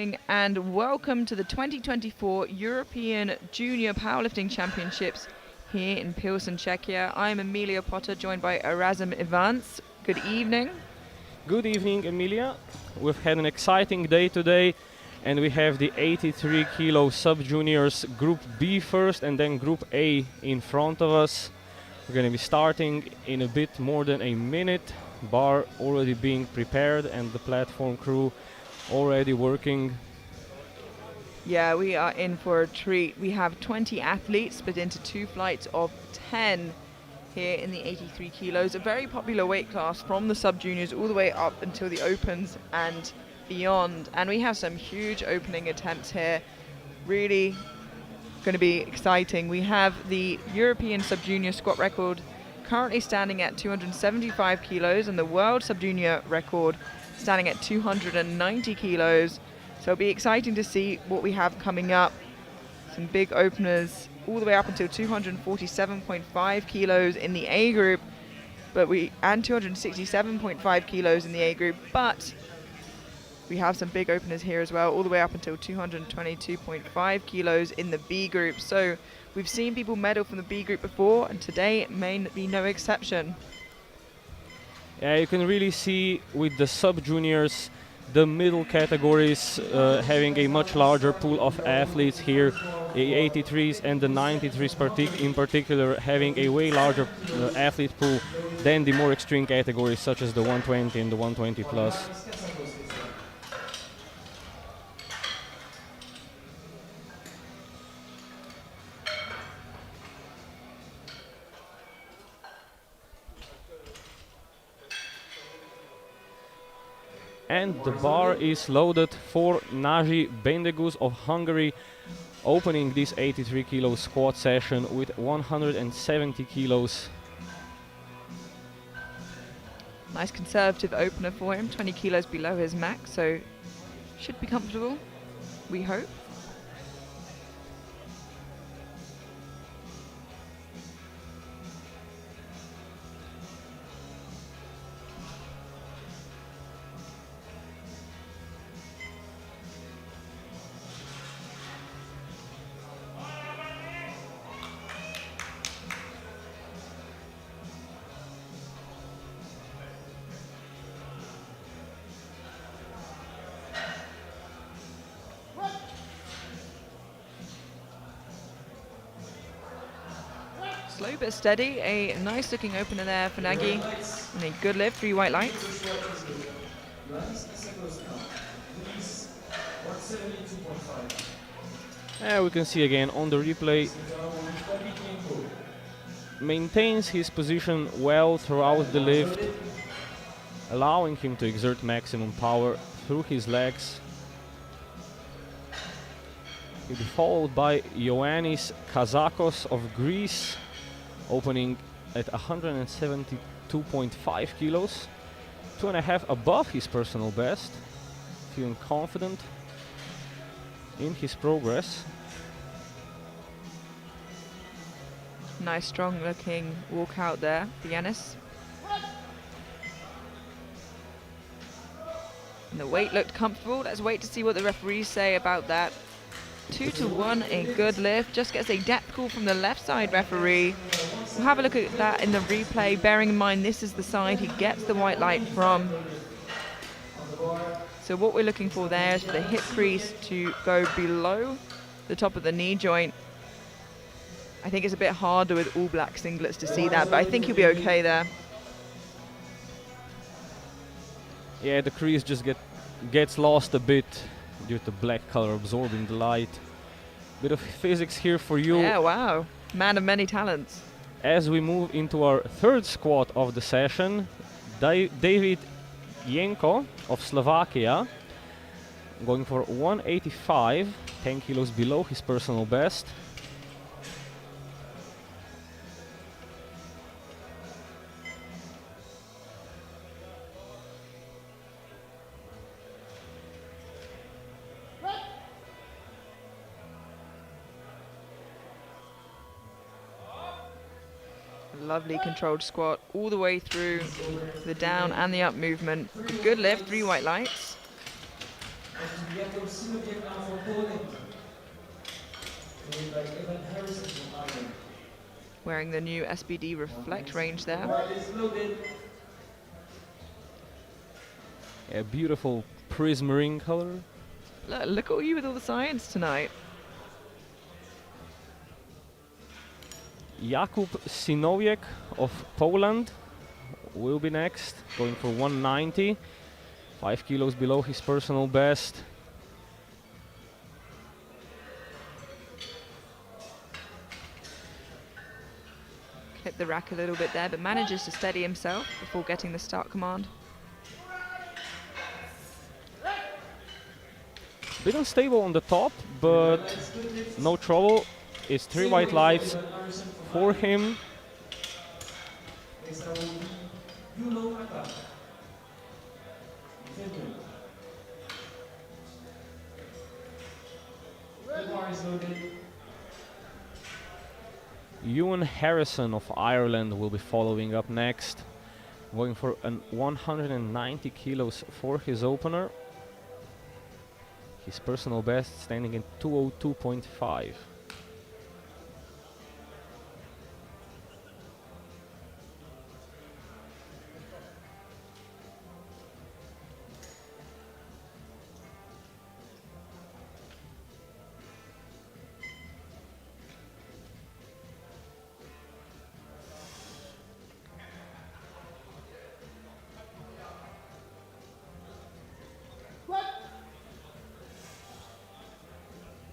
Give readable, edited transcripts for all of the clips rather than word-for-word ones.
evening and welcome to the 2024 European Junior Powerlifting Championships here in Pilsen, Czechia. I'm Emilia Potter, joined by Erasm Ivans. Good evening. Good evening, Emilia. We've had an exciting day today, and we have the 83 kilo sub-juniors Group B first and then Group A in front of us. We're going to be starting in a bit more than a minute. Bar already being prepared and the platform crew already working. Yeah, we are in for a treat. We have 20 athletes split into two flights of 10 here in the 83 kilos, a very popular weight class from the sub-juniors all the way up until the opens and beyond. And we have some huge opening attempts here. Really going to be exciting. We have the European sub-junior squat record currently standing at 275 kilos and the world sub-junior record standing at 290 kilos. So it'll be exciting to see what we have coming up. Some big openers all the way up until 247.5 kilos in the A group, and 267.5 kilos in the A group, but we have some big openers here as well, all the way up until 222.5 kilos in the B group. So we've seen people medal from the B group before, and today may be no exception. Yeah, you can really see with the sub-juniors, the middle categories having a much larger pool of athletes here, the 83s and the 93s in particular having a way larger athlete pool than the more extreme categories such as the 120 and the 120 plus. And the bar is loaded for Nagy Bendegus of Hungary, opening this 83 kilo squat session with 170 kilos. Nice conservative opener for him, 20 kilos below his max, so should be comfortable, we hope. Slow but steady, a nice looking opener there for Nagy, and a good lift, 3 white lights. We can see again on the replay, maintains his position well throughout the lift, allowing him to exert maximum power through his legs. He'll be followed by Ioannis Kazakos of Greece, opening at 172.5 kilos, 2.5 above his personal best, feeling confident in his progress. Nice strong looking walkout there for Ioannis. And the weight looked comfortable. Let's wait to see what the referees say about that. 2-1, a good lift. Just gets a depth call from the left side referee. We'll have a look at that in the replay, bearing in mind this is the side he gets the white light from. So what we're looking for there is for the hip crease to go below the top of the knee joint. I think it's a bit harder with all black singlets to see that, but I think he'll be okay there. Yeah, the crease just gets lost a bit due to black color absorbing the light. Bit of physics here for you. Yeah, wow. Man of many talents. As we move into our third squat of the session, David Jenko of Slovakia, going for 185, 10 kilos below his personal best. Lovely controlled squat all the way through the down and the up movement. Good lift, 3 white lights. Wearing the new SBD Reflect range there. A beautiful prismarine color. Look at you with all the science tonight. Jakub Sinowiec of Poland will be next, going for 190, 5 kilos below his personal best. Hit the rack a little bit there, but manages to steady himself before getting the start command. Bit unstable on the top, but no trouble. It's 3 white lights for him. Ewan Harrison of Ireland will be following up next, going for an 190 kilos for his opener. His personal best standing in 202.5.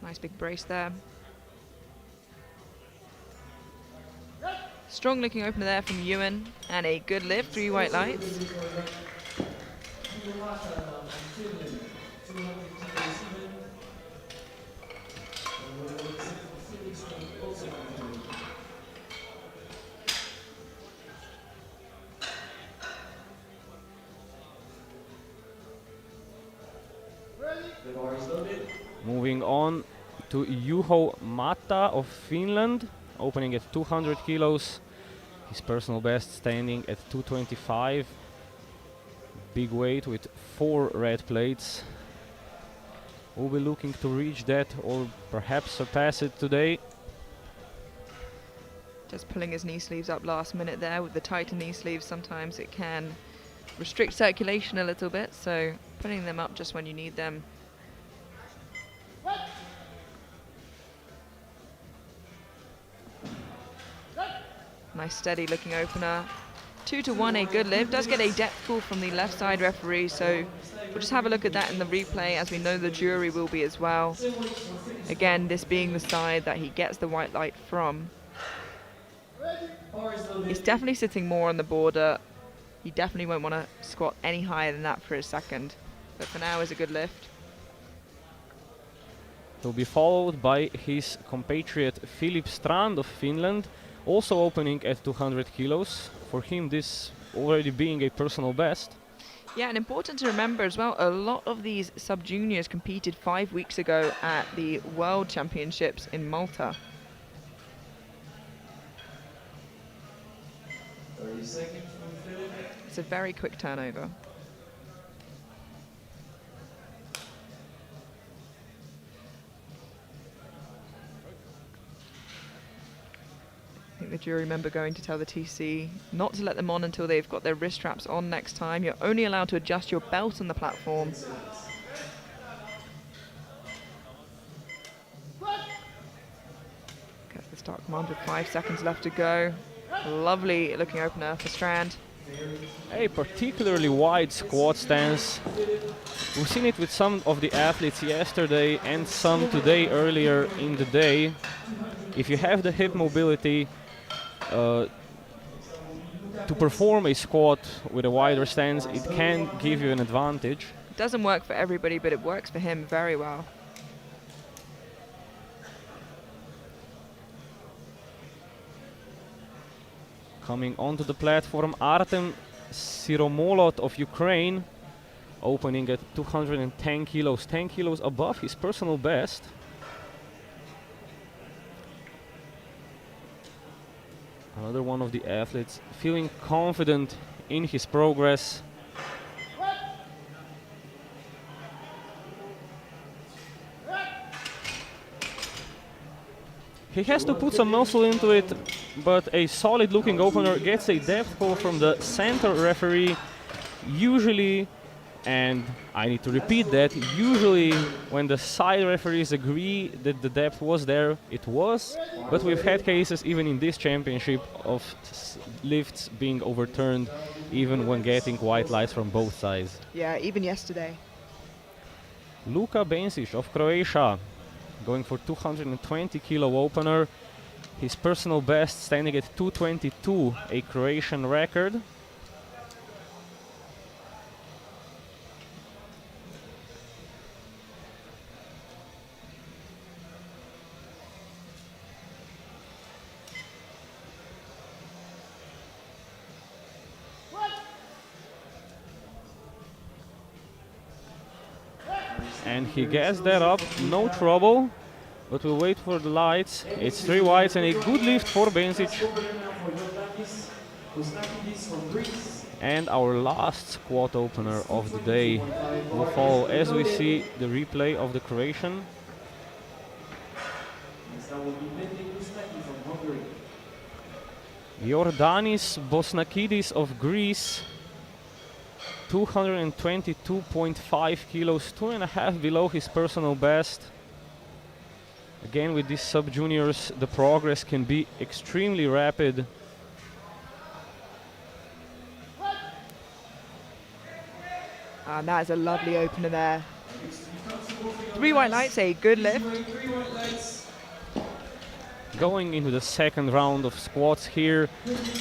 Nice big brace there. Strong looking opener there from Ewan, and a good lift, 3 white lights. Moving on to Juho Mata of Finland, opening at 200 kilos. His personal best standing at 225. Big weight with 4 red plates. We'll be looking to reach that or perhaps surpass it today. Just pulling his knee sleeves up last minute there. With the tighter knee sleeves, sometimes it can restrict circulation a little bit, so putting them up just when you need them. Nice steady looking opener. 2-1, a good lift. Does get a depth call from the left side referee, so we'll just have a look at that in the replay, as we know the jury will be as well. Again, this being the side that he gets the white light from. He's definitely sitting more on the border. He definitely won't want to squat any higher than that for his second, but for now is a good lift. He'll be followed by his compatriot Filip Strand of Finland, also opening at 200 kilos. For him, this already being a personal best. Yeah, and important to remember as well, a lot of these sub-juniors competed 5 weeks ago at the World Championships in Malta. 30 seconds from Philip. It's a very quick turnover. I think the jury member going to tell the TC not to let them on until they've got their wrist straps on next time. You're only allowed to adjust your belt on the platform. Gets the start command with 5 seconds left to go. Lovely looking opener for Strand. A particularly wide squat stance. We've seen it with some of the athletes yesterday and some today earlier in the day. If you have the hip mobility to perform a squat with a wider stance, it can give you an advantage. It doesn't work for everybody, but it works for him very well. Coming onto the platform, Artem Siromolot of Ukraine, opening at 210 kilos, 10 kilos above his personal best. Another one of the athletes feeling confident in his progress. He has to put some muscle into it, but a solid looking opener gets a depth call from the center referee. Usually, and I need to repeat that, usually when the side referees agree that the depth was there, it was, but we've had cases even in this championship of lifts being overturned even when getting white lights from both sides. Yeah, even yesterday. Luka Benčić of Croatia going for 220 kilo opener. His personal best standing at 222, a Croatian record. And he gets that up, no trouble, but we'll wait for the lights. It's 3 whites and a good lift for Benčić. And our last squat opener of the day will follow as we see the replay of the Croatian. Jordanis Bosnakidis of Greece, 222.5 kilos, 2.5 below his personal best. Again, with these sub-juniors, the progress can be extremely rapid. And that is a lovely opener there. 3 white lights, a good lift. Going into the second round of squats here,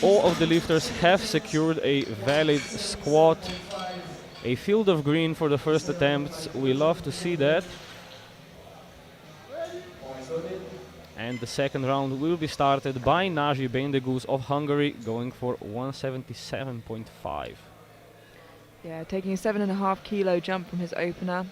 all of the lifters have secured a valid squat. A field of green for the first attempts. We love to see that. And the second round will be started by Naji Bendegus of Hungary, going for 177.5. Yeah, taking a 7.5 kilo jump from his opener.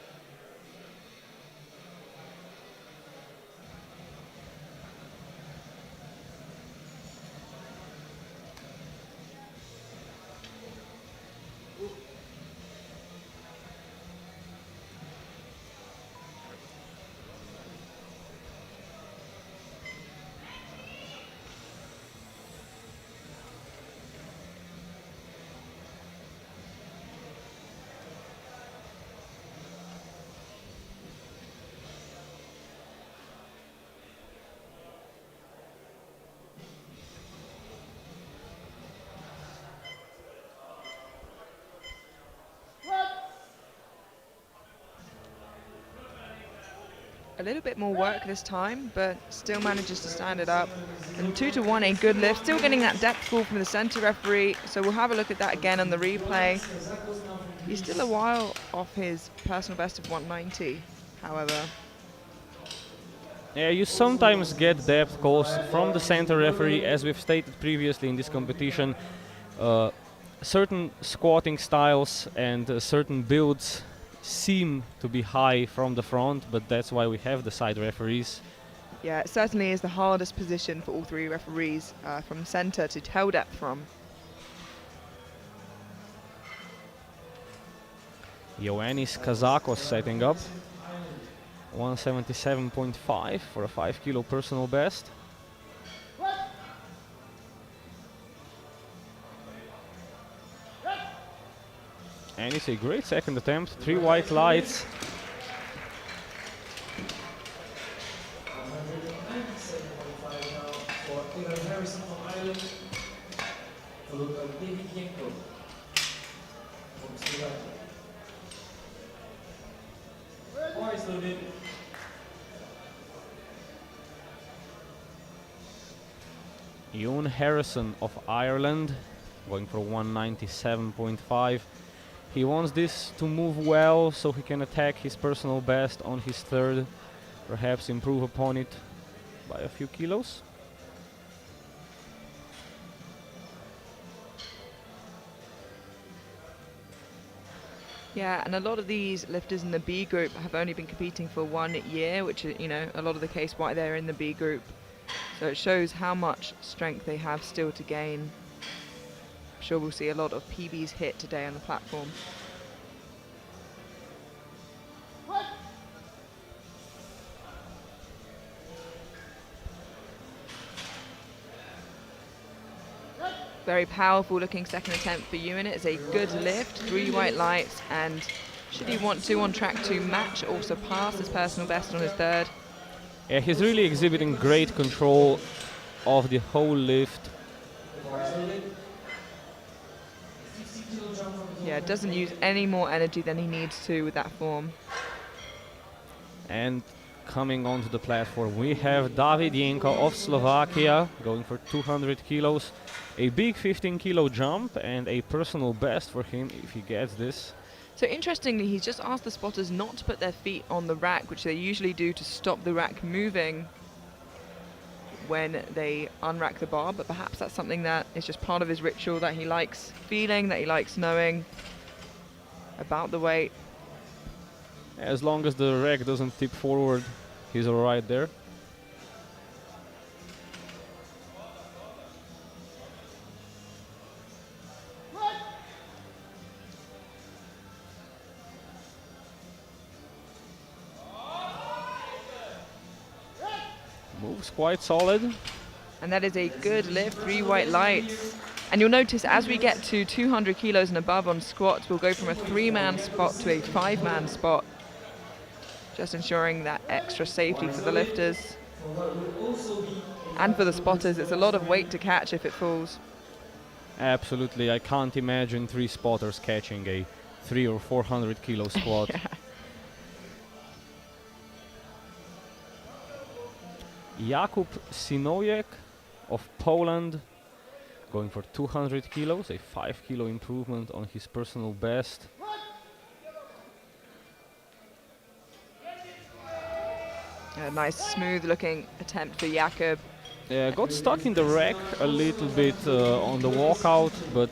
A little bit more work this time, but still manages to stand it up. And 2-1, a good lift. Still getting that depth call from the center referee, so we'll have a look at that again on the replay. He's still a while off his personal best of 190, however. Yeah, you sometimes get depth calls from the center referee, as we've stated previously in this competition. Certain squatting styles and certain builds seem to be high from the front, but that's why we have the side referees. Yeah, it certainly is the hardest position for all 3 referees from center to tell depth from. Ioannis Kazakos setting up. 177.5 for a 5 kilo personal best. And it's a great second attempt, 3 white lights. Ewan Harrison of Ireland going for 197.5. He wants this to move well so he can attack his personal best on his third, perhaps improve upon it by a few kilos. Yeah, and a lot of these lifters in the B group have only been competing for 1 year, which is, a lot of the case why they're in the B group. So it shows how much strength they have still to gain. I'm sure we'll see a lot of PBs hit today on the platform. Very powerful looking second attempt for Ewan. It's a good lift, 3 white lights, and should he want to, on track to match or surpass his personal best on his third. Yeah, he's really exhibiting great control of the whole lift. Yeah, doesn't use any more energy than he needs to with that form. And coming onto the platform, we have David Jenko of Slovakia going for 200 kilos. A big 15 kilo jump and a personal best for him if he gets this. So interestingly, he's just asked the spotters not to put their feet on the rack, which they usually do to stop the rack moving when they unrack the bar, but perhaps that's something that is just part of his ritual that he likes feeling, that he likes knowing about the weight. As long as the rack doesn't tip forward, he's alright there. Moves quite solid. And that is a good lift, 3 white lights. And you'll notice as we get to 200 kilos and above on squats, we'll go from a 3-man spot to a 5-man spot. Just ensuring that extra safety for the lifters. And for the spotters, it's a lot of weight to catch if it falls. Absolutely, I can't imagine 3 spotters catching a 300 or 400 kilo squat. Yeah. Jakub Sinojek of Poland going for 200 kilos, a 5 kilo improvement on his personal best. A nice smooth looking attempt for Jakub. Got stuck in the rack a little bit on the walkout, but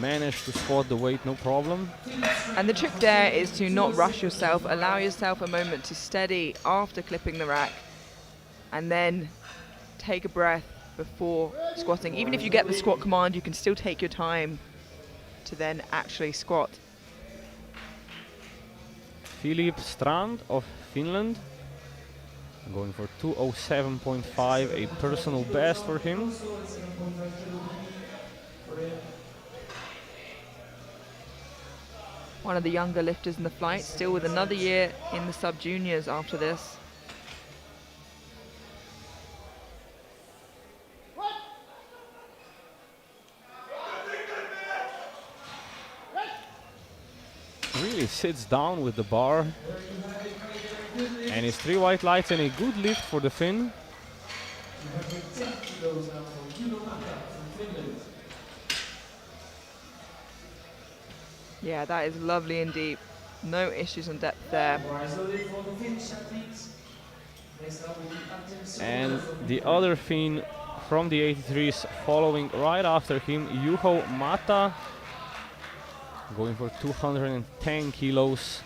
managed to squat the weight no problem. And the trick there is to not rush yourself, allow yourself a moment to steady after clipping the rack, and then take a breath before squatting. Even if you get the squat command, you can still take your time to then actually squat. Filip Strand of Finland going for 207.5, a personal best for him. One of the younger lifters in the flight, still with another year in the sub-juniors after this. Really sits down with the bar. And it's 3 white lights and a good lift for the Finn. Yeah, that is lovely and deep. No issues on depth there. And the other Finn from the 83s following right after him, Juho Mata going for 210 kilos.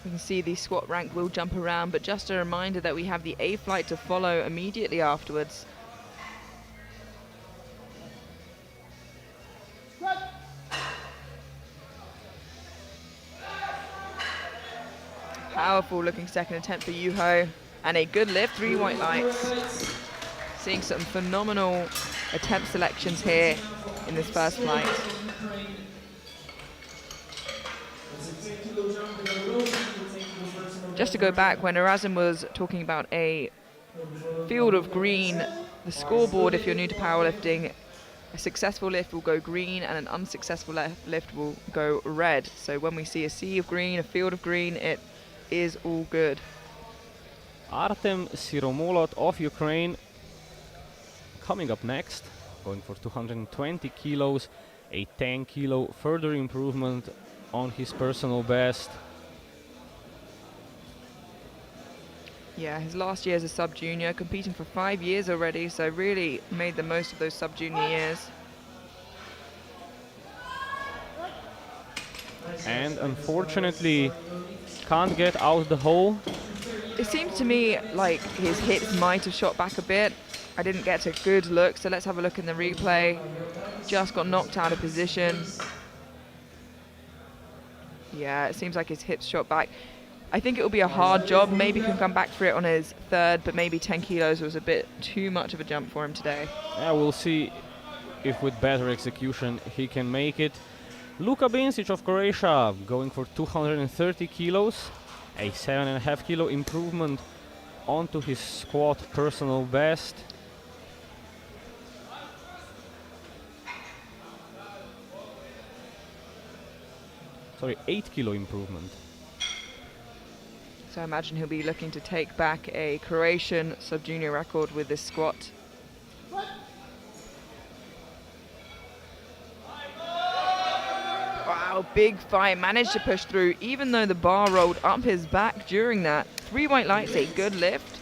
You can see the squat rank will jump around, but just a reminder that we have the A flight to follow immediately afterwards. Powerful looking second attempt for Juho, and a good lift, 3 white lights. Seeing some phenomenal attempt selections here in this first flight. Just to go back, when Erasm was talking about a field of green, the scoreboard, if you're new to powerlifting, a successful lift will go green and an unsuccessful lift will go red. So when we see a sea of green, a field of green, it is all good. Artem Siromolot of Ukraine coming up next, going for 220 kilos, a 10 kilo further improvement on his personal best. Yeah, his last year as a sub-junior, competing for 5 years already, so really made the most of those sub-junior years. And unfortunately can't get out the hole. It seems to me like his hips might have shot back a bit. I didn't get a good look, so let's have a look in the replay. Just got knocked out of position. Yeah, it seems like his hips shot back. I think it will be a hard job. Maybe can come back for it on his third, but maybe 10 kilos was a bit too much of a jump for him today. Yeah, we'll see if with better execution he can make it. Luka Bincic of Croatia going for 230 kilos, a 7.5 kilo improvement onto his squat personal best. Sorry, 8 kilo improvement. So I imagine he'll be looking to take back a Croatian sub-junior record with this squat. Wow, big fight, managed to push through even though the bar rolled up his back during that. 3 white lights, a good lift.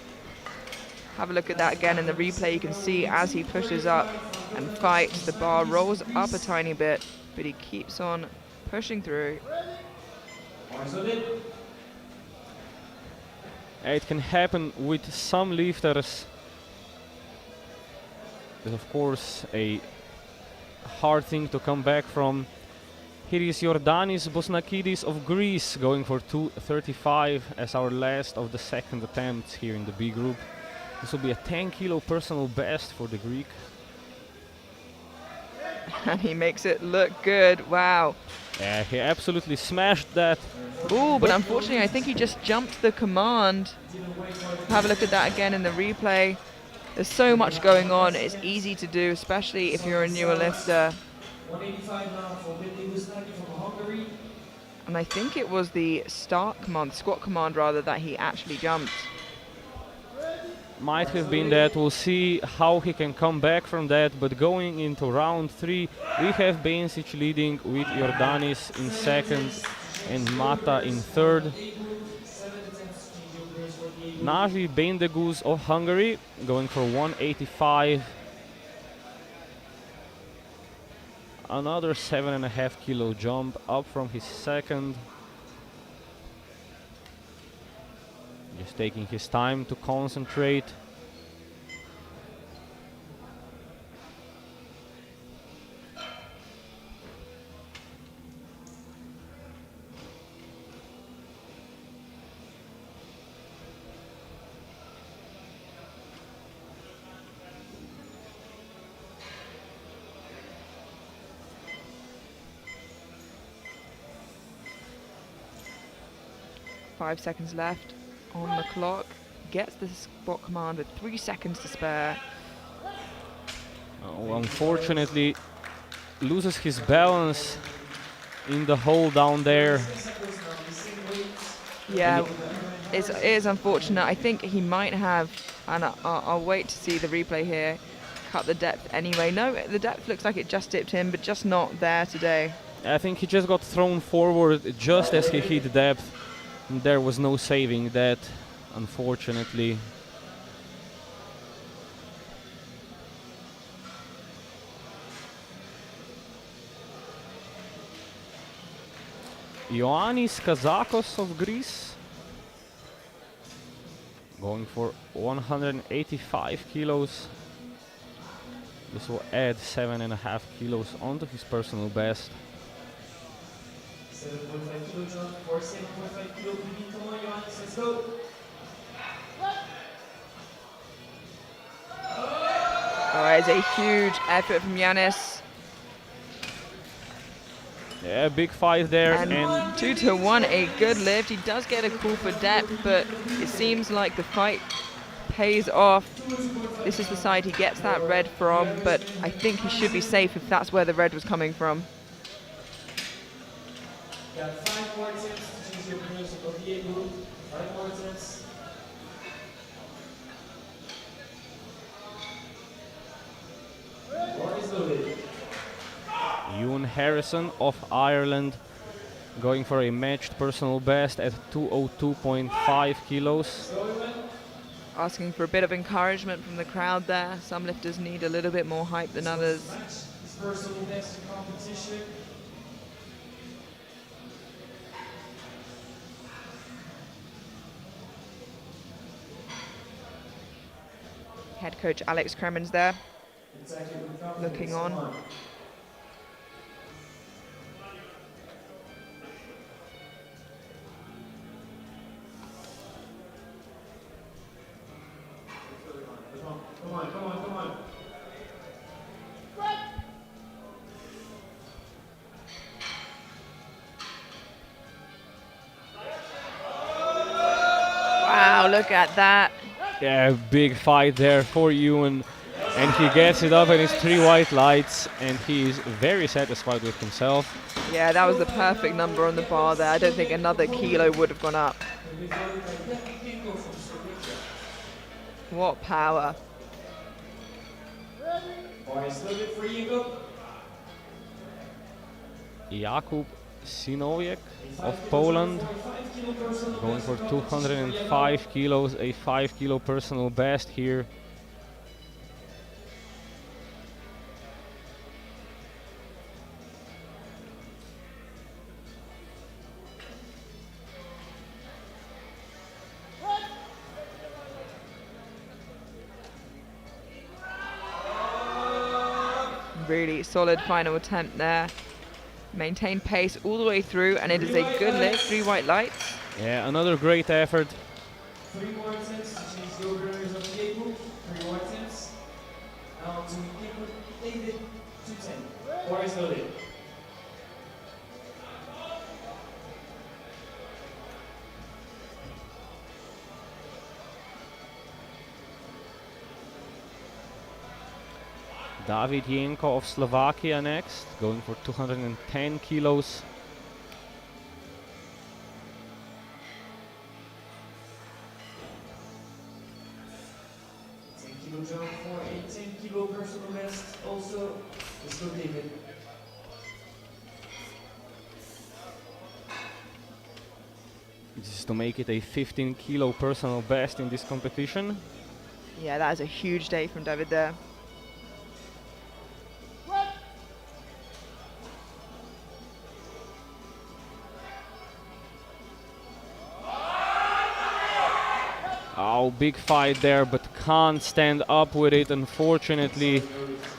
Have a look at that again in the replay. You can see as he pushes up and fights, the bar rolls up a tiny bit, but he keeps on pushing through. It can happen with some lifters. It's of course a hard thing to come back from. Here is Jordanis Bosnakidis of Greece going for 235 as our last of the second attempts here in the B group. This will be a 10 kilo personal best for the Greek. And he makes it look good, wow. Yeah, he absolutely smashed that. Ooh, but unfortunately I think he just jumped the command. Have a look at that again in the replay. There's so much going on, it's easy to do, especially if you're a newer lifter. 185 now for Whitney Wisnaki from Hungary. And I think it was the start command, squat command rather, that he actually jumped. Might have been that. We'll see how he can come back from that. But going into round 3, we have Bencic leading with Jordanis in second and Mata in third. Naji Bendeguz of Hungary going for 185. Another 7.5 kilo jump up from his second. Just taking his time to concentrate. Five seconds left on the clock. Gets the squat command with 3 seconds to spare. Oh, unfortunately, loses his balance in the hole down there. Yeah, it is unfortunate. I think he might have, and I'll wait to see the replay here, cut the depth anyway. No, the depth looks like it just dipped in, but just not there today. I think he just got thrown forward just as he hit depth. And there was no saving that, unfortunately. Ioannis Kazakos of Greece going for 185 kilos. This will add 7.5 kilos onto his personal best. 7.5 kilo jump for 7.5 kilo PB. Come on, Giannis, let's go. All right, it's a huge effort from Giannis. Yeah, big fight there. And 2-1, a good lift. He does get a call for depth, but it seems like the fight pays off. This is the side he gets that red from, but I think he should be safe if that's where the red was coming from. Got 5 more attempts to choose your winners of the A group. 5 more attempts. Bar is loaded. Ewan Harrison of Ireland going for a matched personal best at 202.5 kilos. Asking for a bit of encouragement from the crowd there. Some lifters need a little bit more hype than others. His personal best in competition. Head coach Alex Kremens there, Attack it with confidence. looking on. Come on. Wow, look at that. Yeah, big fight there for Ewan. And he gets it up and it's 3 white lights and he is very satisfied with himself. Yeah, that was the perfect number on the bar there. I don't think another kilo would have gone up. What power. Jakub Sinowiec of Poland going for 205 kilos, a 5 kilo personal best here. Really solid final attempt there. Maintained pace all the way through, and it is a good lift. 3 white lights. Yeah, another great effort. 3 more attempts to change the orders of the group. 3 more attempts. Now to David 210. Bar is loaded. David Jenko of Slovakia next, going for 210 kilos. Kilo jump for a 10 kilo personal best. Also, let's go David. This is to make it a 15 kilo personal best in this competition. Yeah, that is a huge day from David there. Oh, big fight there, but can't stand up with it, unfortunately.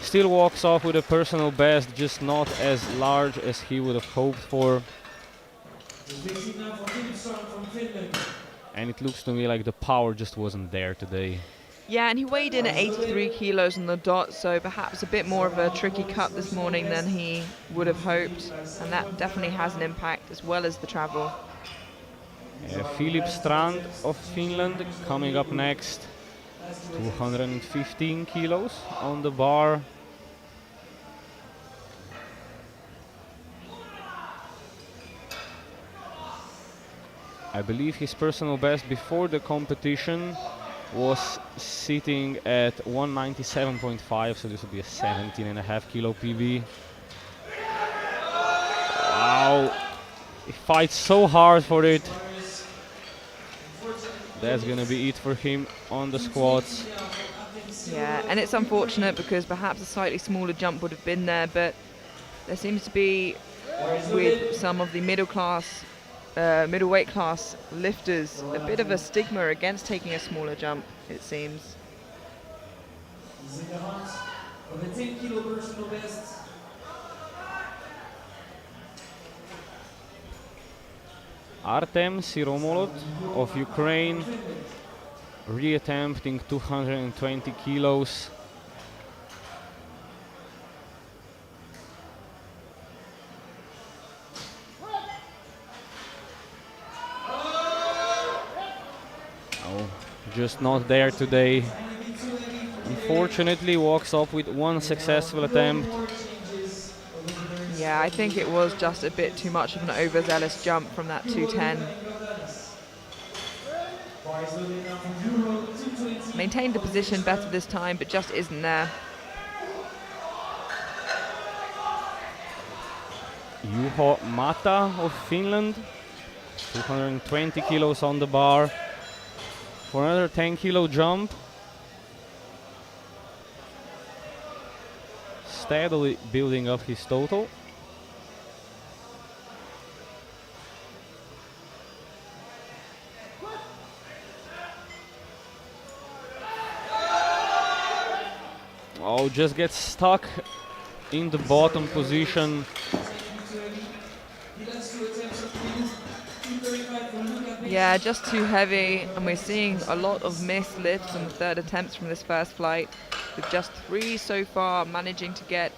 Still walks off with a personal best, just not as large as he would have hoped for. And it looks to me like the power just wasn't there today. Yeah, and he weighed in at 83 kilos on the dot, so perhaps a bit more of a tricky cut this morning than he would have hoped. And that definitely has an impact, as well as the travel. Filip Strand of Finland coming up next. 215 kilos on the bar. I believe his personal best before the competition was sitting at 197.5, so this will be a 17.5 kilo PB. Wow, he fights so hard for it. That's gonna be it for him on the squats. Yeah, and it's unfortunate because perhaps a slightly smaller jump would have been there, but there seems to be, with some of the middleweight class lifters, a bit of a stigma against taking a smaller jump, it seems. He's in the hunt of a 10 kilo personal best. Artem Siromolot of Ukraine, reattempting 220 kilos. Oh, just not there today. Unfortunately, walks off with 1 successful attempt. Yeah, I think it was just a bit too much of an overzealous jump from that 210. Maintained the position better this time, but just isn't there. Juho Mata of Finland, 220 kilos on the bar for another 10 kilo jump. Steadily building up his total. Oh, just gets stuck in the bottom position. Yeah, just too heavy, and we're seeing a lot of missed lifts on the third attempts from this first flight, with just 3 so far managing to get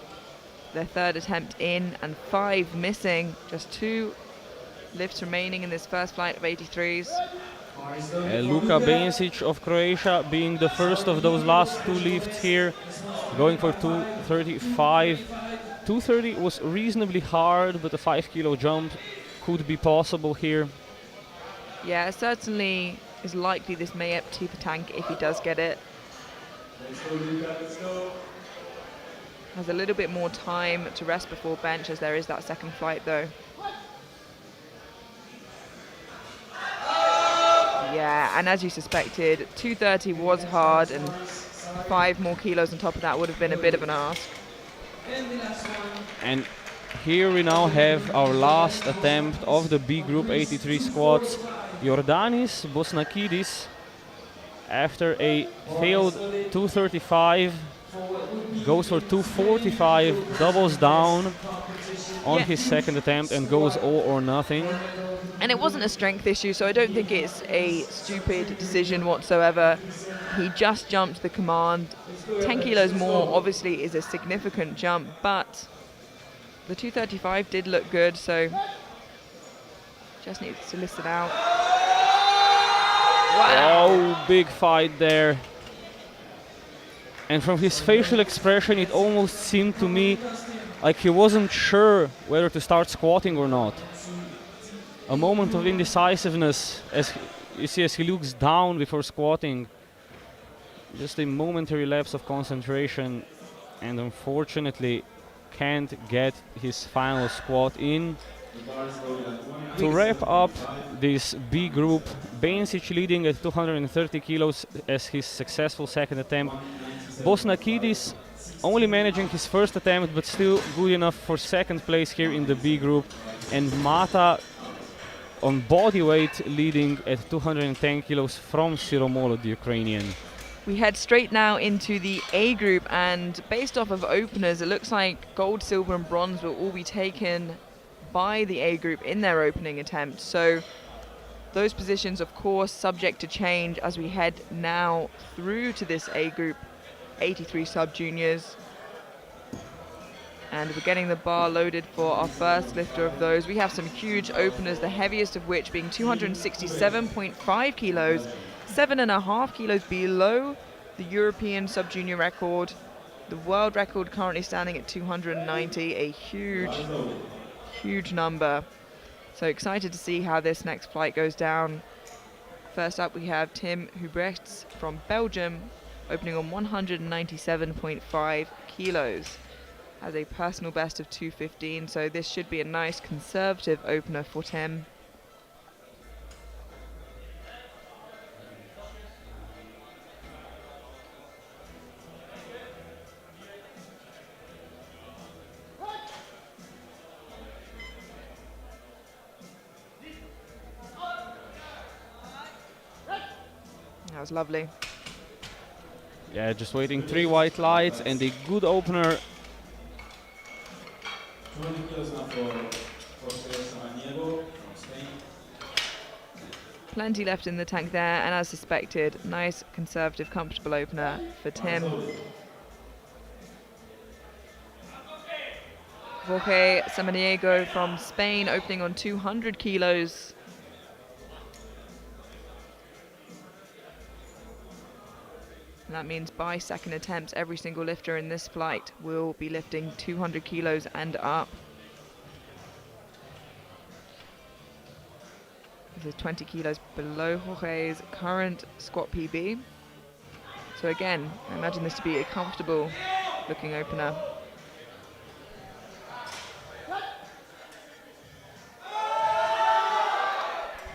their third attempt in and 5 missing. Just 2 lifts remaining in this first flight of 83s. Luka Bensic of Croatia being the first of those last two lifts here, going for 235. 230 was reasonably hard, but a 5 kilo jump could be possible here. Yeah, certainly is likely this may empty the tank if he does get it. Let's go, Luca, let's go. Has a little bit more time to rest before bench, as there is that second flight though. Yeah, and as you suspected, 230 was hard, and 5 more kilos on top of that would have been a bit of an ask. And the last one. And here we now have our last attempt of the B group 83 squats. Jordanis Bosnakidis, after a failed 235, goes for 245, doubles down on his second attempt and goes all or nothing. And it wasn't a strength issue, so I don't think it's a stupid decision whatsoever. He just jumped the command. 10 kilos more obviously is a significant jump, but the 235 did look good, so just needs to list it out. Wow! Oh, big fight there. And from his facial expression, it almost seemed to me like he wasn't sure whether to start squatting or not. A moment of indecisiveness as you see as he looks down before squatting. Just a momentary lapse of concentration, and unfortunately can't get his final squat in. To wrap up this B group, Bensic leading at 230 kilos as his successful second attempt. Bosnakidis only managing his first attempt, but still good enough for second place here in the B group. And Mata on body weight leading at 210 kilos from Siromolo, the Ukrainian. We head straight now into the A group, and based off of openers, it looks like gold, silver and bronze will all be taken by the A group in their opening attempt. So those positions, of course, subject to change as we head now through to this A group 83 sub-juniors. And we're getting the bar loaded for our first lifter of those. We have some huge openers, the heaviest of which being 267.5 kilos, 7.5 kilos below the European sub-junior record. The world record currently standing at 290, a huge number. So excited to see how this next flight goes down. First up we have Tim Hubrechts from Belgium, opening on 197.5 kilos. Has a personal best of 215, so this should be a nice conservative opener for Tim. That was lovely. Yeah, just waiting 3 white lights and a good opener. 20 kilos now for Samaniego from Spain. Plenty left in the tank there, and as suspected, nice, conservative, comfortable opener for Tim. Jorge Samaniego from Spain, opening on 200 kilos. And that means by second attempts, every single lifter in this flight will be lifting 200 kilos and up. This is 20 kilos below Jorge's current squat PB. So again, I imagine this to be a comfortable looking opener.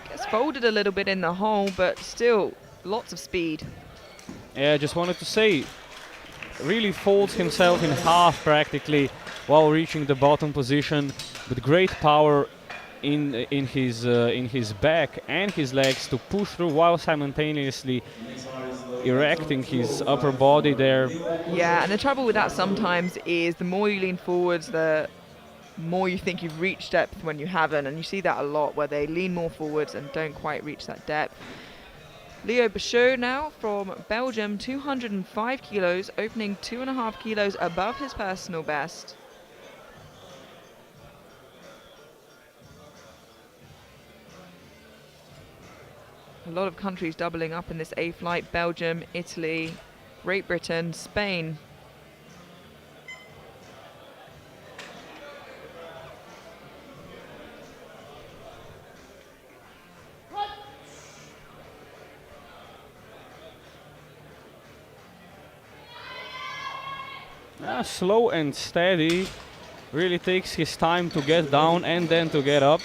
Gets folded a little bit in the hole, but still lots of speed. Yeah, I just wanted to say, really folds himself in half practically while reaching the bottom position, with great power in his back and his legs to push through while simultaneously erecting his upper body there. Yeah, and the trouble with that sometimes is the more you lean forwards, the more you think you've reached depth when you haven't, and you see that a lot where they lean more forwards and don't quite reach that depth. Leo Bachot now from Belgium, 205 kilos, opening 2.5 kilos above his personal best. A lot of countries doubling up in this A flight: Belgium, Italy, Great Britain, Spain. Slow and steady. Really takes his time to get down and then to get up.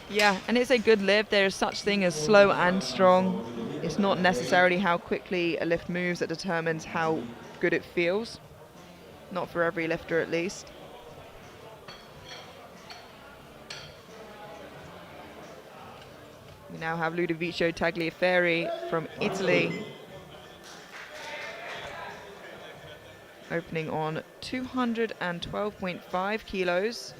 Yeah, and it's a good lift. There is such thing as slow and strong. It's not necessarily how quickly a lift moves that determines how good it feels. Not for every lifter, at least. We now have Ludovico Tagliaferri from Italy, opening on 212.5 kilos.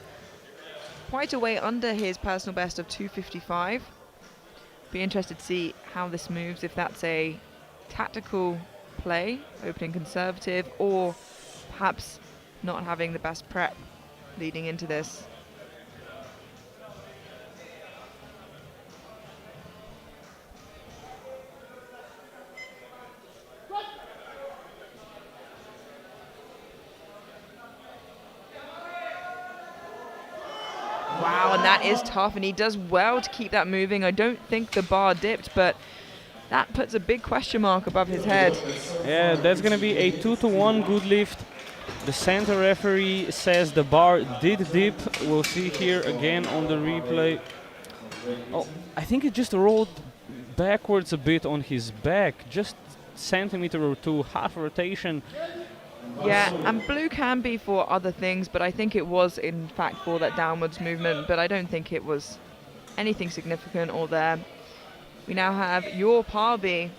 Quite a way under his personal best of 255. Be interested to see how this moves, if that's a tactical play, opening conservative, or perhaps not having the best prep leading into this. Wow, and that is tough, and he does well to keep that moving. I don't think the bar dipped, but that puts a big question mark above his head. Yeah, that's gonna be a 2-to-1 good lift. The center referee says the bar did dip. We'll see here again on the replay. Oh, I think it just rolled backwards a bit on his back, just centimeter or two, half rotation. Yeah, and blue can be for other things, but I think it was in fact for that downwards movement, but I don't think it was anything significant or there. We now have Yor Parby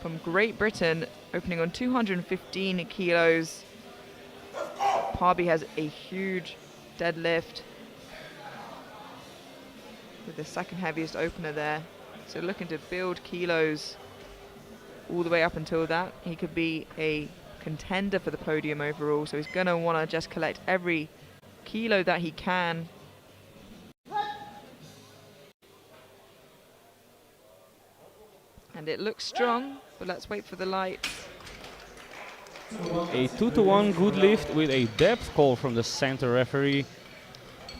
from Great Britain opening on 215 kilos. Parby has a huge deadlift with the second heaviest opener there. So looking to build kilos all the way up until that. He could be a contender for the podium overall, so he's going to want to just collect every kilo that he can. And it looks strong, but let's wait for the light. A 2-to-1 good lift with a depth call from the center referee.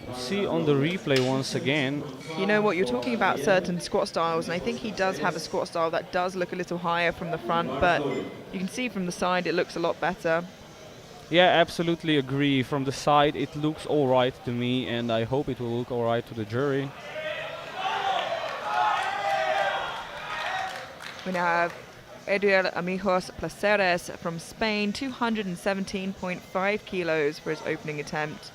We'll see on the replay once again. You know what, you're talking about certain squat styles, and I think he does have a squat style that does look a little higher from the front, but you can see from the side it looks a lot better. Yeah, absolutely agree. From the side it looks alright to me, and I hope it will look alright to the jury. We now have Eduard Amigos Placeres from Spain, 217.5 kilos for his opening attempt.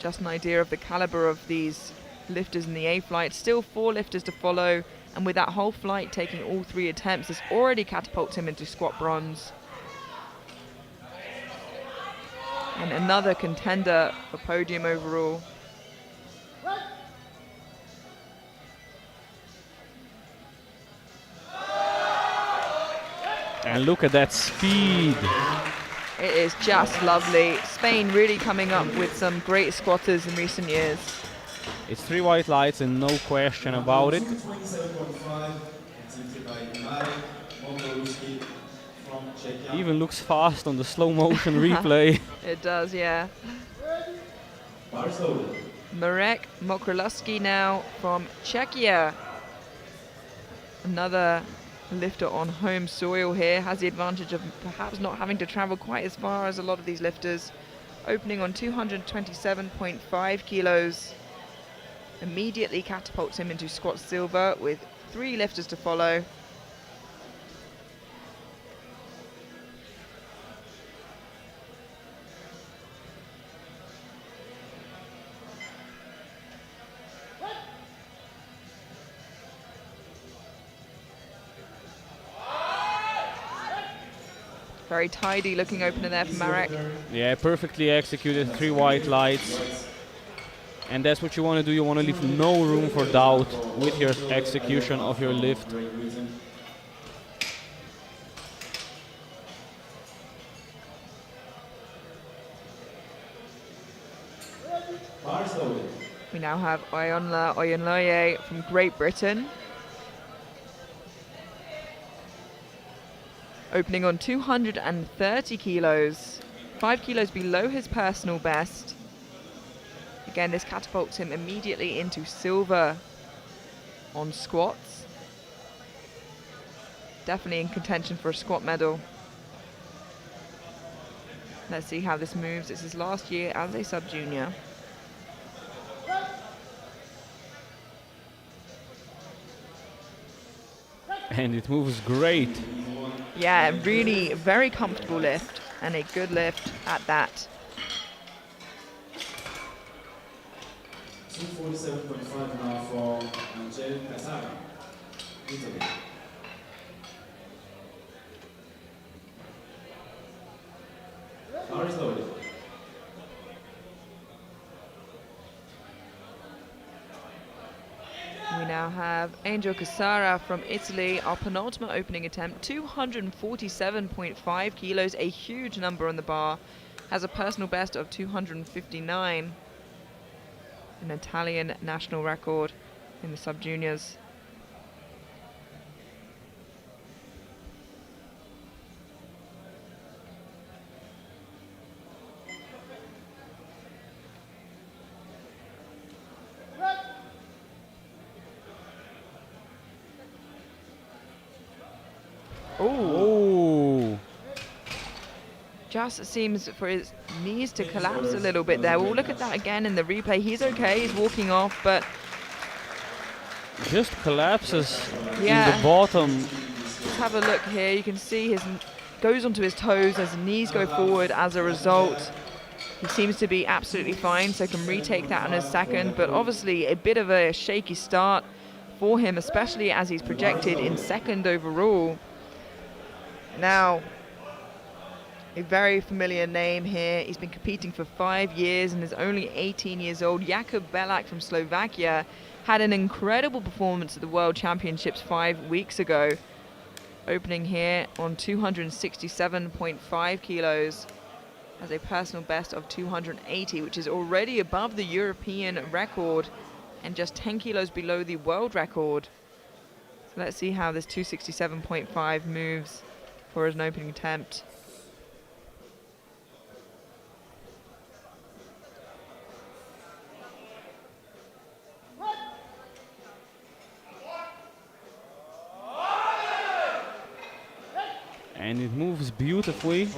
Just an idea of the caliber of these lifters in the A flight. Still 4 lifters to follow, and with that whole flight taking all 3 attempts, this already catapults him into squat bronze. And another contender for podium overall. And look at that speed. It is just lovely. Spain really coming up with some great squatters in recent years. It's 3 white lights and no question about it. Even looks fast on the slow motion replay. It does, yeah. Marek Mokrolowski now from Czechia. Another lifter on home soil here, has the advantage of perhaps not having to travel quite as far as a lot of these lifters. Opening on 227.5 kilos. Immediately catapults him into squat silver with 3 lifters to follow. Very tidy looking opener there from Marek. Yeah, perfectly executed, 3 white lights. And that's what you want to do. You want to leave no room for doubt with your execution of your lift. Bar is loaded. We now have Oyonla Oyonloye from Great Britain. Opening on 230 kilos, 5 kilos below his personal best. Again, this catapults him immediately into silver on squats. Definitely in contention for a squat medal. Let's see how this moves. It's his last year as a sub-junior. And it moves great. Yeah, really very comfortable lift, and a good lift at that. 247.5 now for Angel Casara, Italy. Bar is loaded. We now have Angel Casara from Italy, our penultimate opening attempt, 247.5 kilos, a huge number on the bar, has a personal best of 259, an Italian national record in the sub-juniors. Oh! Just seems for his knees to collapse a little bit there. We'll look at that again in the replay. He's okay, he's walking off, but Just collapses yeah. in the bottom. Let's have a look here. You can see his goes onto his toes as his knees go forward as a result. He seems to be absolutely fine, so can retake that in a second, but obviously a bit of a shaky start for him, especially as he's projected in second overall. Now, a very familiar name here. He's been competing for 5 years and is only 18 years old. Jakub Belak from Slovakia had an incredible performance at the World Championships 5 weeks ago, opening here on 267.5 kilos. Has a personal best of 280, which is already above the European record and just 10 kilos below the world record. So let's see how this 267.5 moves for an opening attempt. And it moves beautifully.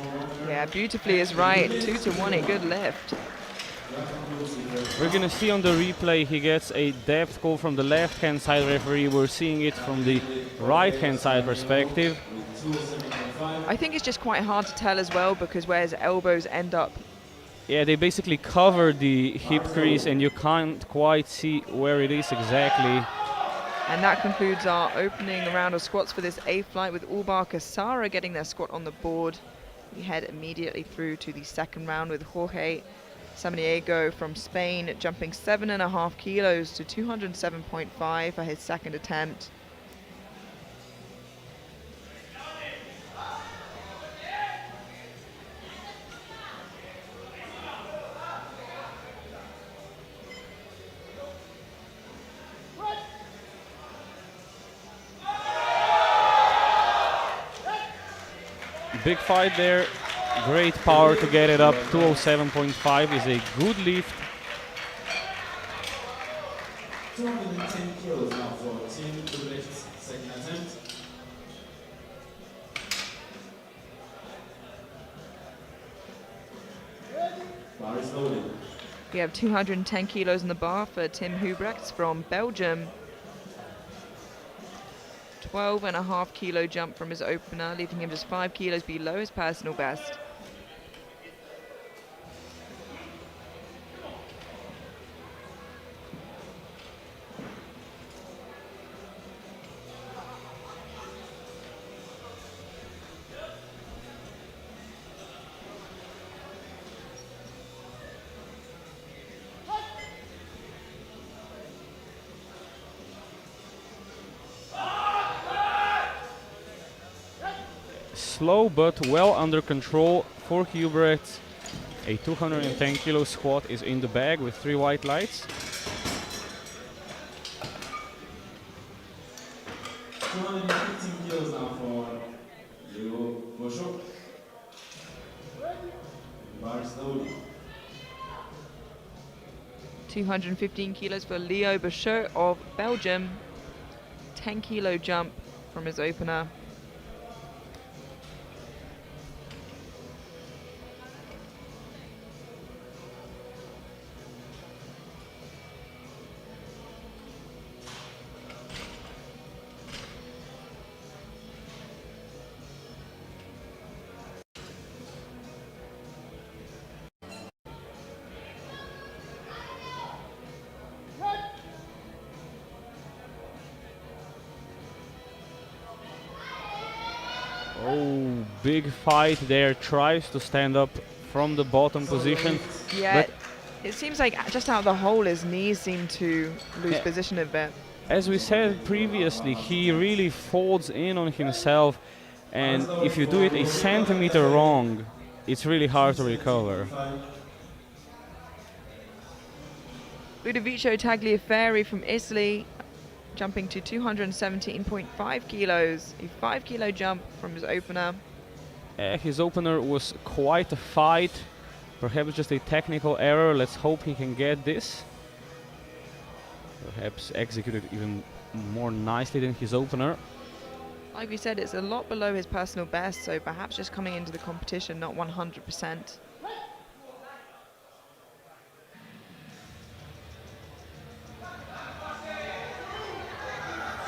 Yeah, beautifully is right. 2-1, a good lift. We're gonna see on the replay he gets a depth call from the left-hand side referee. We're seeing it from the right-hand side perspective. I think it's just quite hard to tell as well because where his elbows end up. Yeah, they basically cover the hip crease and you can't quite see where it is exactly. And that concludes our opening round of squats for this A flight, with Ulbar Casara getting their squat on the board. We head immediately through to the second round with Jorge Samaniego from Spain jumping 7.5 kilos to 207.5 for his second attempt. Big fight there, great power to get it up. 207.5 is a good lift. 210 kilos now for Team Deadlift's second attempt. Bar is loaded. We have 210 kilos in the bar for Tim Hubrechts from Belgium. 12.5 kilo jump from his opener, leaving him just 5 kilos below his personal best. Slow but well under control for Hubrechts. A 210 kilo squat is in the bag with 3 white lights. 215 kilos now for Leo Bosho. Bar slowly. 215 kilos for Leo Bouchot of Belgium. 10 kilo jump from his opener. Oh, big fight there. Tries to stand up from the bottom position. Yeah, But it seems like just out of the hole, his knees seem to lose Yeah. position a bit. as we said previously, he really folds in on himself, and if you do it a centimeter wrong, it's really hard to recover. Ludovico Tagliaferri from Italy, jumping to 217.5 kilos. A 5 kilo jump from his opener. His opener was quite a fight, perhaps just a technical error. Let's hope he can get this. Perhaps executed even more nicely than his opener. Like we said, it's a lot below his personal best, so perhaps just coming into the competition not 100%.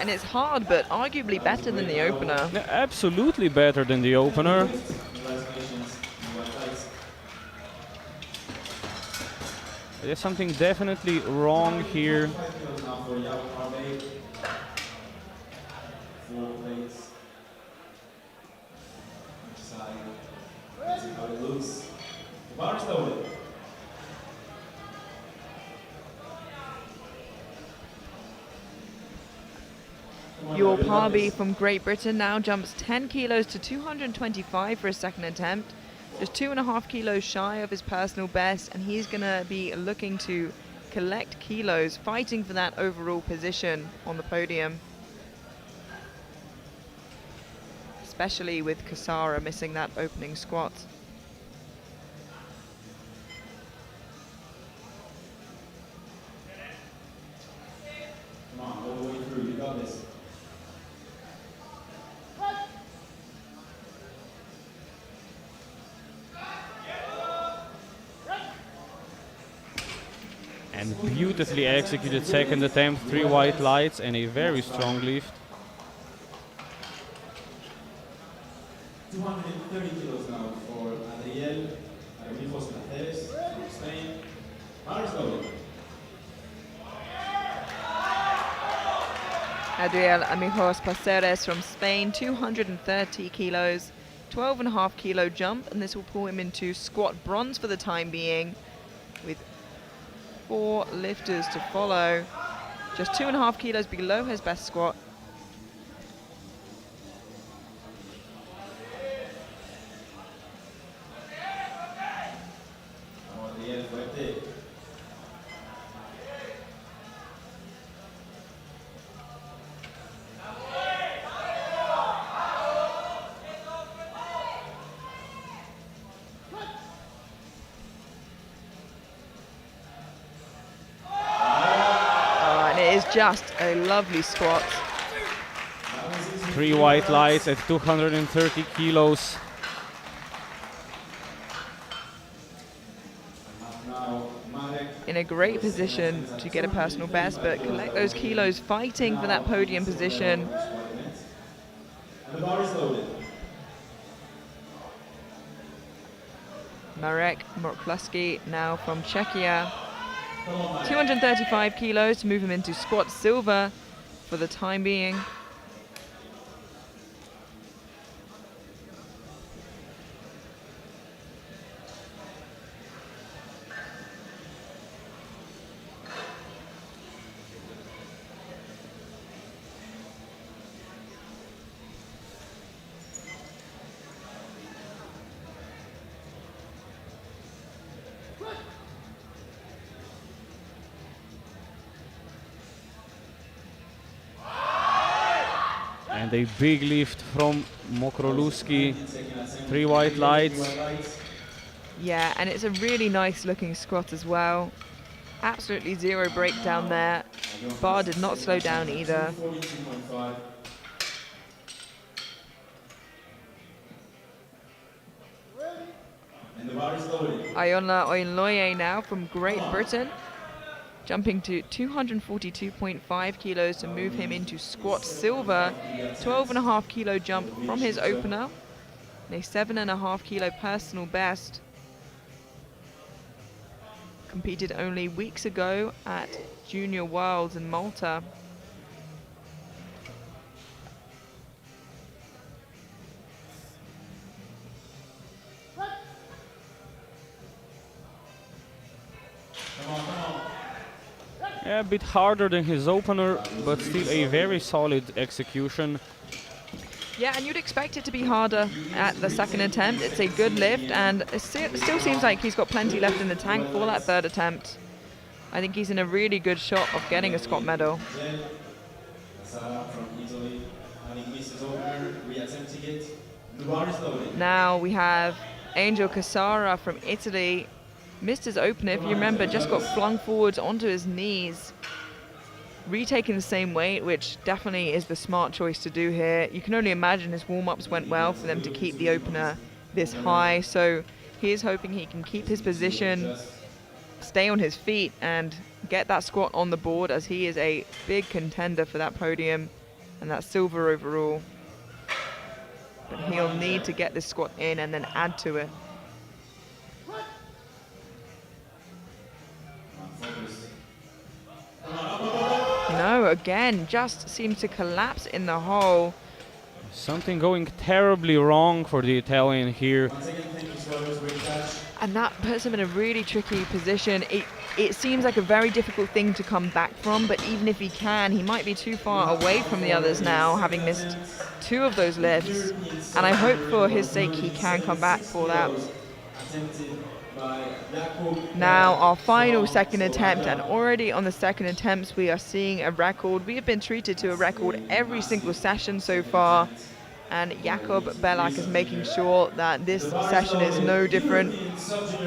And it's hard, but arguably better than the opener. Yeah, absolutely better than the opener. Congratulations. White lights. There's something definitely wrong here. 5 kilos now for Yao Harvey. 4 plates. Each side. Let's see how it looks. The bar is loaded. Your Parby from Great Britain now jumps 10 kilos to 225 for his second attempt. Just 2.5 kilos shy of his personal best, and he's going to be looking to collect kilos, fighting for that overall position on the podium. Especially with Kasara missing that opening squat. Come on, all the way through. You got this. And beautifully executed second attempt, 3 white lights and a very strong lift. 230 kilos now for Adriel Armijos Cáceres from Spain. Bar is loaded. Adriel Amijos Paceres from Spain, 230 kilos, 12.5 kilo jump, and this will pull him into squat bronze for the time being, with 4 lifters to follow. Just 2.5 kilos below his best squat. Vamos, Adriel, fuerte. And it is just a lovely squat. 3 white lights at 230 kilos. Now, Marek. In a great position to get a personal best, but collect those kilos fighting for that podium position. And the bar is loaded. Marek Morkluski now from Czechia. 235 kilos to move him into squat silver for the time being. And a big lift from Mokroluski. 3 white lights. Yeah, and it's a really nice looking squat as well. Absolutely zero breakdown there. Bar did not slow down either. Iola Oyenloye now from Great Britain, jumping to 242.5 kilos to move him into squat silver. 12.5 kilo jump from his opener, and a 7.5 kilo personal best. Competed only weeks ago at Junior Worlds in Malta. Yeah, a bit harder than his opener, but still a very solid execution. Yeah, and you'd expect it to be harder at the second attempt. It's a good lift, and it still seems like he's got plenty left in the tank for that third attempt. I think he's in a really good shot of getting a squat medal. Now we have Angel Casara from Italy. Missed his opener, if you remember, just got flung forwards onto his knees. Retaking the same weight, which definitely is the smart choice to do here. You can only imagine his warm-ups went well for them to keep the opener this high, so he is hoping he can keep his position, stay on his feet, and get that squat on the board, as he is a big contender for that podium and that silver overall. But he'll need to get this squat in and then add to it. No, again, just seems to collapse in the hole. Something going terribly wrong for the Italian here. And that puts him in a really tricky position. It seems like a very difficult thing to come back from, but even if he can, he might be too far away from the others now, having missed 2 of those lifts. And I hope for his sake he can come back for that. Now our final second attempt, and already on the second attempts we are seeing a record. We have been treated to a record every single session so far, and Jakub Belak is making sure that this session is no different.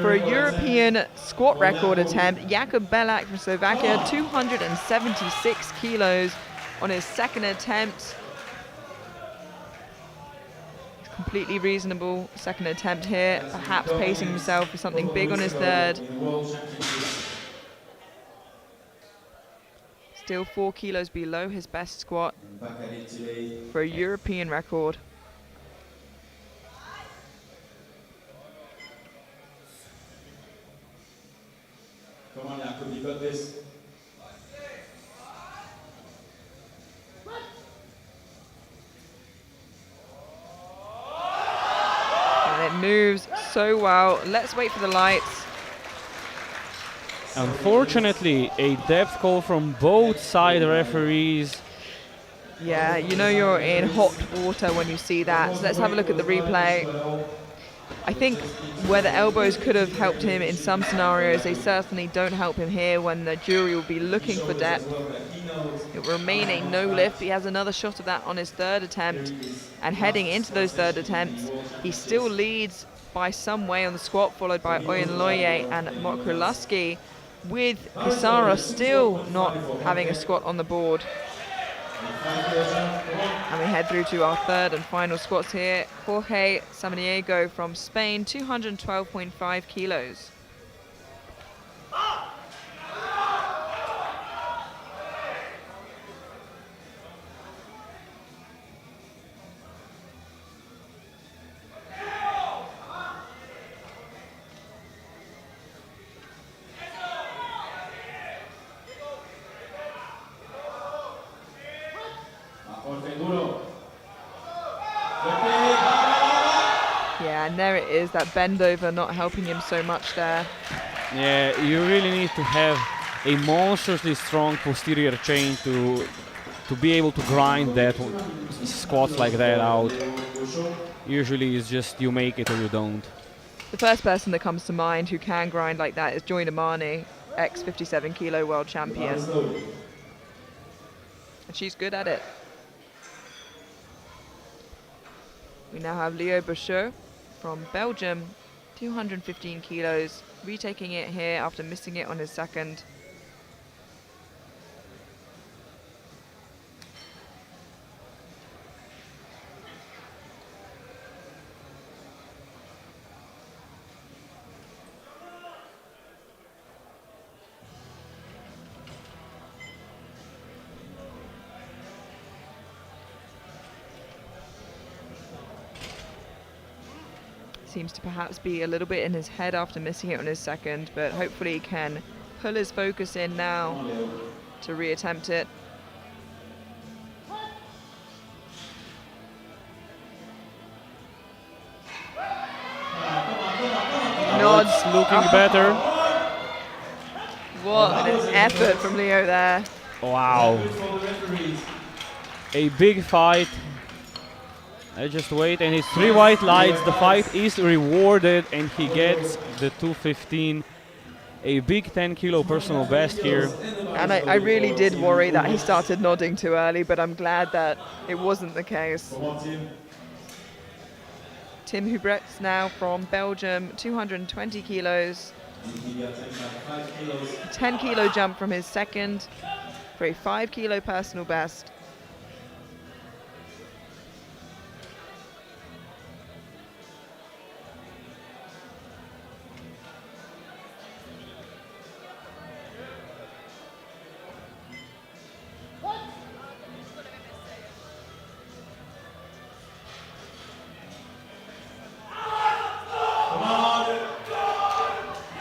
For a European squat record attempt, Jakub Belak from Slovakia, 276 kilos on his second attempt. Completely reasonable second attempt here, perhaps pacing himself for something big on his third. Still 4 kilos below his best squat for a European record. Come on, Jakub, you got this. And it moves so well. Let's wait for the lights. Unfortunately, a depth call from both side referees. Yeah, you know you're in hot water when you see that. So let's have a look at the replay. I think where the elbows could have helped him in some scenarios, they certainly don't help him here when the jury will be looking for depth. It will remain a no lift. He has another shot of that on his third attempt. And heading into those third attempts, he still leads by some way on the squat, followed by Oyenloye and Mokroluski, with Casara still not having a squat on the board. And we head through to our third and final squats here. Jorge Samaniego from Spain, 212.5 kilos. Yeah, and there it is, that bend over not helping him so much there. Yeah, you really need to have a monstrously strong posterior chain to be able to grind that squats like that out. Usually it's just you make it or you don't. The first person that comes to mind who can grind like that is Joy Damani, ex-57 kilo world champion. And she's good at it. We now have Leo Bouchot from Belgium, 215 kilos, retaking it here after missing it on his second. Seems to perhaps be a little bit in his head after missing it on his second, but hopefully he can pull his focus in now to reattempt it. Nods. It's looking better. What an effort from Leo there. Wow. A big fight. I just wait, and it's 3 white lights. The fight is rewarded, and he gets the 215. A big 10-kilo personal best here. And I really did worry that he started nodding too early, but I'm glad that it wasn't the case. Tim Hubretz now from Belgium, 220 kilos. 10-kilo jump from his second for a 5-kilo personal best.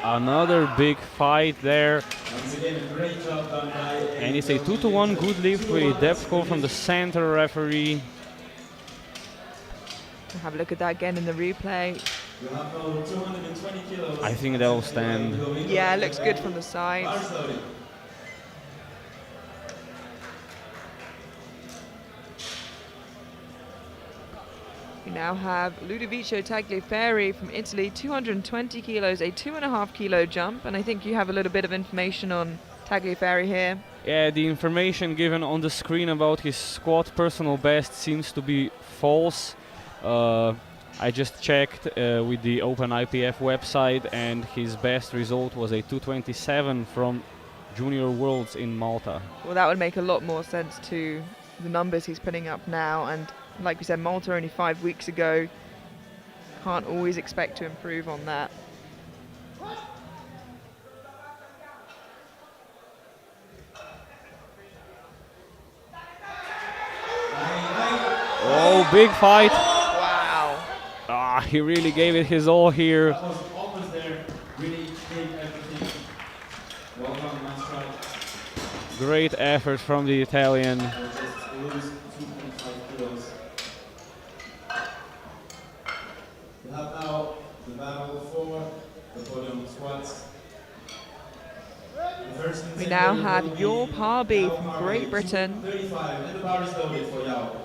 Another big fight there. And it's a 2-to-1 good lift with a depth call from the center referee. Have a look at that again in the replay. I think that'll stand. Yeah, it looks good from the side. We now have Ludovico Tagliaferri from Italy, 220 kilos, a 2.5-kilo jump. And I think you have a little bit of information on Tagliaferri here. Yeah, the information given on the screen about his squat personal best seems to be false. I just checked with the Open IPF website, and his best result was a 227 from Junior Worlds in Malta. Well, that would make a lot more sense to the numbers he's putting up now. And like we said, Malta only 5 weeks ago. Can't always expect to improve on that. Oh, big fight. Wow. Ah, he really gave it his all here. Great effort from the Italian. We now have Yor Parby from Great Britain. 35, and the bar is loaded for Yao.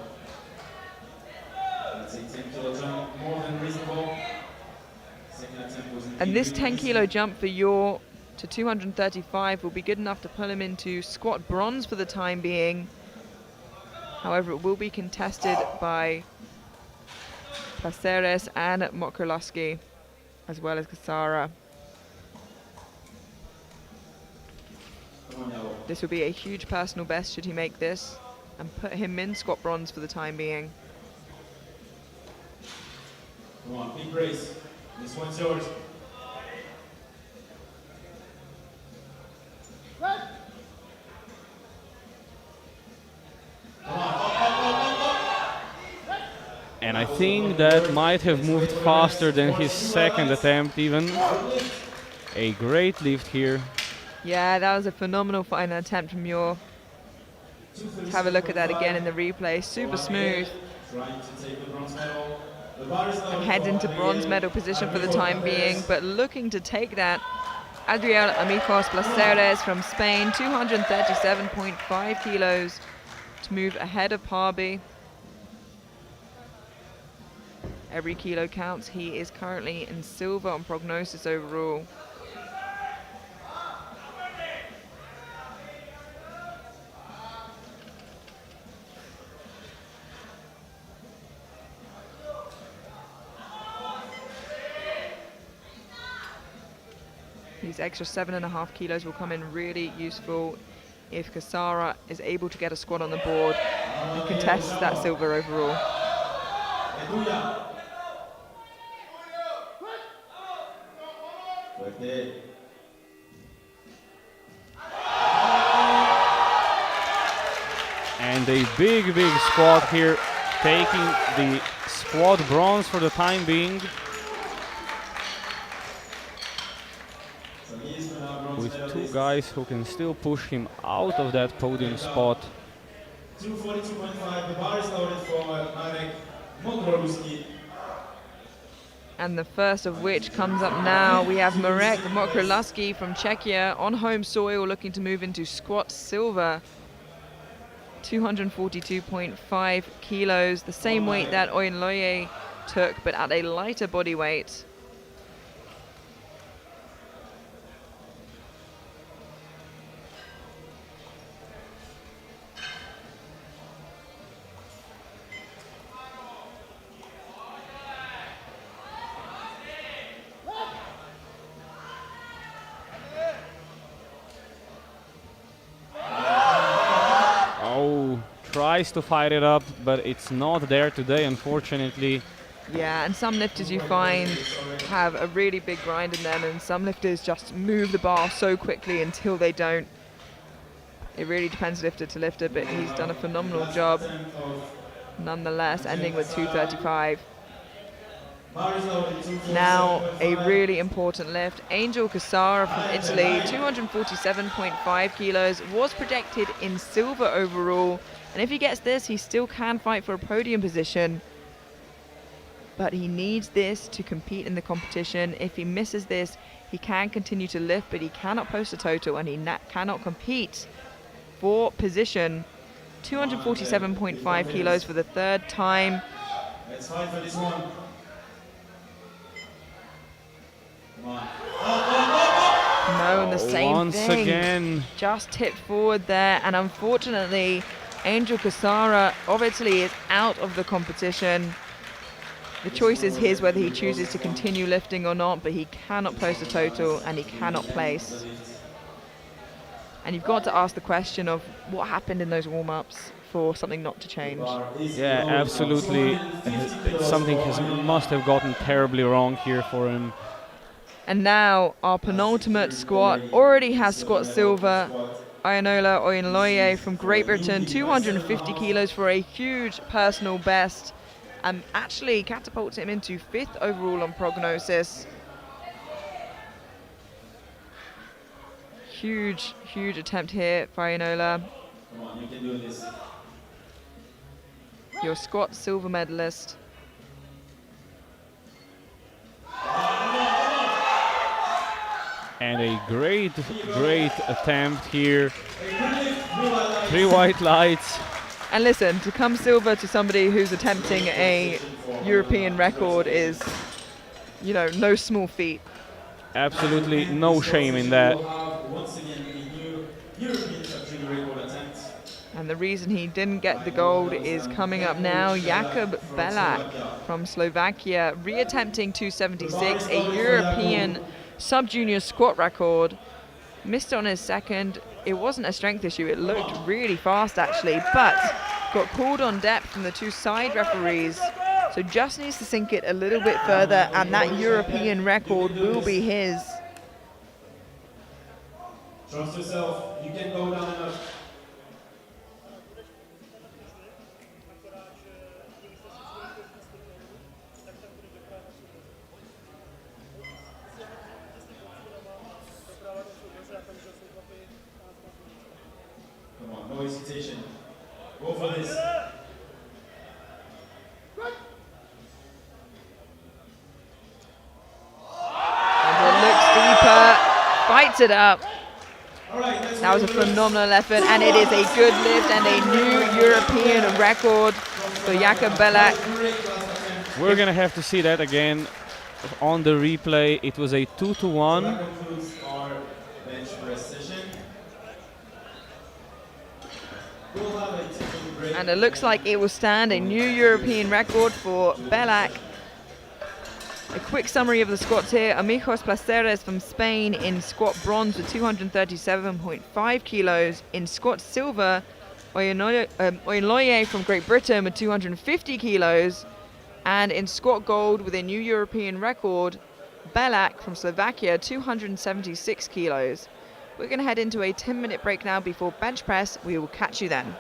That's a 10-kilo jump, more than reasonable. Second attempt was And this 10-kilo jump for Yor to 235 will be good enough to pull him into squat bronze for the time being. However, it will be contested by Placeres and Mokrolowski, as well as Kasara. This would be a huge personal best should he make this, and put him in squat bronze for the time being. Come on, big brace. This one's yours. And I think that might have moved faster than his second attempt even. A great lift here. Yeah, that was a phenomenal final attempt from Yor. Let's have a look at that again in the replay. Super smooth. And head into bronze medal position for the time being, but looking to take that. Adriel Amigos Placeres from Spain, 237.5 kilos to move ahead of Parby. Every kilo counts. He is currently in silver on prognosis overall. These extra 7.5 kilos will come in really useful if Kasara is able to get a squat on the board and contest that silver overall. And a big, big squat here, taking the squat bronze for the time being. With two guys who can still push him out of that podium spot. 242.5, the bar is loaded for Marek Mokroruski. And the first of which comes up now. We have Marek Mokroluski from Czechia on home soil looking to move into squat silver. 242.5 kilos, the same weight that Oyinloye took, but at a lighter body weight. Tries to fight it up, but it's not there today, unfortunately. Yeah, and some lifters you find have a really big grind in them, and some lifters just move the bar so quickly until they don't. It really depends lifter to lifter, but he's done a phenomenal job nonetheless, ending with 235. Now a really important lift. Angel Cassara from Italy, 247.5 kilos, was projected in silver overall. And if he gets this, he still can fight for a podium position. But he needs this to compete in the competition. If he misses this, he can continue to lift, but he cannot post a total, and he cannot compete for position. 247.5 kilos for the third time. Let's fight for this one. No, and the same Once thing. again. Just tipped forward there, and unfortunately, Angel Cassara of Italy is out of the competition. The choice is his whether he chooses to continue lifting or not, but he cannot post a total and he cannot place. And you've got to ask the question of what happened in those warm-ups for something not to change. Yeah, absolutely. Something must have gotten terribly wrong here for him. And now our penultimate squat already has squat silver. Ayanola Oyinloye from Great Britain, 250 kilos for a huge personal best, and actually catapults him into 5th overall on prognosis. Huge, huge attempt here for Ayanola. Come on, you can do this. Your squat silver medalist. And a great, great attempt here. 3 white lights. And listen, to come silver to somebody who's attempting a European record is, you know, no small feat. Absolutely no shame in that. And the reason he didn't get the gold is coming up now. Jakub Belak from Slovakia, reattempting 276, a European sub-junior squat record. Missed on his second. It wasn't a strength issue, it looked really fast actually, but got called on depth from the 2 side referees. So just needs to sink it a little bit further, and that European record will be his. Trust yourself, you can go down enough. Come on, no hesitation. Go for this. And it looks deeper, fights it up. Right, that was a phenomenal effort, and it is a good lift and a new European record for Jakub Belak. We're gonna have to see that again on the replay. It was a 2-1. That concludes our bench press session. We'll have a technical break. And it looks like it will stand a new European record for Belak. A quick summary of the squats here. Amigos Placeres from Spain in squat bronze with 237.5 kilos. In squat silver, Oyinloye from Great Britain with 250 kilos. And in squat gold with a new European record, Belak from Slovakia, 276 kilos. We're going to head into a 10-minute break now before bench press. We will catch you then.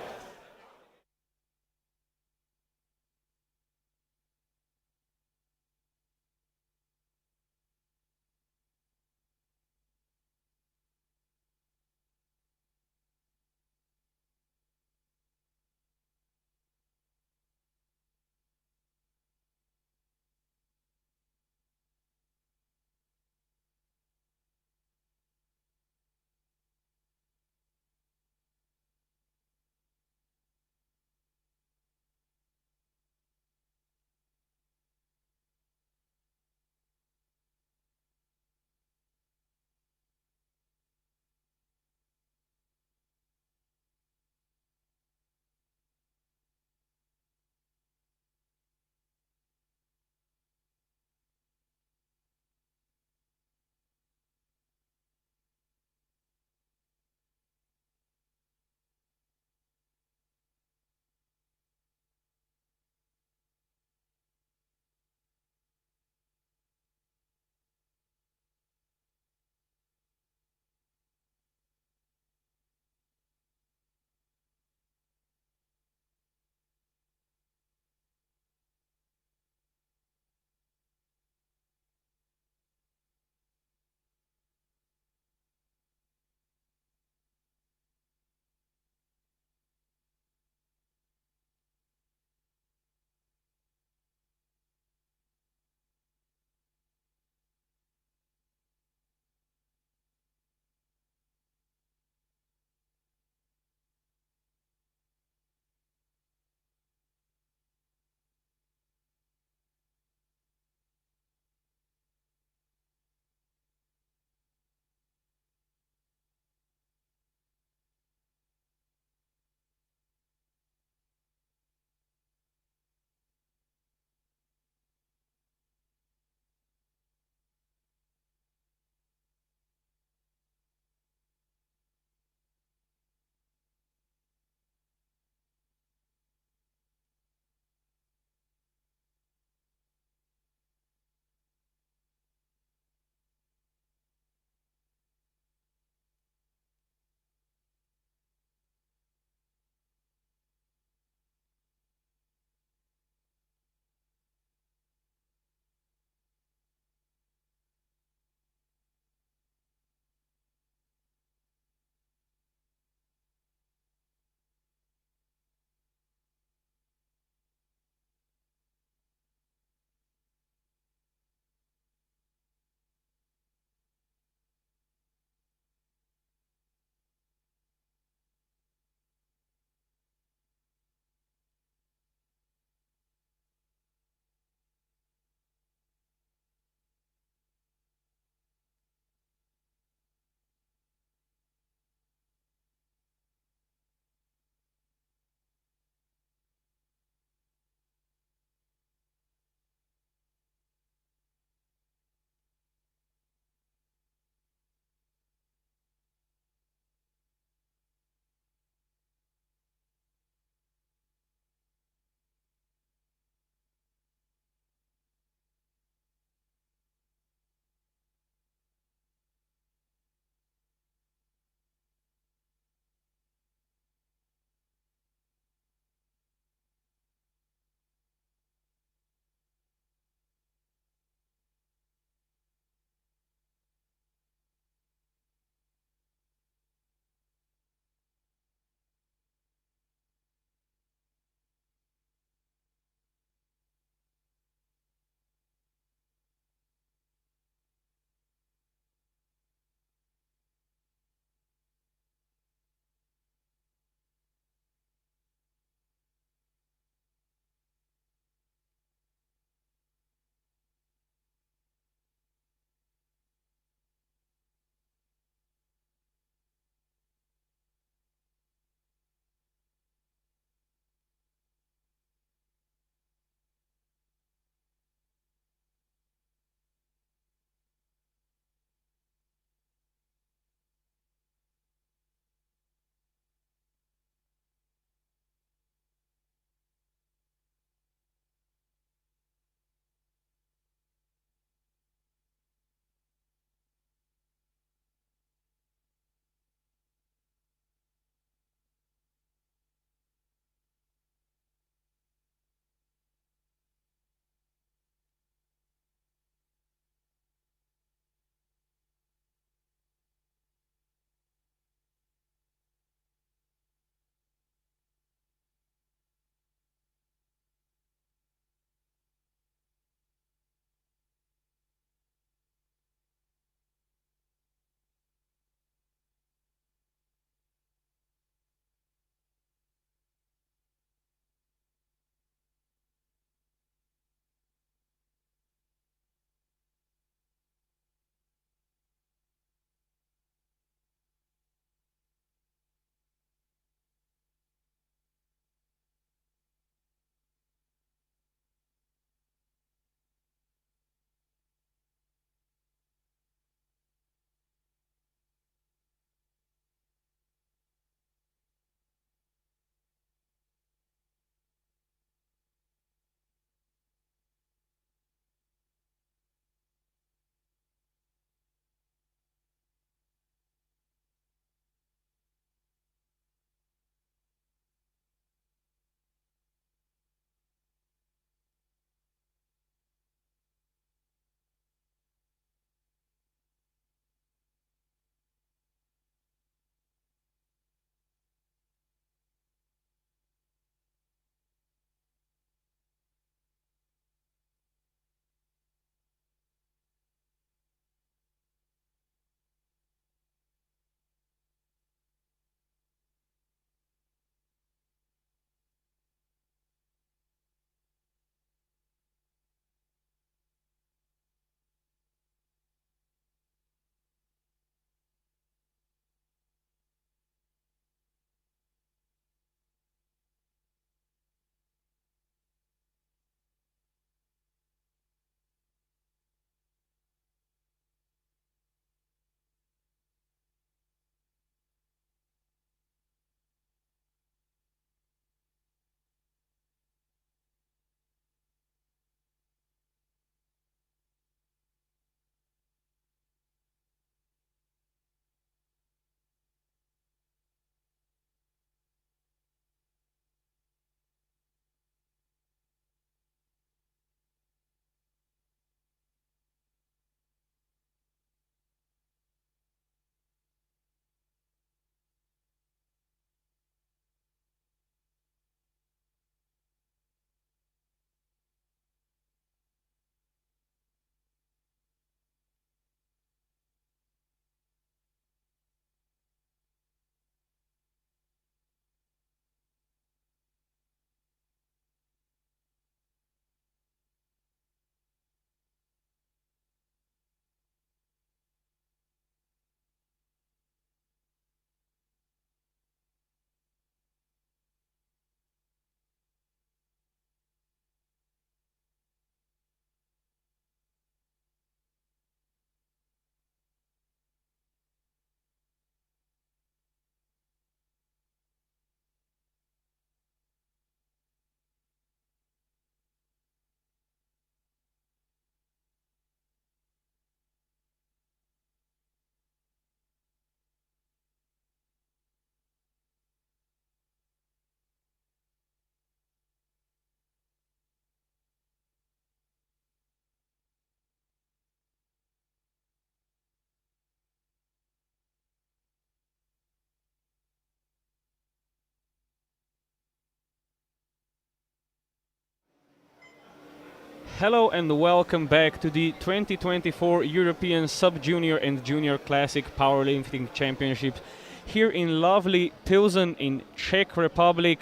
Hello and welcome back to the 2024 European Sub-Junior and Junior Classic Powerlifting Championships here in lovely Pilsen in Czech Republic.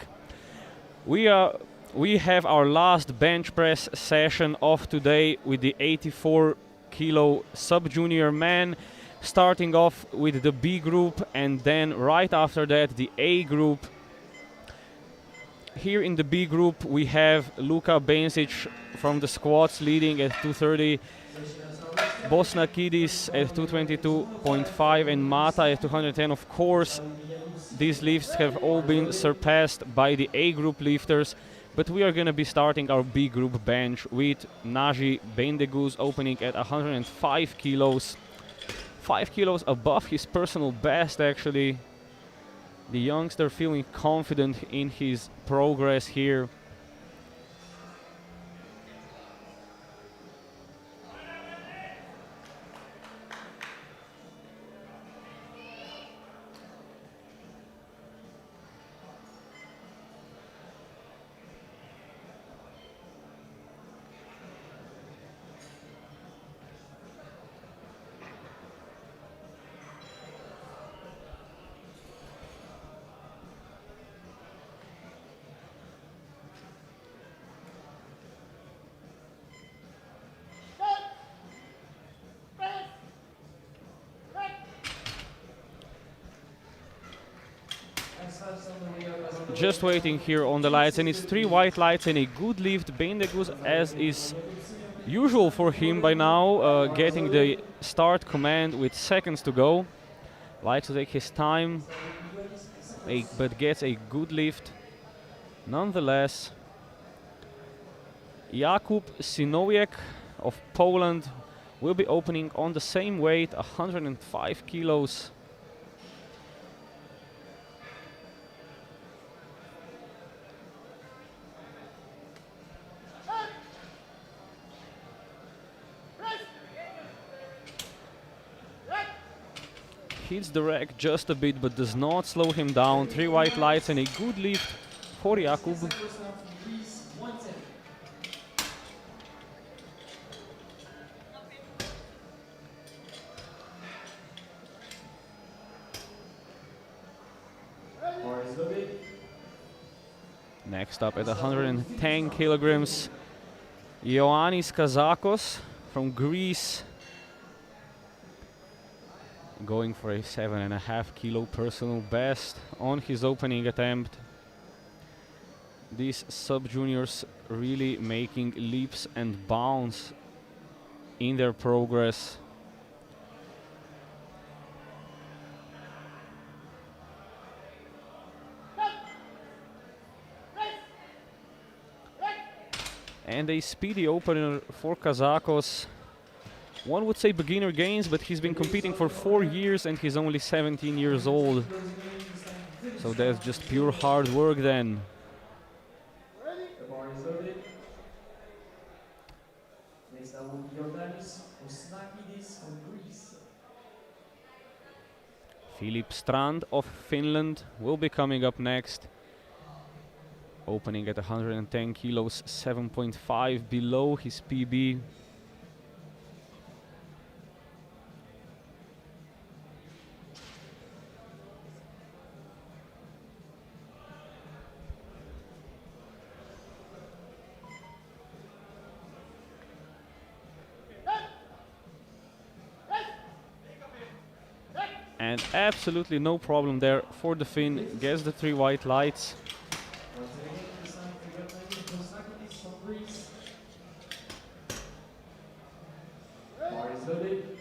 We have our last bench press session of today with the 84 kilo Sub-Junior man, starting off with the B group and then right after that the A group. Here in the B group we have Luka Bensic from the squats leading at 230, Bosnakidis at 222.5 and Mata at 210. Of course, these lifts have all been surpassed by the A group lifters, but we are going to be starting our B group bench with Naji Bendeguz opening at 105 kilos. 5 kilos above his personal best actually. The youngster feeling confident in his progress here. Just waiting here on the lights, and it's 3 white lights and a good lift. Bendeguz, as is usual for him by now, getting the start command with seconds to go. Likes to take his time, but gets a good lift nonetheless. Jakub Sinowiec of Poland will be opening on the same weight, 105 kilos. Hits the rack just a bit but does not slow him down. 3 white lights and a good lift for Jakub. Next up at 110 kilograms, Ioannis Kazakos from Greece, going for a 7.5 kilo personal best on his opening attempt. These sub-juniors really making leaps and bounds in their progress. And a speedy opener for Kazakos. One would say beginner gains, but he's been competing for 4 years and he's only 17 years old. So that's just pure hard work then. The bar is loaded. Next up will be Jordanis Bosnakidis from Greece. Filip Strand of Finland will be coming up next. Opening at 110 kilos, 7.5 below his PB. And absolutely no problem there for the Finn. Gets the 3 white lights. Once again, this time for Jordanis Bosnakidis from Greece. Bar is loaded.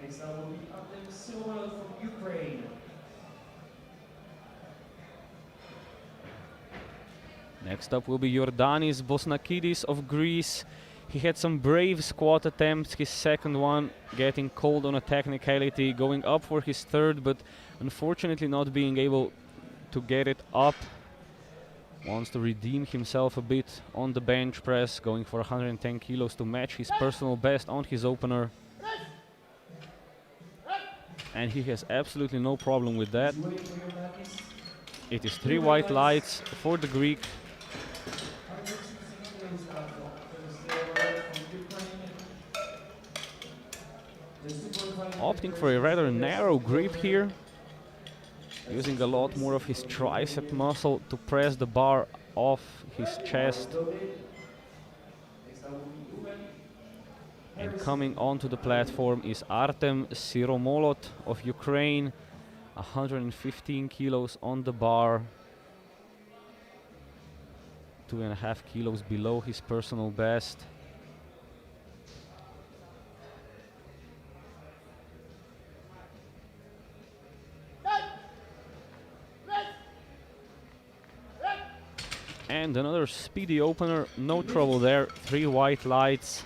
Next up will be Artem Silva from Ukraine. Next up will be Jordanis Bosnakidis of Greece. He had some brave squat attempts, his second one getting called on a technicality, going up for his third, but unfortunately not being able to get it up. Wants to redeem himself a bit on the bench press, going for 110 kilos to match his personal best on his opener. And he has absolutely no problem with that. It is 3 white lights for the Greek. opting for a rather narrow grip here, using a lot more of his tricep muscle to press the bar off his chest. And coming onto the platform is Artem Siromolot of Ukraine, 115 kilos on the bar, 2.5 kilos below his personal best. And another speedy opener, no trouble there, 3 white lights.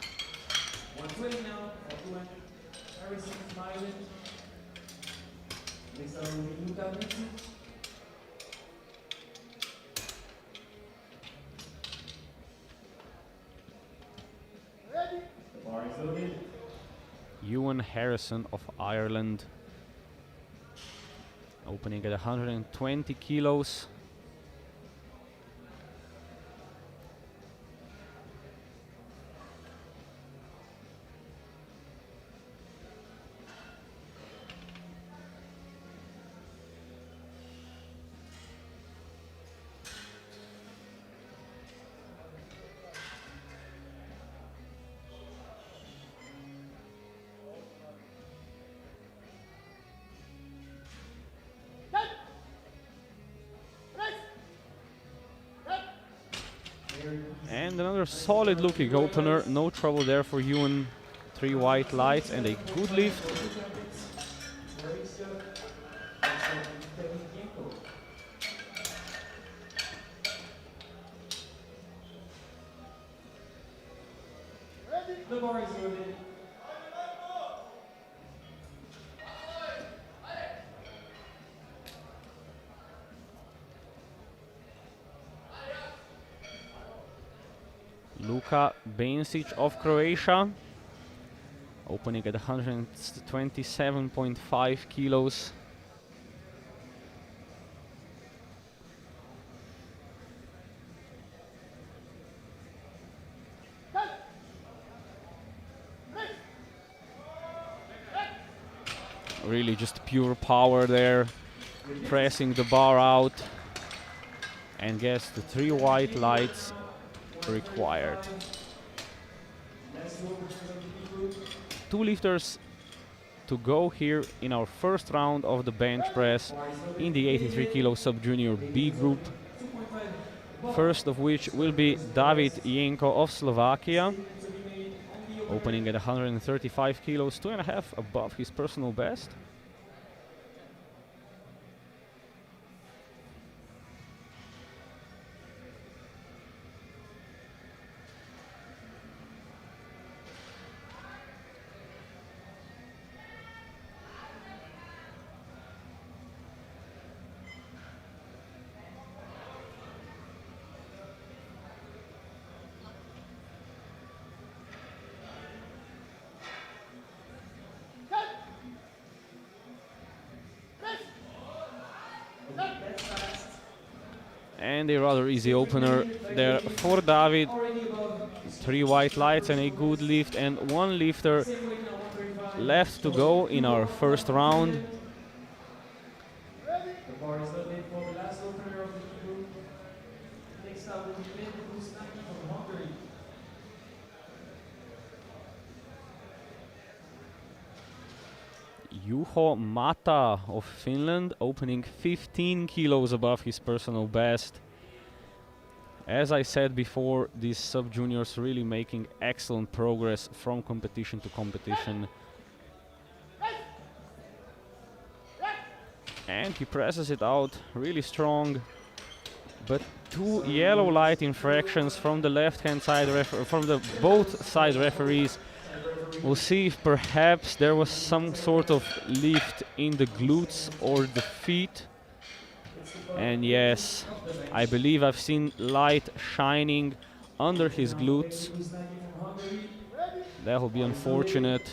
120 now, 200. Harrison smiling. Next up will be Luca Vincent. The bar is loaded. Ewan Harrison of Ireland, opening at 120 kilos. And another solid looking opener, no trouble there for Ewan. 3 white lights and a good lift. The bar is loaded. Luka Bensic of Croatia, opening at 127.5 kilos. Really just pure power there, pressing the bar out, and gets the 3 white lights required. 2 lifters to go here in our first round of the bench press in the 83 kilo sub-junior B group. First of which will be David Jenko of Slovakia, opening at 135 kilos, 2.5 above his personal best. And a rather easy opener there for David. 3 white lights and a good lift, and 1 lifter left to go in our first round. The bar is loaded for the last opener of the group. Next up will be Lindbusnaki from Hungary. Juho Mata of Finland, opening 15 kilos above his personal best. As I said before, these sub-juniors really making excellent progress from competition to competition. And he presses it out really strong, but 2 yellow light infractions from the left-hand side from the both side referees. We'll see if perhaps there was some sort of lift in the glutes or the feet. And yes, I believe I've seen light shining under his glutes. That will be unfortunate.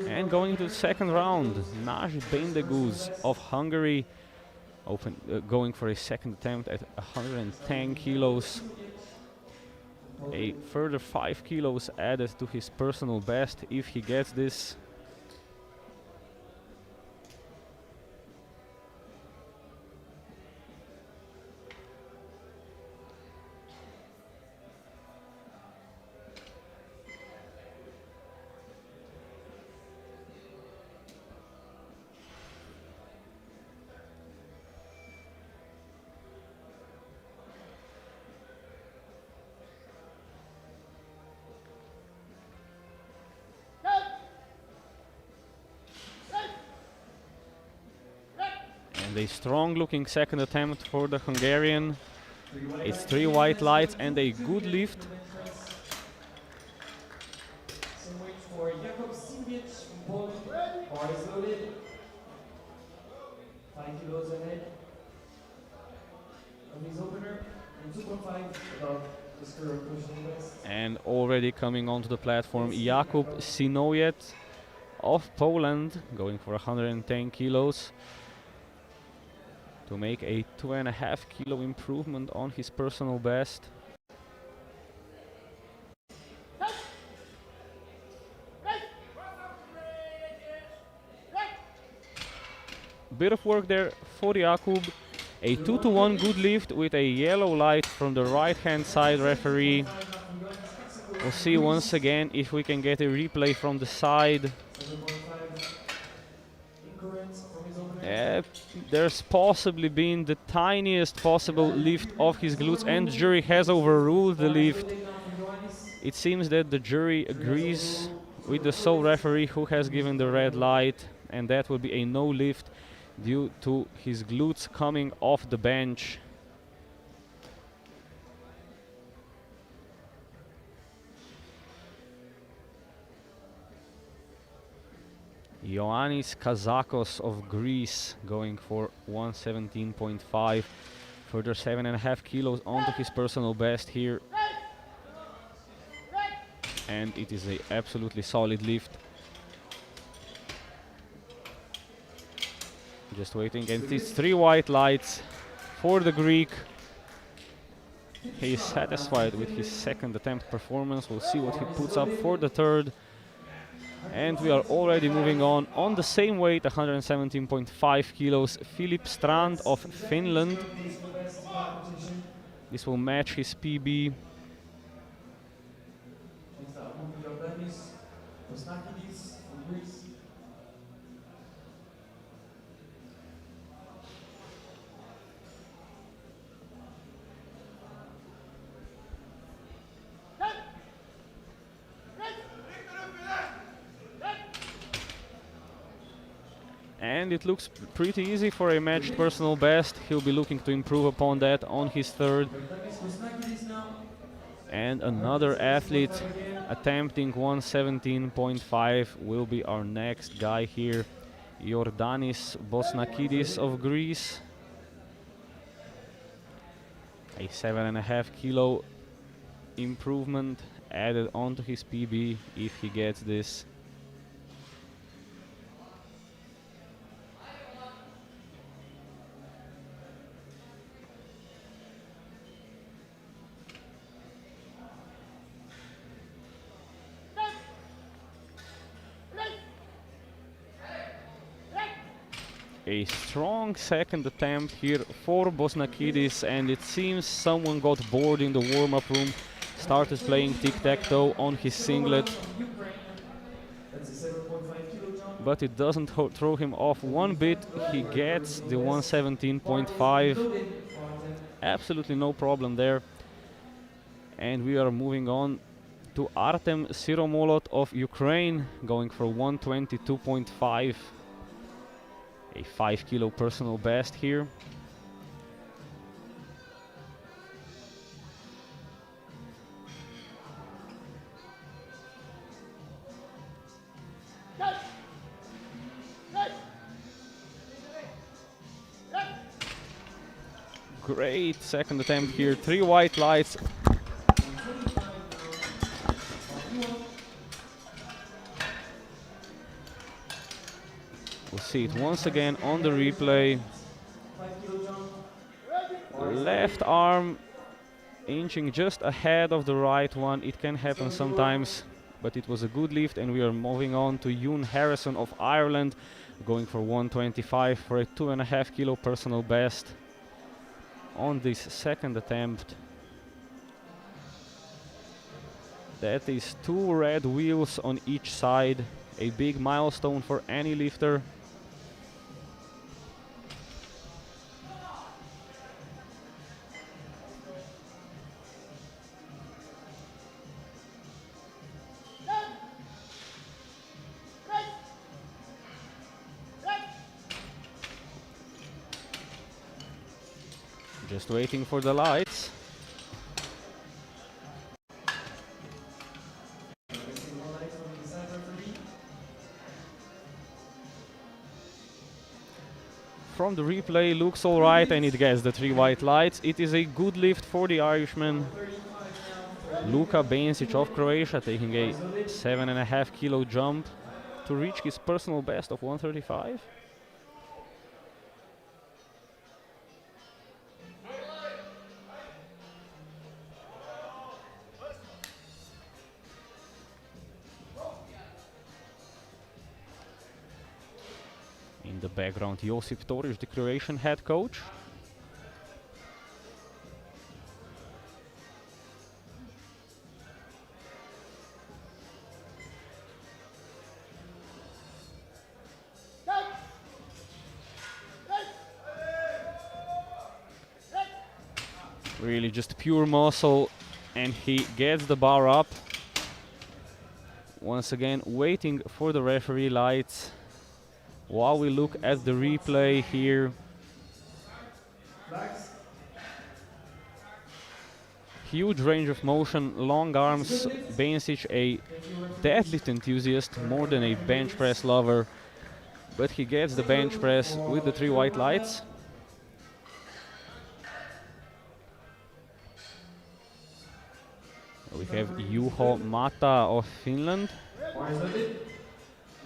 And going into the second round, Nagy Bendegúz of Hungary, going for a second attempt at 110 kilos. A further 5 kilos added to his personal best if he gets this. And a strong looking second attempt for the Hungarian. It's 3 white lights and a good lift. Same weight for from Poland. Bar is loaded. 5 kilos ahead of his opener and 2.5 above his current personal best. And already coming onto the platform, Jakub Sinowiec of Poland, going for 110 kilos to make a 2.5 kilo improvement on his personal best. Bit of work there for Jakub. A 2-to-1 good lift with a yellow light from the right hand side referee. We'll see once again if we can get a replay from the side. There's possibly been the tiniest possible lift of his glutes, and the jury has overruled the lift. It seems that the jury agrees with the sole referee who has given the red light, and that will be a no lift due to his glutes coming off the bench. Ioannis Kazakos of Greece going for 117.5, further 7.5 kilos onto his personal best here. And it is an absolutely solid lift. Just waiting, and it's 3 white lights for the Greek. He is satisfied with his second attempt performance. We'll see what he puts up for the third. And we are already moving on the same weight, 117.5 kilos, Filip Strand of Finland. This will match his PB. And it looks pretty easy for a matched personal best. He'll be looking to improve upon that on his third. And another athlete attempting 117.5 will be our next guy here, Yordanis Bosnakidis of Greece. A 7.5 kilo improvement added onto his PB if he gets this. A strong second attempt here for Bosnakidis, and it seems someone got bored in the warm-up room, started playing tic-tac-toe on his singlet. But it doesn't throw him off one bit. He gets the 117.5. Absolutely no problem there. And we are moving on to Artem Siromolot of Ukraine, going for 122.5. A 5 kilo personal best here. Great second attempt here, 3 white lights. We'll see it once again on the replay. Left arm inching just ahead of the right one. It can happen sometimes, but it was a good lift, and we are moving on to Yoon Harrison of Ireland, going for 125 for a 2.5 kilo personal best on this second attempt. That is 2 red wheels on each side, a big milestone for any lifter. Just waiting for the lights. From the replay, looks alright, and it gets the 3 white lights. It is a good lift for the Irishman. Luka Benčić of Croatia taking a 7.5 kilo jump to reach his personal best of 135. In the background, Josip Torić, the Croatian head coach. Really just pure muscle, and he gets the bar up. Once again, waiting for the referee lights while we look at the replay here. Huge range of motion, long arms. Benčić, a deadlift enthusiast more than a bench press lover, but he gets the bench press with the 3 white lights. We have Juho Mata of Finland.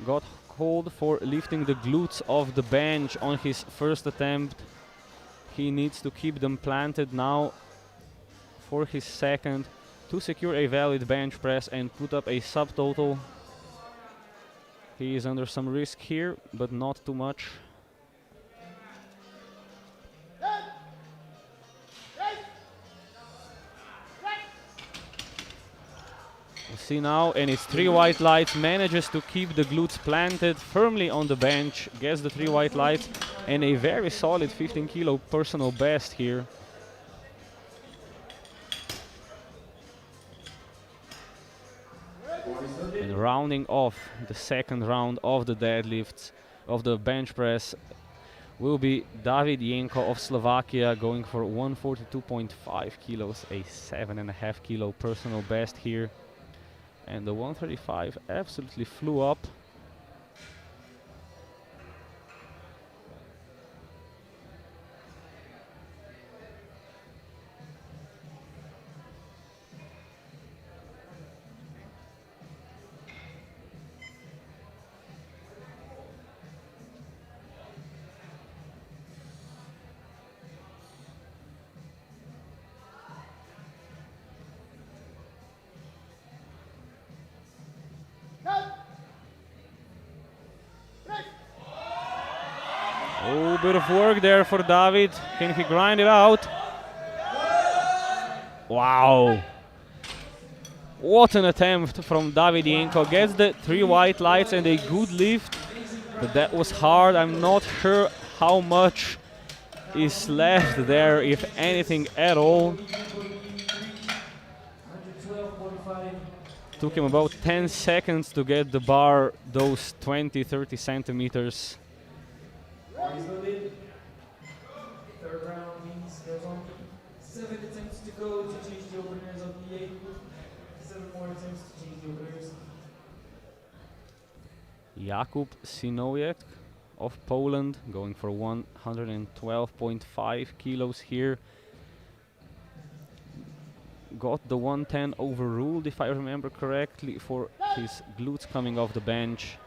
Got called for lifting the glutes off the bench on his first attempt. He needs to keep them planted now for his second to secure a valid bench press and put up a subtotal. He is under some risk here, but not too much. We'll see now, and it's 3 white lights, manages to keep the glutes planted firmly on the bench, gets the 3 white lights, and a very solid 15 kilo personal best here. And rounding off the second round of the deadlifts, of the bench press, will be David Jenko of Slovakia, going for 142.5 kilos, a 7.5 kilo personal best here. And the 135 absolutely flew up. Oh, bit of work there for David. Can he grind it out? Wow. What an attempt from David Jenko. Gets the 3 white lights and a good lift. But that was hard. I'm not sure how much is left there, if anything at all. Took him about 10 seconds to get the bar those 20-30 centimeters. Third round means there's only 7 attempts to go to change the openers of the A group. 7 more attempts to change the openers. Jakub Sinojek of Poland, going for 112.5 kilos here. Got the 110 overruled, if I remember correctly, for his glutes coming off the bench.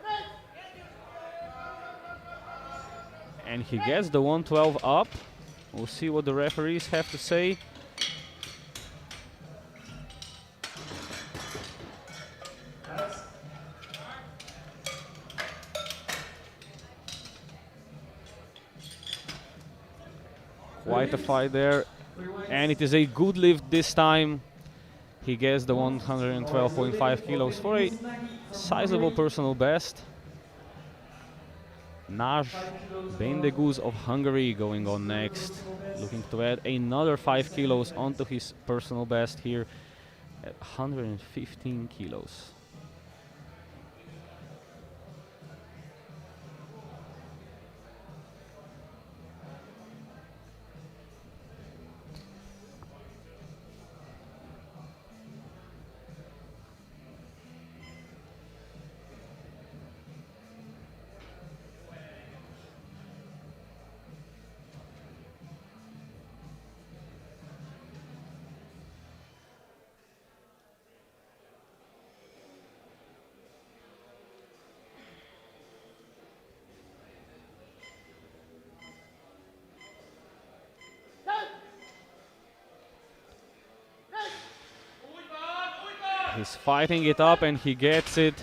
And he gets the 112 up. We'll see what the referees have to say. Quite a fight there. And it is a good lift this time. He gets the 112.5 kilos for a sizable personal best. Naj Bendeguz of Hungary going on next, looking to add another 5 kilos onto his personal best here at 115 kilos. He's fighting it up and he gets it.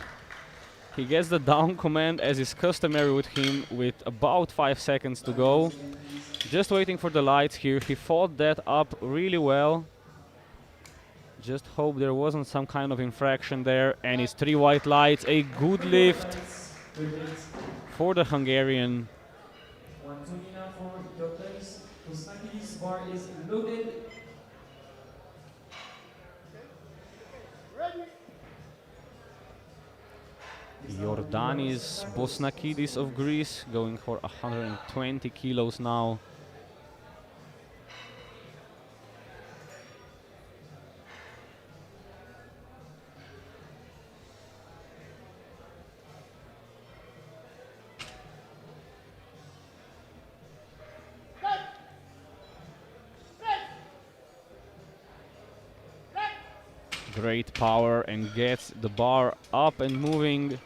He gets the down command as is customary with him with about 5 seconds to go. Just waiting for the lights here. He fought that up really well. Just hope there wasn't some kind of infraction there. And it's 3 white lights. A good lift for the Hungarian. 120 now for your place. Kosnaki's bar is loaded. Jordanis Bosnakidis of Greece going for 120 kilos now. Great power and gets the bar up and moving.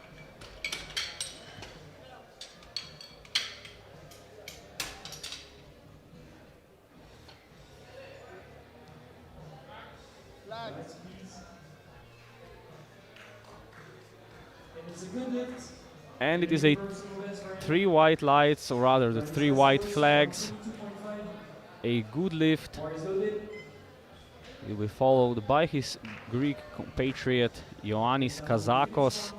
And it is a 3 white lights, or rather the 3 white flags. A good lift. He'll be followed by his Greek compatriot Ioannis Kazakos,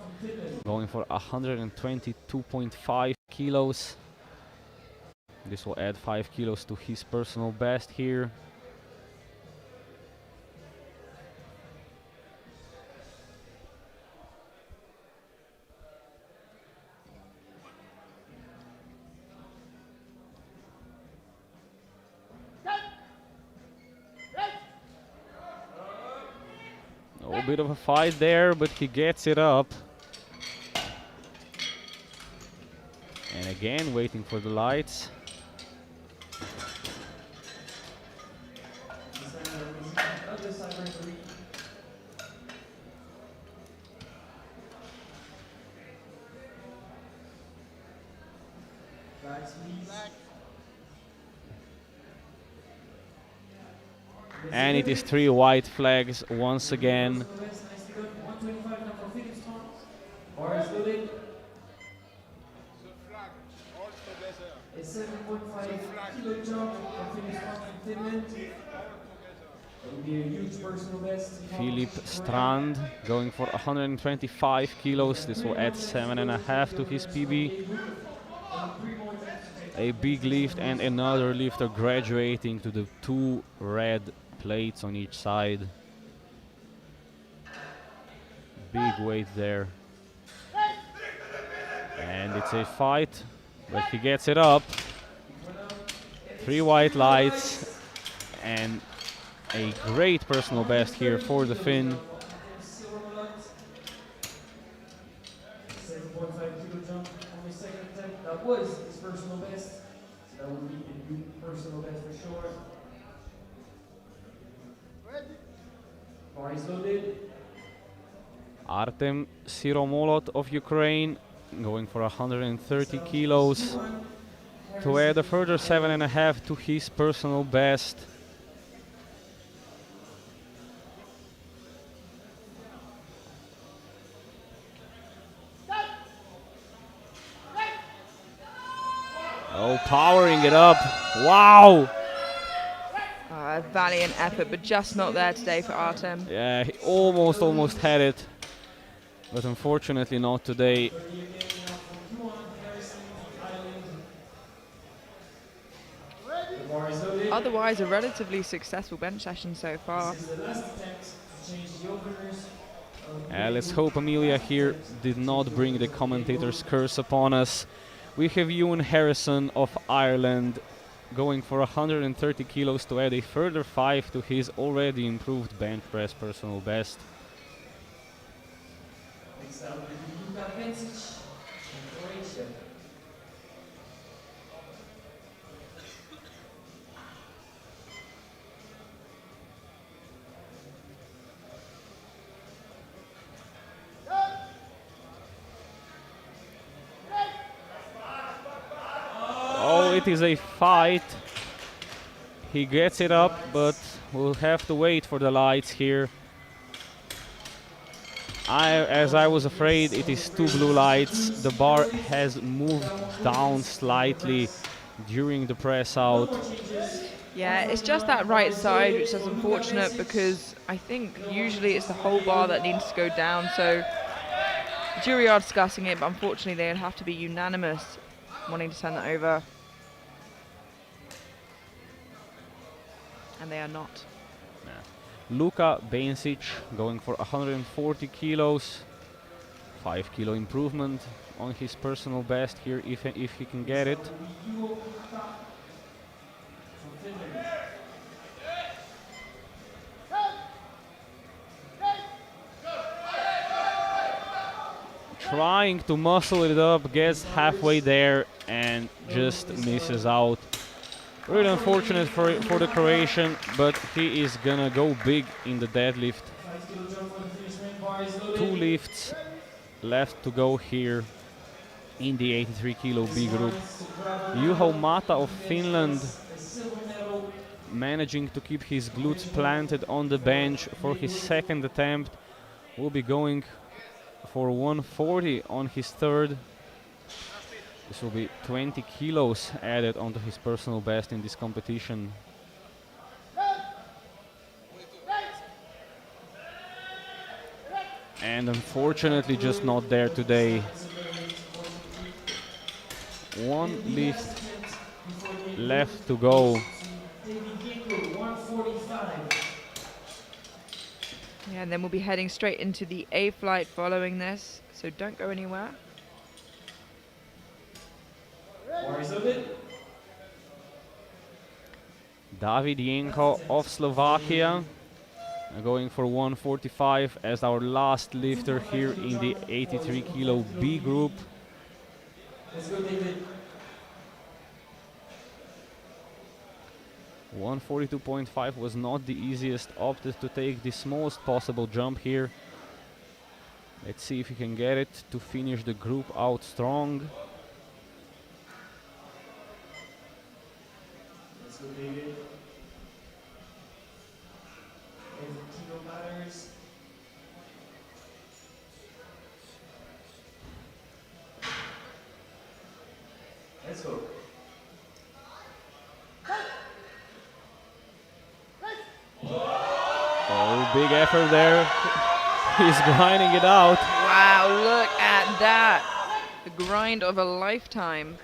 going for 122.5 kilos. This will add 5 kilos to his personal best here. A bit of a fight there, but he gets it up. And again, waiting for the lights. And it is 3 white flags once again. A 7.5 kilo jump from Finnish from Finland. That would be a huge personal best. Filip Strand going for 125 kilos. This will add 7.5 to his PB. A big lift and another lifter graduating to the 2 red plates on each side. Big weight there. And it's a fight, but he gets it up. 3 white lights and a great personal best here for the Finn. 7.5 kilo jump on the second attempt. That was his personal best. So that would be a new personal best for sure. Bar is loaded. Artem Siromolot of Ukraine going for 130 kilos to add a further 7.5 to his personal best. Oh, powering it up. Wow! A valiant effort, but just not there today for Artem. Yeah, he almost had it, but unfortunately not today. 30 again now for Yuan, Harrison, Island. The bar is loaded. Otherwise, a relatively successful bench session so far. This is the last attempt to change the openers. Let's hope Amelia here did not bring the commentator's curse upon us. We have Ewan Harrison of Ireland going for 130 kilos to add a further 5 to his already improved bench press personal best. Next up, Luka Bencic from Croatia. Oh, it is a fight. He gets it up, but we'll have to wait for the lights here. As I was afraid, it is 2 blue lights. The bar has moved down slightly during the press out. Yeah, it's just that right side, which is unfortunate because I think usually it's the whole bar that needs to go down. So the jury are discussing it, but unfortunately they'd have to be unanimous wanting to turn that over. And they are not. Luka Bencic going for 140 kilos. 5 kilo improvement on his personal best here if he can get it. Trying to muscle it up, gets halfway there and just misses out. Really unfortunate for the Croatian, but he is gonna go big in the deadlift. 2 lifts left to go here in the 83 kilo B group. Juho Mata of Finland managing to keep his glutes planted on the bench for his second attempt. Will be going for 140 on his third. This will be 20 kilos added onto his personal best in this competition. And unfortunately just not there today. 1 lift left to go. Yeah, and then we'll be heading straight into the A flight following this, so don't go anywhere. David Jenko of Slovakia going for 145 as our last lifter here in the 83 kilo B group. Let's go, David. 142.5 was not the easiest, opted to take the smallest possible jump here. Let's see if he can get it to finish the group out strong. Let's go, David. And kilo ladders. Let's go. Oh, big effort there. He's grinding it out. Wow, look at that. The grind of a lifetime.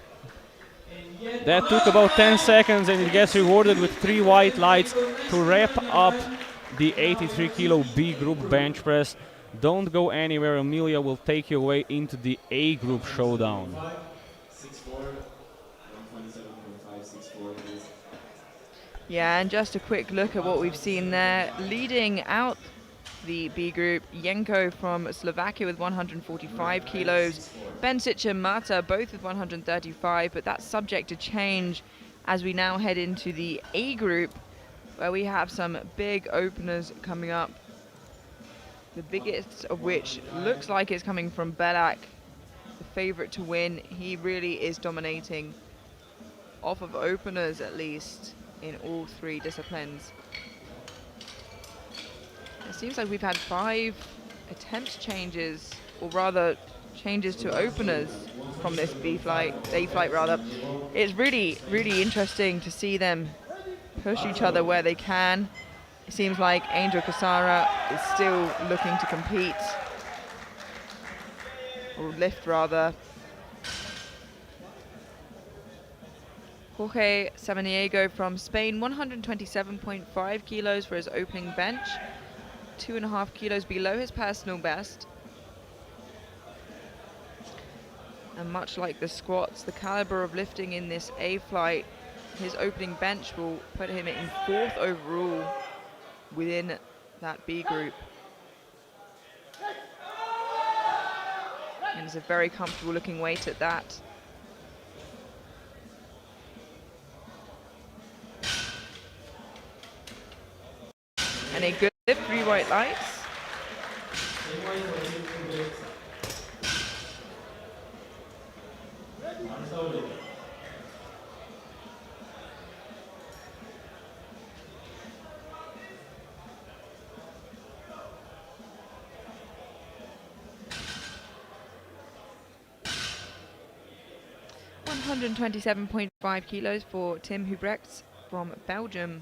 That took about 10 seconds and it gets rewarded with 3 white lights to wrap up the 83 kilo B group bench press. Don't go anywhere, Amelia will take you away into the A group showdown. 6'4", 127.564 is. Yeah, and just a quick look at what we've seen there. Leading out the B group, Jenko from Slovakia with 145 kilos. Bencic and Mata both with 135, but that's subject to change as we now head into the A group, where we have some big openers coming up. The biggest of which looks like it's coming from Belak, the favorite to win. He really is dominating off of openers, at least in all 3 disciplines. It seems like we've had 5 attempt changes, or rather changes to openers from this A flight rather. It's really, really interesting to see them push each other where they can. It seems like Angel Casara is still looking to compete, or lift rather. Jorge Samaniego from Spain, 127.5 kilos for his opening bench, 2.5 kilos below his personal best. And much like the squats, the caliber of lifting in this A flight, his opening bench will put him in 4th overall within that B group. And it's a very comfortable looking weight at that. And a good lift, 3 white lights. 127.5 kilos for Tim Hubrechts from Belgium.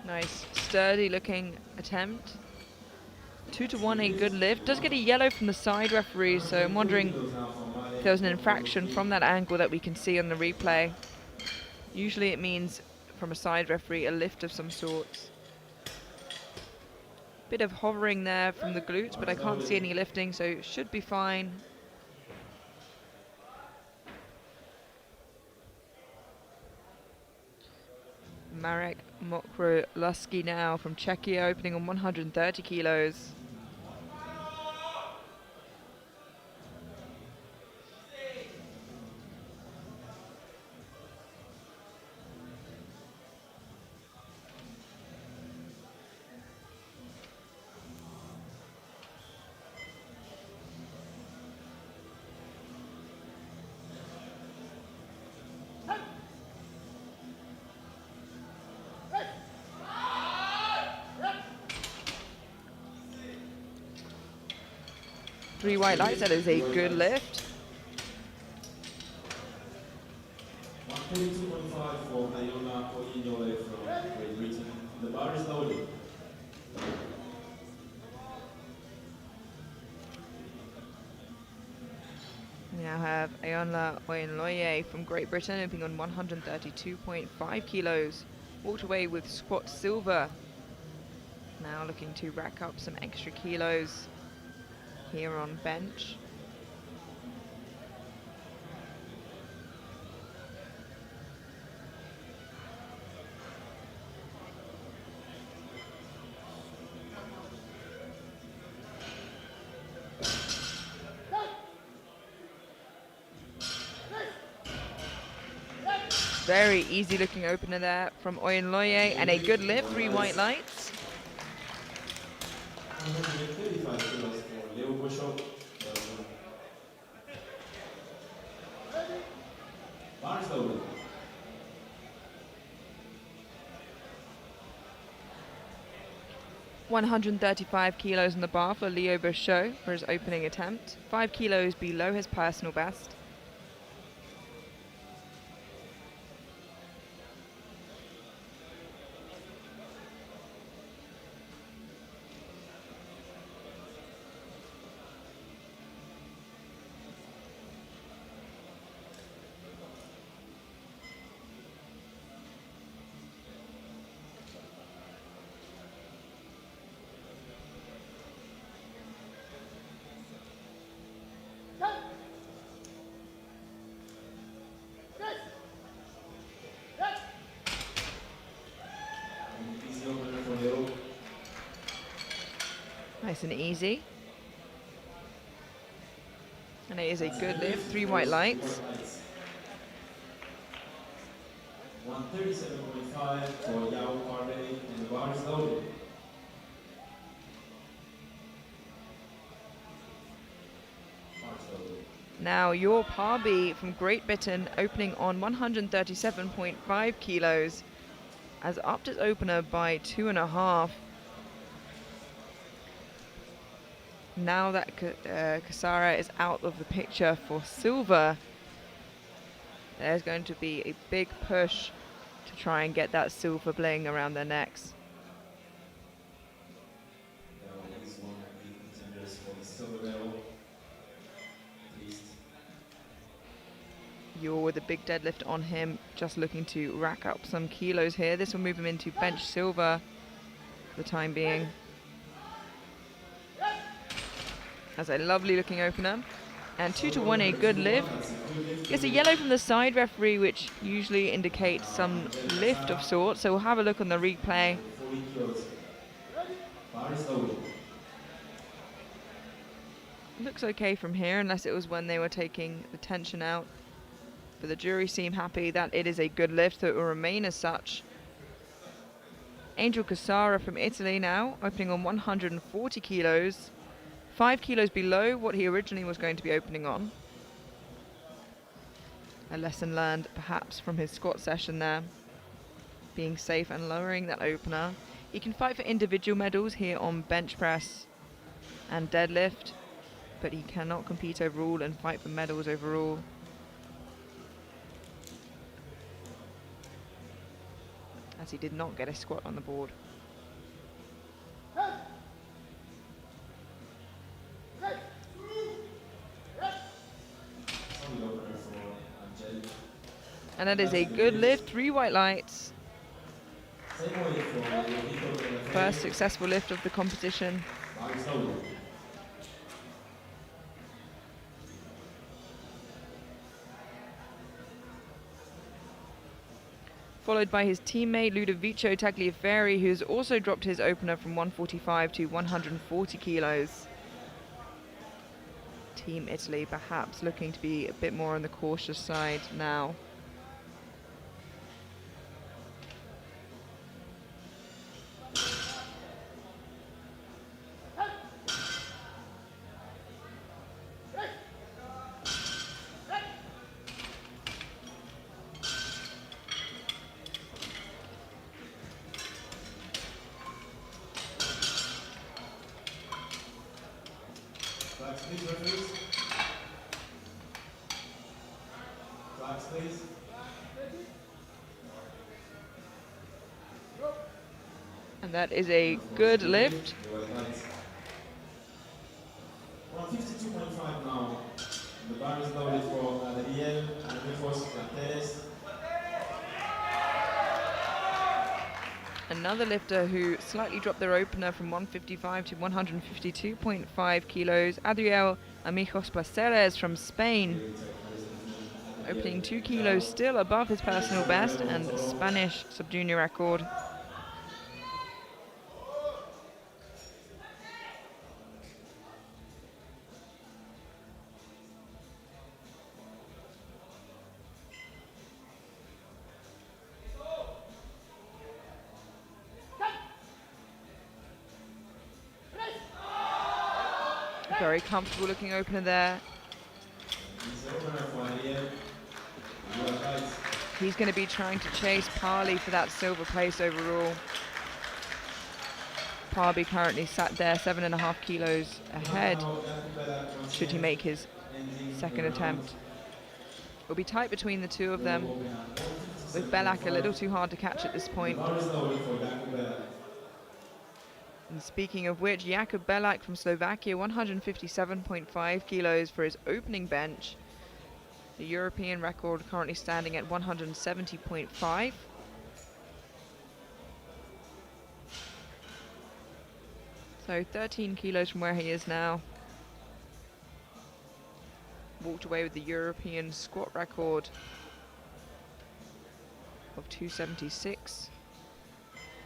Nice, sturdy looking attempt. 2-1, a good lift. Does get a yellow from the side referee, so I'm wondering if there was an infraction from that angle that we can see on the replay. Usually it means, from a side referee, a lift of some sort. Bit of hovering there from the glutes, but I can't see any lifting, so it should be fine. Marek Mokroluski now from Czechia, opening on 130 kilos. Three white lights, that is a good lift. 142.5 for Iona Koinole from Great Britain. The bar is loaded. We now have Ayonla Oyenloye from Great Britain, opening on 132.5 kilos. Walked away with squat silver. Now looking to rack up some extra kilos here on bench. Very easy looking opener there from Oyenloye, and a good lift, 3 white lights. 135 kilos for Leo Bishop. Bar is loaded. 135 kilos in the bar for Leo Bouchot for his opening attempt. 5 kilos below his personal best. Nice and easy. And it is a good lift, 3 white lights. 137.5 for Yao Parde, and the bar is loaded. Now your Parby from Great Britain opening on 137.5 kilos, has upped his opener by 2.5. Now that Kasara is out of the picture for silver, there's going to be a big push to try and get that silver bling around their necks. You're with a big deadlift on him, just looking to rack up some kilos here. This will move him into bench silver for the time being. That's a lovely looking opener. And 2-1, a good lift. Gets a yellow from the side referee, which usually indicates some lift of sorts. So we'll have a look on the replay. Looks okay from here, unless it was when they were taking the tension out. But the jury seem happy that it is a good lift, so it will remain as such. Angel Casara from Italy now, opening on 140 kilos. 5 kilos below what he originally was going to be opening on. A lesson learned perhaps from his squat session there. Being safe and lowering that opener. He can fight for individual medals here on bench press and deadlift, but he cannot compete overall and fight for medals overall. As he did not get a squat on the board. And that is a good lift, 3 white lights. First successful lift of the competition. Followed by his teammate Ludovico Tagliaferri, who's also dropped his opener from 145 to 140 kilos. Team Italy perhaps looking to be a bit more on the cautious side now. And that is a good lift. 152.5 now. The bar is loaded for Adriel and reinforced Planteres. Another lifter who slightly dropped their opener from 155 to 152.5 kilos, Adriel Amijos Placeres from Spain. Opening 2 kilos still above his personal best and Spanish sub-junior record. Very comfortable looking opener there. He's going to be trying to chase Parley for that silver place overall. Parley currently sat there 7.5 kilos ahead should he make his second attempt. It'll be tight between the two of them, with Belak a little too hard to catch at this point. And speaking of which, Jakub Belak from Slovakia, 157.5 kilos for his opening bench. The European record currently standing at 170.5. So 13 kilos from where he is now. Walked away with the European squat record of 276.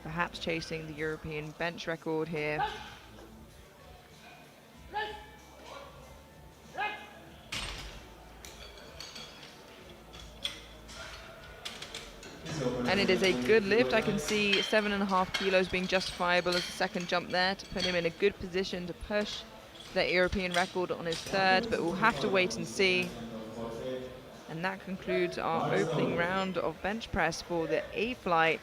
Perhaps chasing the European bench record here. And it is a good lift. I can see 7.5 kilos being justifiable as a second jump there to put him in a good position to push that European record on his third, but we'll have to wait and see. And that concludes our opening round of bench press for the A flight.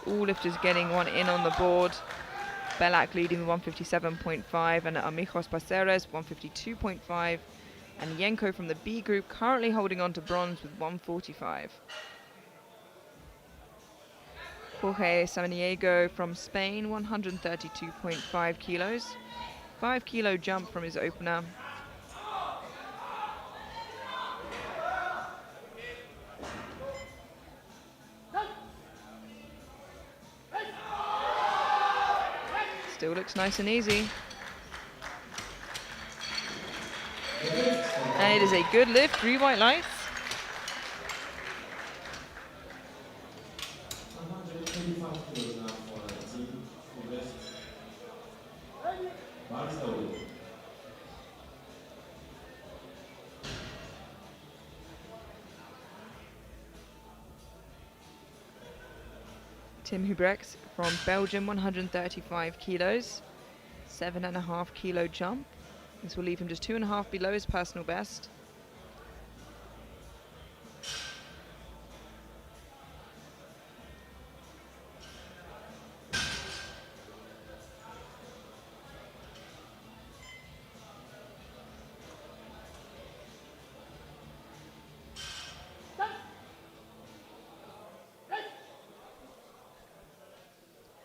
All lifters getting one in on the board. Belak leading with 157.5 and Amijos Paceres 152.5. And Yenko from the B group currently holding on to bronze with 145. Jorge Samaniego from Spain, 132.5 kilos. 5 kilo jump from his opener. Still looks nice and easy. And it is a good lift, 3 white lights. 185 kilos now for the team for best. Bar is loaded. Tim Hubrex from Belgium, 135 kilos, 7.5 kilo jump. This will leave him just 2.5 below his personal best.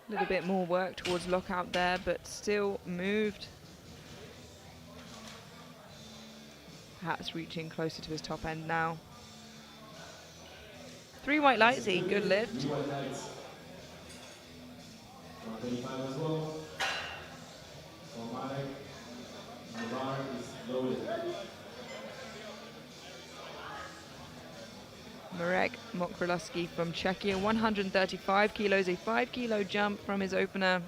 A little bit more work towards lockout there, but still moved. Perhaps reaching closer to his top end now. 3 white lights, a good lift. 3 white lights. 135 as well. For Marek, the bar is loaded. Marek Mokrilovski from Czechia, 135 kilos, a 5 kilo jump from his opener.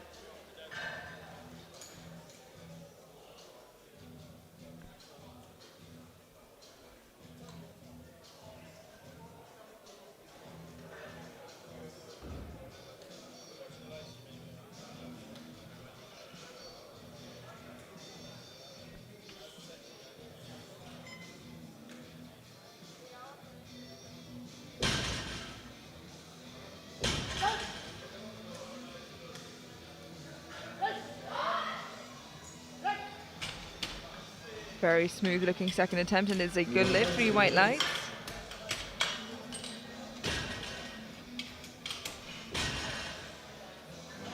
Very smooth looking second attempt, and it's a good lift, 3 white lights.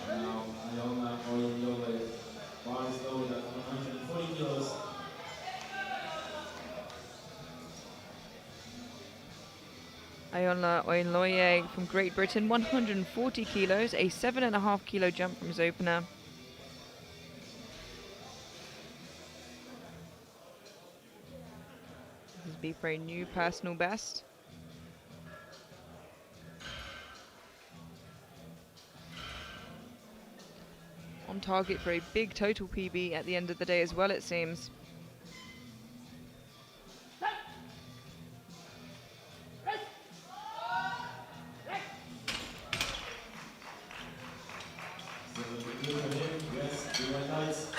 Now, bar is loaded at 140 kilos. Iola Oyenloye from Great Britain, 140 kilos, a 7.5 kilo jump from his opener. This will be for a new personal best. On target for a big total PB at the end of the day as well, it seems. Yes, 3 white lights.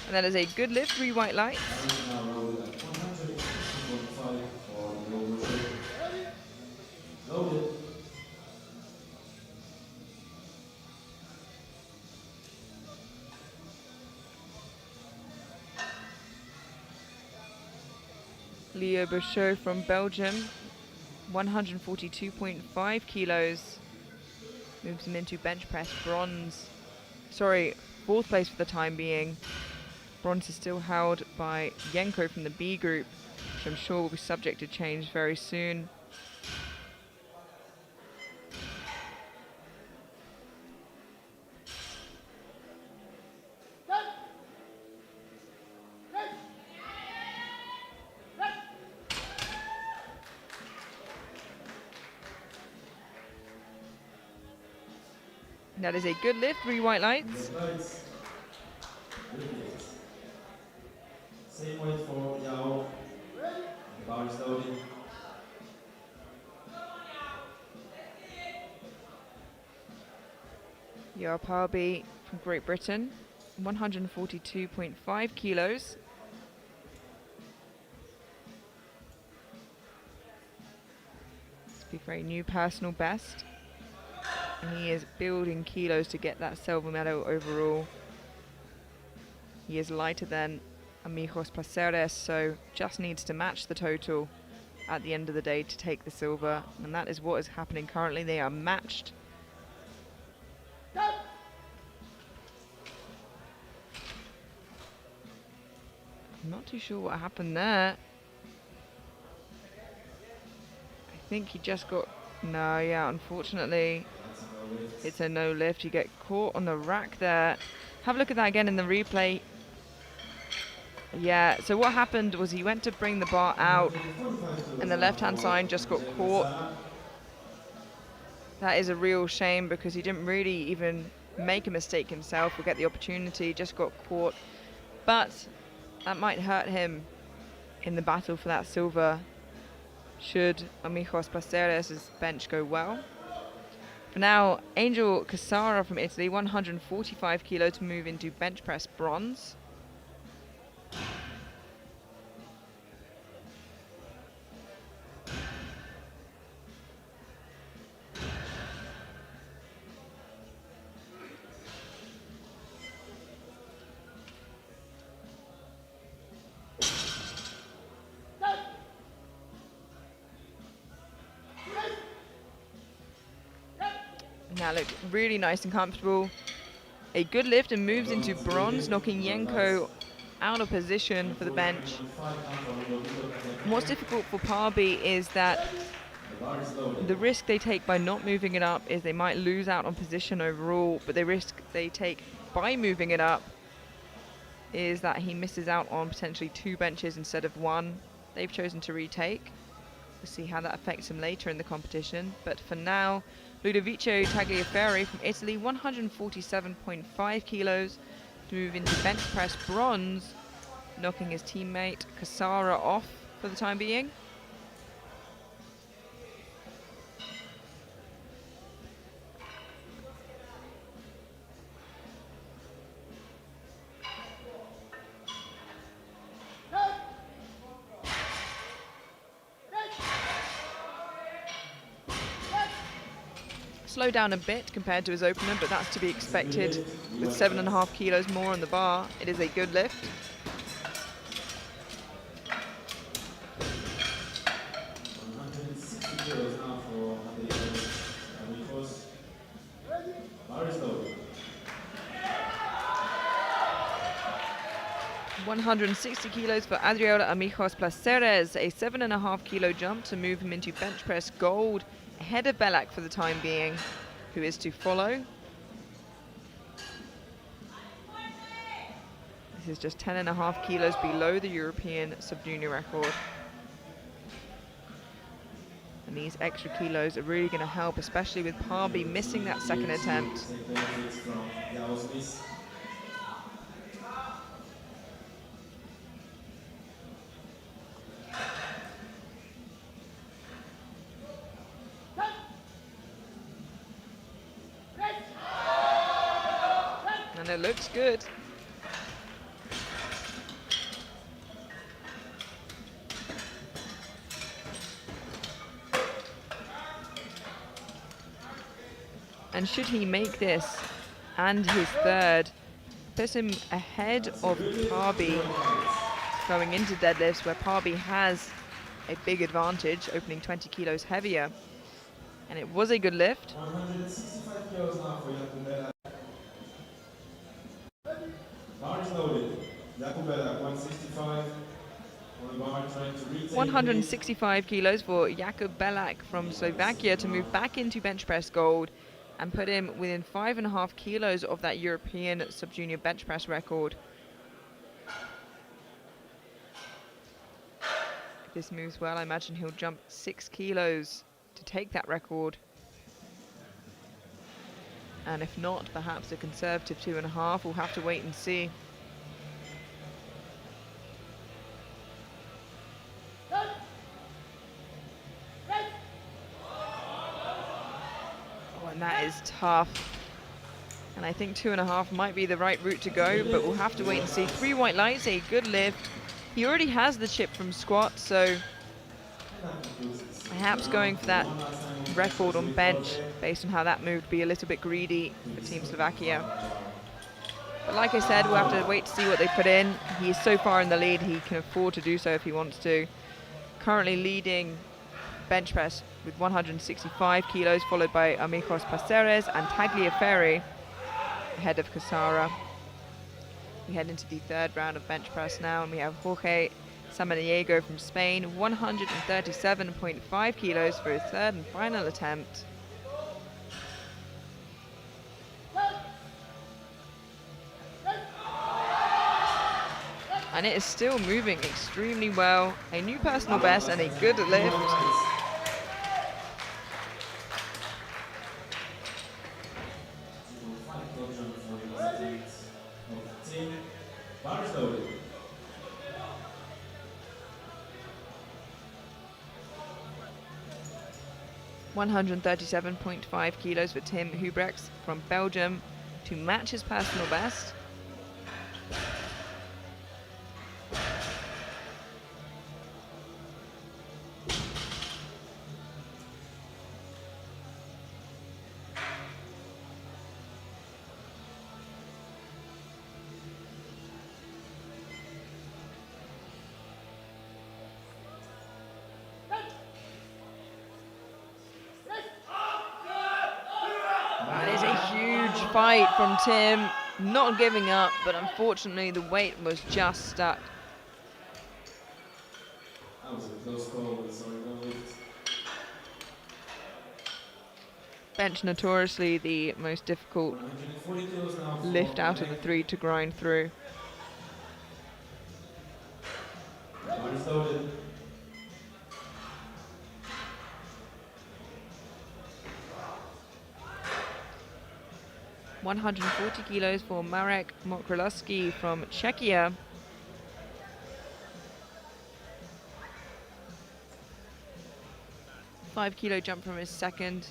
And that is a good lift, 3 white lights. Now loaded at 160.5 for the overshoot. Loaded. Leo Bouchot from Belgium, 142.5 kilos. Moves him into bench press bronze. Sorry, 4th place for the time being. Bronze is still held by Yenko from the B group, which I'm sure will be subject to change very soon. That is a good lift, 3 white lights. Same weight for Yao. The bar is loading. Yoa Parby from Great Britain, 142.5 kilos. Speak for a new personal best. And he is building kilos to get that silver medal overall. He is lighter than Amigos Placeres, so just needs to match the total at the end of the day to take the silver. And that is what is happening currently. They are matched. I'm not too sure what happened there. I think he just got... No, yeah, unfortunately, it's a no lift. You get caught on the rack there. Have a look at that again in the replay. Yeah, so what happened was he went to bring the bar out and the left-hand side just got caught. That is a real shame because he didn't really even make a mistake himself or get the opportunity, just got caught. But that might hurt him in the battle for that silver should Amigos Placeres' bench go well. For now, Angel Casara from Italy, 145 kilo to move into bench press bronze. Now look really nice and comfortable. A good lift and moves into bronze, knocking Yenko out of position for the bench. And what's difficult for Parby is that the risk they take by not moving it up is they might lose out on position overall, but the risk they take by moving it up is that he misses out on potentially 2 benches instead of 1 they've chosen to retake. We'll see how that affects him later in the competition, but for now, Ludovico Tagliaferri from Italy, 147.5 kilos to move into bench press bronze, knocking his teammate Casara off for the time being. Slow down a bit compared to his opener, but that's to be expected with 7.5 kilos more on the bar. It is a good lift. $160 kilos for Adriola Amigos Placeres, a 7.5 kilo jump to move him into bench press gold, ahead of Belak for the time being, who is to follow. This is just 10.5 kilos below the European sub-junior record. And these extra kilos are really going to help, especially with Parby missing that second attempt. And it looks good. And should he make this and his third, puts him ahead of Parby going into deadlifts, where Parby has a big advantage, opening 20 kilos heavier. And it was a good lift. 165 kilos now for Jakub. Bar is loaded. Jakub 165. On the bar, trying to retain 165 kilos for Jakub Belak from Slovakia to move back into bench press gold and put him within 5.5 kilos of that European sub-junior bench press record. If this moves well, I imagine he'll jump 6 kilos to take that record. And if not, perhaps a conservative 2.5. We'll have to wait and see. Oh, and that is tough. And I think 2.5 might be the right route to go, but we'll have to wait and see. 3 white lights, a good lift. He already has the chip from squat, so perhaps going for that record on bench based on how that moved be a little bit greedy for Team Slovakia. But like I said, we'll have to wait to see what they put in. He's so far in the lead, he can afford to do so if he wants to. Currently leading bench press with 165 kilos, followed by Amigos Paceres and Tagliaferri ahead of Casara. We head into the third round of bench press now, and we have Jorge Samaniego from Spain, 137.5 kilos for his third and final attempt. And it is still moving extremely well. A new personal best and a good lift. $137.5 kilos for Tim Hubrechts from Belgium to match his personal best. Fight from Tim, not giving up, but unfortunately the weight was just stuck. That was a close call, sorry, no lift. Bench notoriously the most difficult lift out of the 3 to grind through. Bars loaded. 140 kilos for Marek Mokrylowski from Czechia. $5-kilo jump from his second.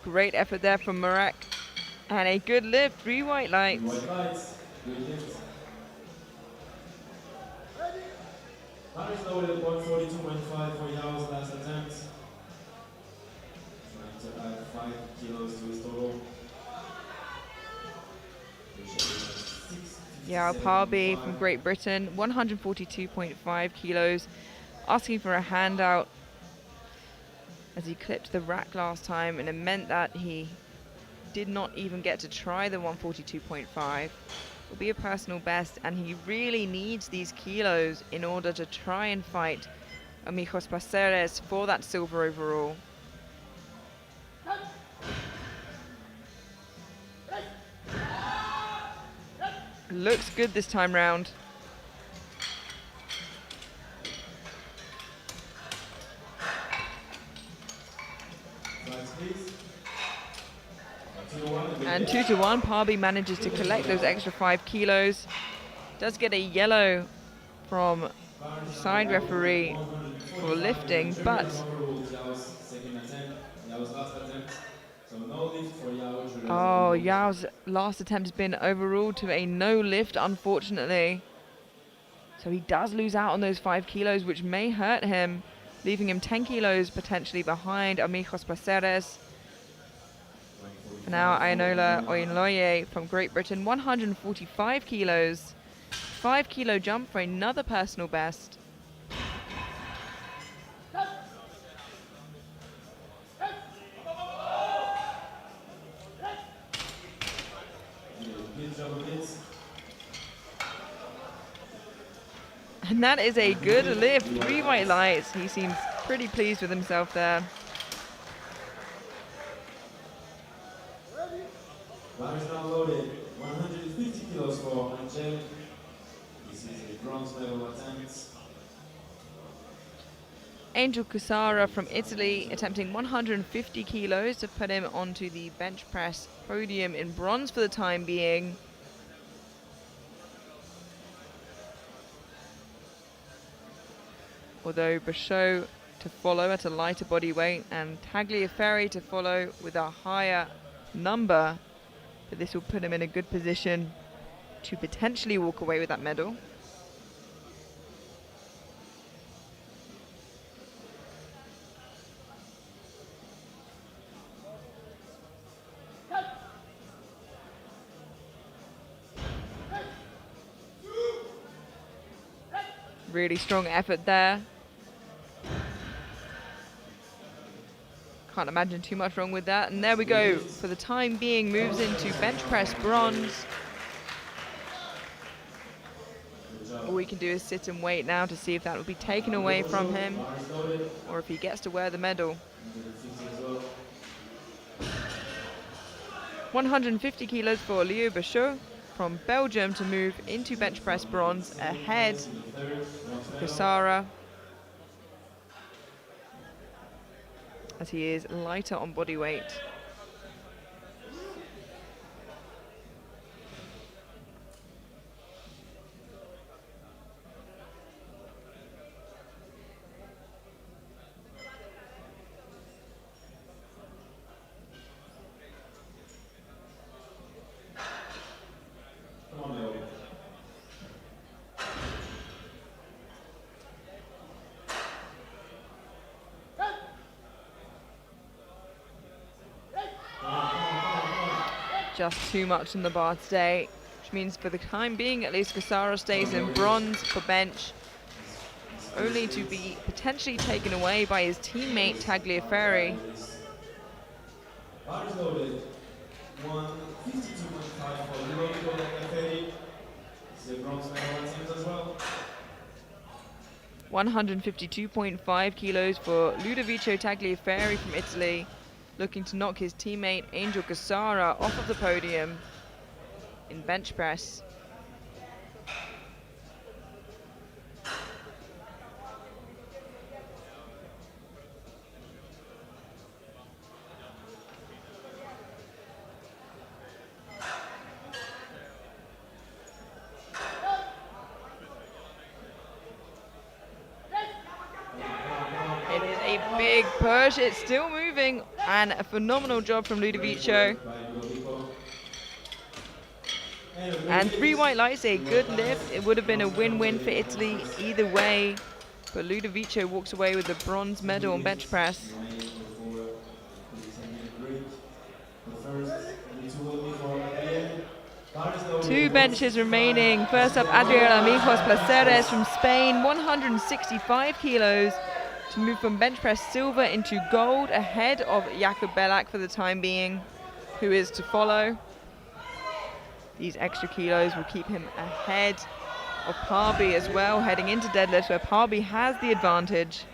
Great effort there from Marek. And a good lift, 3 white lights. White lights, good lift. Paris lowered at 142.5 for Yao's last attempt. Trying to add 5 kilos to his total. Yao Parby from Great Britain, 142.5 kilos, asking for a handout as he clipped the rack last time, and it meant that he did not even get to try the 142.5. It will be a personal best, and he really needs these kilos in order to try and fight Amigos Paceres for that silver overall. Looks good this time round. And 2-1, Parby manages to collect those extra 5 kilos. Does get a yellow from the side referee for lifting, but oh, Yao's last attempt has been overruled to a no lift, unfortunately. So he does lose out on those 5 kilos, which may hurt him, leaving him 10 kilos potentially behind Amigos Paceres. Now Ainola Oyinloye from Great Britain, 145 kilos. 5-kilo jump for another personal best. And that is a good lift, 3 white lights. He seems pretty pleased with himself there. Bar is now loaded, 150 kilos for gem. This is a bronze medal attempt. Angel Cusara from Italy attempting 150 kilos to put him onto the bench press podium in bronze for the time being. Although Bachot to follow at a lighter body weight and Tagliaferri to follow with a higher number, but this will put him in a good position to potentially walk away with that medal. Really strong effort there. Can't imagine too much wrong with that. And there we go. For the time being, moves into bench press bronze. All we can do is sit and wait now to see if that will be taken away from him or if he gets to wear the medal. 150 kilos for Leo Bachot from Belgium to move into bench press bronze ahead of Cusara, as he is lighter on body weight. Just too much in the bar today, which means for the time being, at least Cusara stays in bronze for bench, only to be potentially taken away by his teammate Tagliaferri. Bars loaded. 152.5 for Ludovico Tagliaferri. This is a bronze medal attempt as well. 152.5 kilos for Ludovico Tagliaferri from Italy, looking to knock his teammate Angel Cusara off of the podium in bench press. It is a big push, it's still moving, and a phenomenal job from Ludovico. And 3 white lights, a good lift. It would have been a win-win for Italy either way, but Ludovico walks away with the bronze medal on bench press. 2 benches remaining. First up, Adriel Amigos Placeres from Spain, 165 kilos to move from bench press silver into gold ahead of Jakub Belak for the time being, who is to follow. These extra kilos will keep him ahead of Parby as well, heading into deadlift where Parby has the advantage.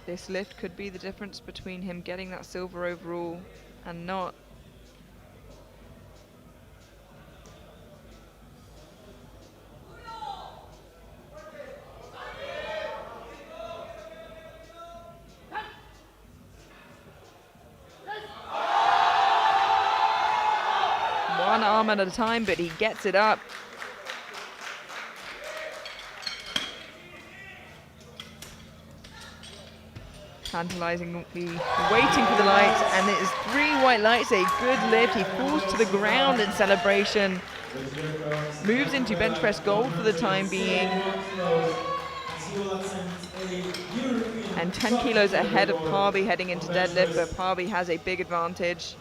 This lift could be the difference between him getting that silver overall and not. One arm at a time, but he gets it up. Tantalizing, waiting for the lights, and it is 3 white lights, a good lift. He falls to the ground in celebration. Moves into bench press gold for the time being. And 10 kilos ahead of Parby heading into deadlift, but Parby has a big advantage.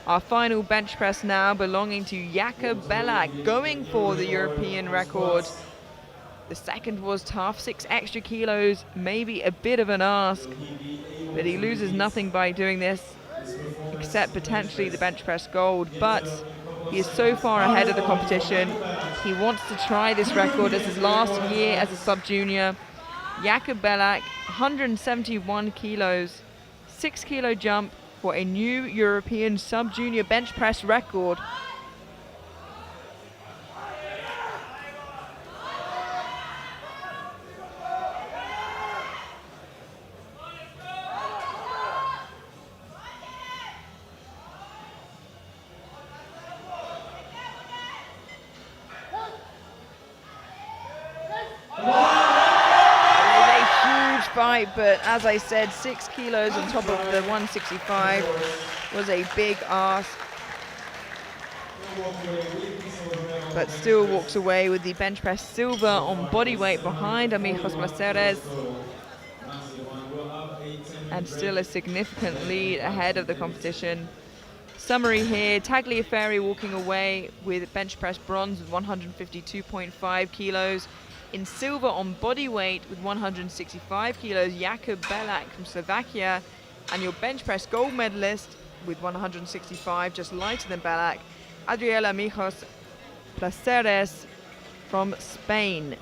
Our final bench press now belonging to Jakub Belak, going for the European record. The second was tough, 6 extra kilos, maybe a bit of an ask, but he loses nothing by doing this, except potentially the bench press gold. But he is so far ahead of the competition. He wants to try this record as his last year as a sub-junior. Jakub Belak, 171 kilos. 6-kilo jump for a new European sub-junior bench press record. Fight, but as I said, 6 kilos on top of the 165 was a big ask, but still walks away with the bench press silver on body weight behind Amigos Placeres, and still a significant lead ahead of the competition. Summary here, Tagliaferri walking away with bench press bronze with 152.5 kilos. In silver on body weight with 165 kilos, Jakub Belak from Slovakia. And your bench press gold medalist with 165, just lighter than Belak, Adriela Mijos Placeres from Spain.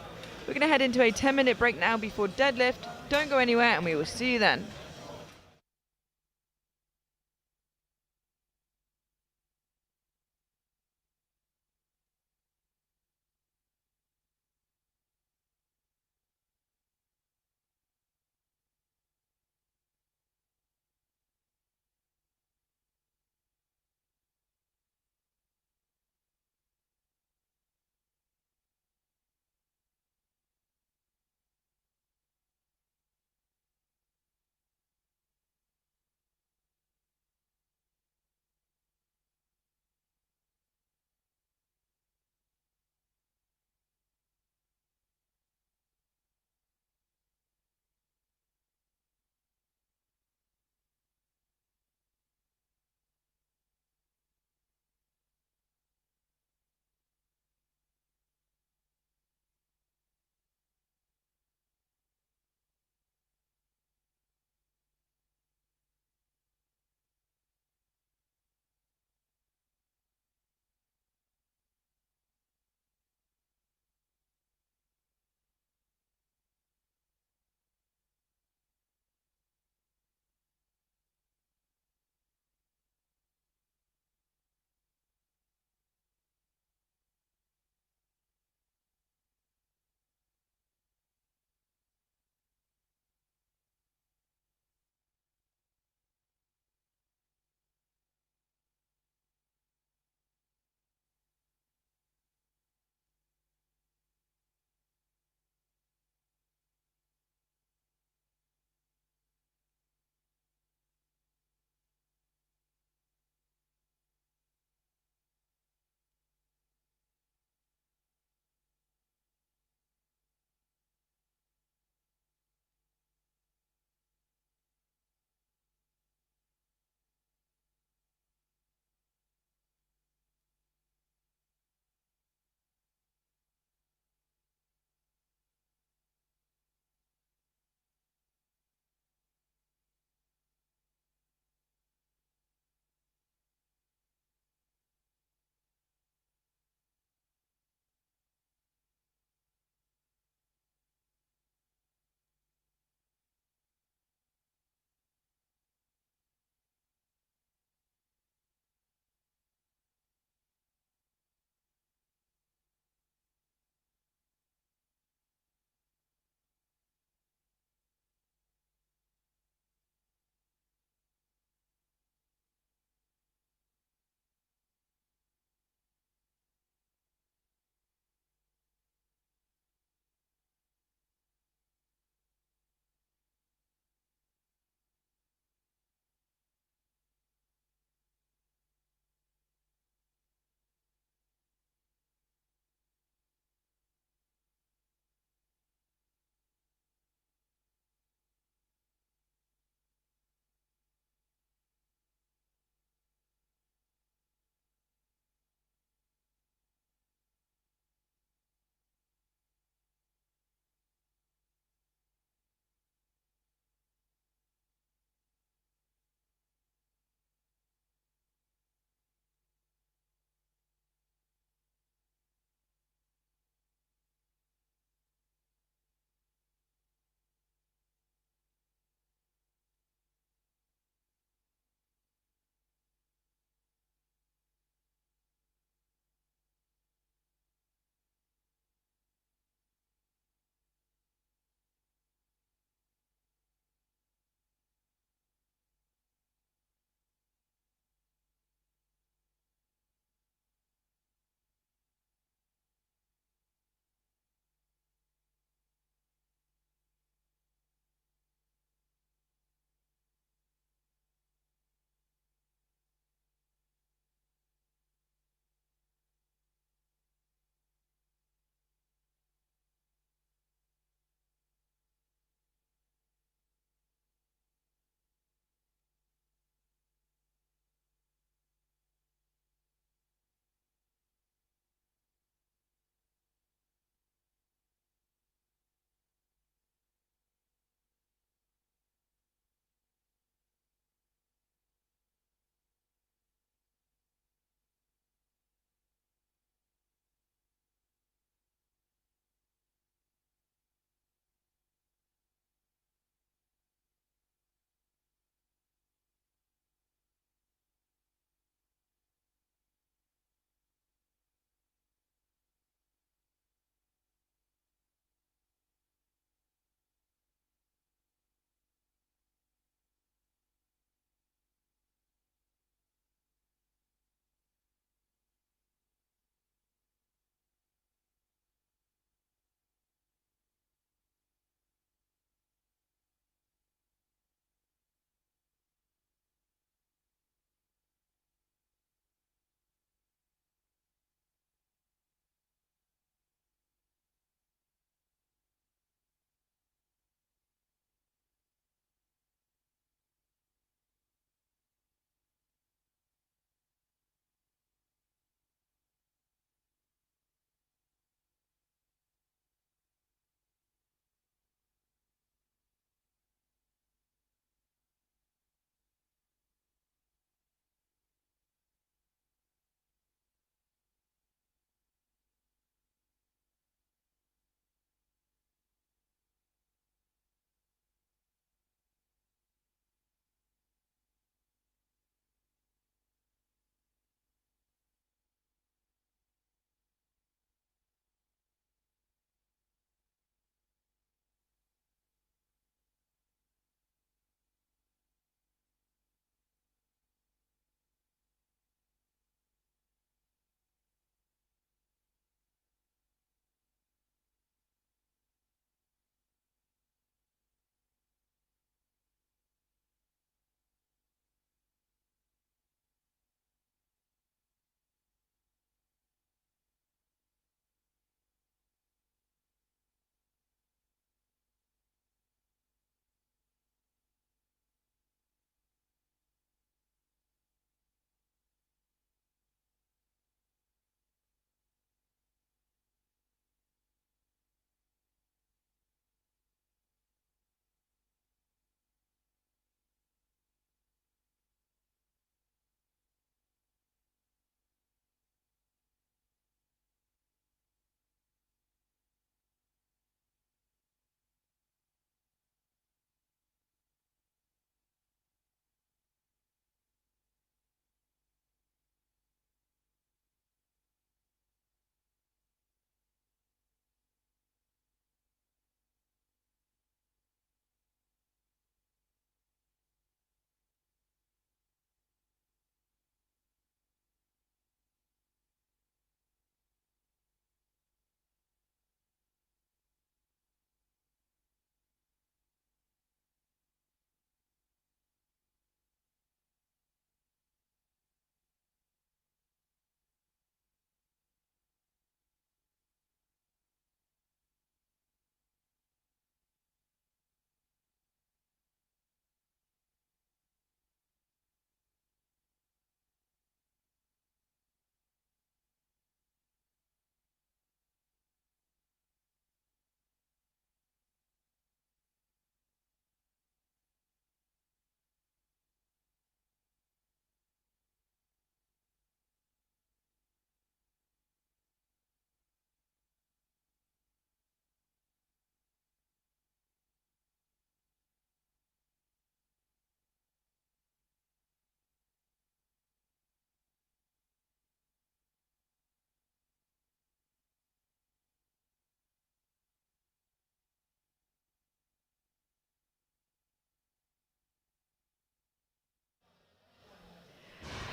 We're going to head into a 10-minute break now before deadlift. Don't go anywhere, and we will see you then.